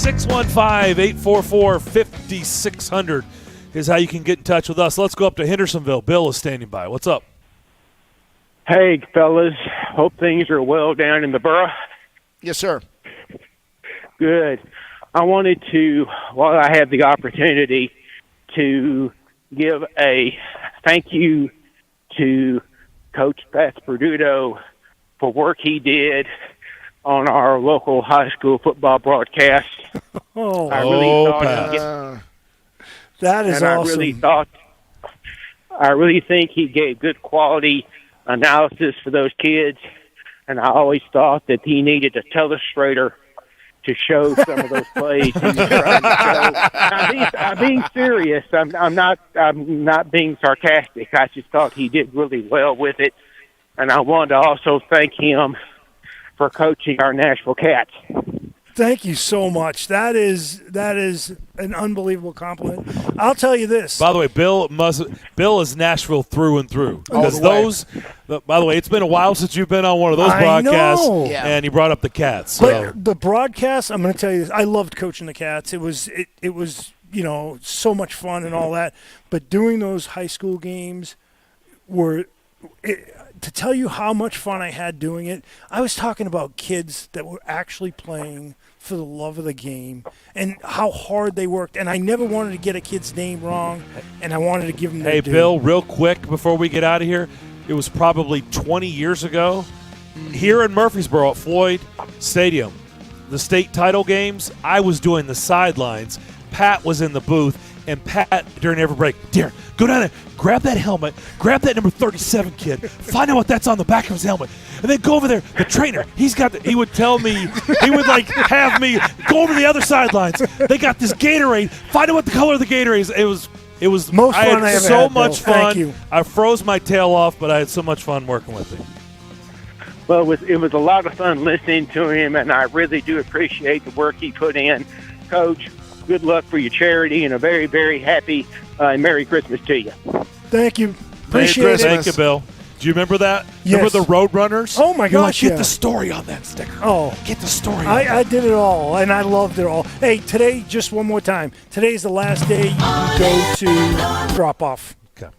(615-844-5600) is how you can get in touch with us. Let's go up to Hendersonville. Bill is standing by. What's up? Hey, fellas. Hope things are well down in the borough. Yes, sir. Good. I wanted to, while I have the opportunity, to give a thank you to Coach Pat Perduto for work he did on our local high school football broadcast. That is and awesome. I really think he gave good quality analysis for those kids, and I always thought that he needed a telestrator to show some of those plays he was trying to show. I'm being serious. I'm not being sarcastic. I just thought he did really well with it, and I wanted to also thank him for coaching our Nashville Cats. Thank you so much. That is an unbelievable compliment. I'll tell you this. By the way, Bill is Nashville through and through. Because by the way, it's been a while since you've been on one of those broadcasts, and you brought up the Cats. So. But the broadcast, I'm going to tell you this. I loved coaching the Cats. It was so much fun and all that. But doing those high school games to tell you how much fun I had doing it, I was talking about kids that were actually playing for the love of the game and how hard they worked. And I never wanted to get a kid's name wrong, and I wanted to give them their due. Bill, real quick before we get out of here, it was probably 20 years ago here in Murfreesboro at Floyd Stadium, the state title games, I was doing the sidelines. Pat was in the booth, and Pat, during every break, Darren, go down there, grab that helmet, grab that number 37 kid, find out what that's on the back of his helmet, and then go over there. The trainer, he would tell me, he would have me go over the other sidelines. They got this Gatorade. Find out what the color of the Gatorade is. It was most fun I had ever so had, much Bill. fun. Thank you. I froze my tail off, but I had so much fun working with him. Well, it was a lot of fun listening to him, and I really do appreciate the work he put in. Coach, good luck for your charity, and a very, very happy Merry Christmas to you. Thank you. Appreciate it. Thank you, Bill. Do you remember that? Yes. Remember the Roadrunners? Oh, my gosh, Get the story on that sticker. Oh. Get the story on I did it all, and I loved it all. Hey, today, just one more time. Today's the last day you can go to drop-off. Okay.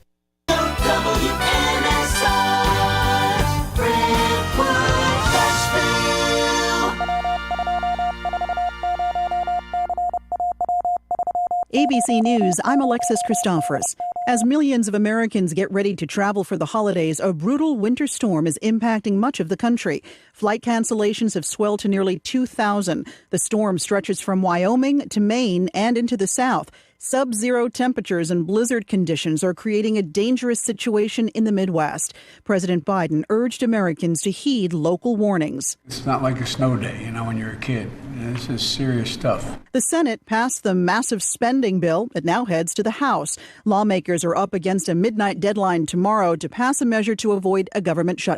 ABC News, I'm Alexis Christophorus. As millions of Americans get ready to travel for the holidays, a brutal winter storm is impacting much of the country. Flight cancellations have swelled to nearly 2,000. The storm stretches from Wyoming to Maine and into the south. Sub-zero temperatures and blizzard conditions are creating a dangerous situation in the Midwest. President Biden urged Americans to heed local warnings. It's not like a snow day, when you're a kid. This is serious stuff. The Senate passed the massive spending bill. It now heads to the House. Lawmakers are up against a midnight deadline tomorrow to pass a measure to avoid a government shutdown.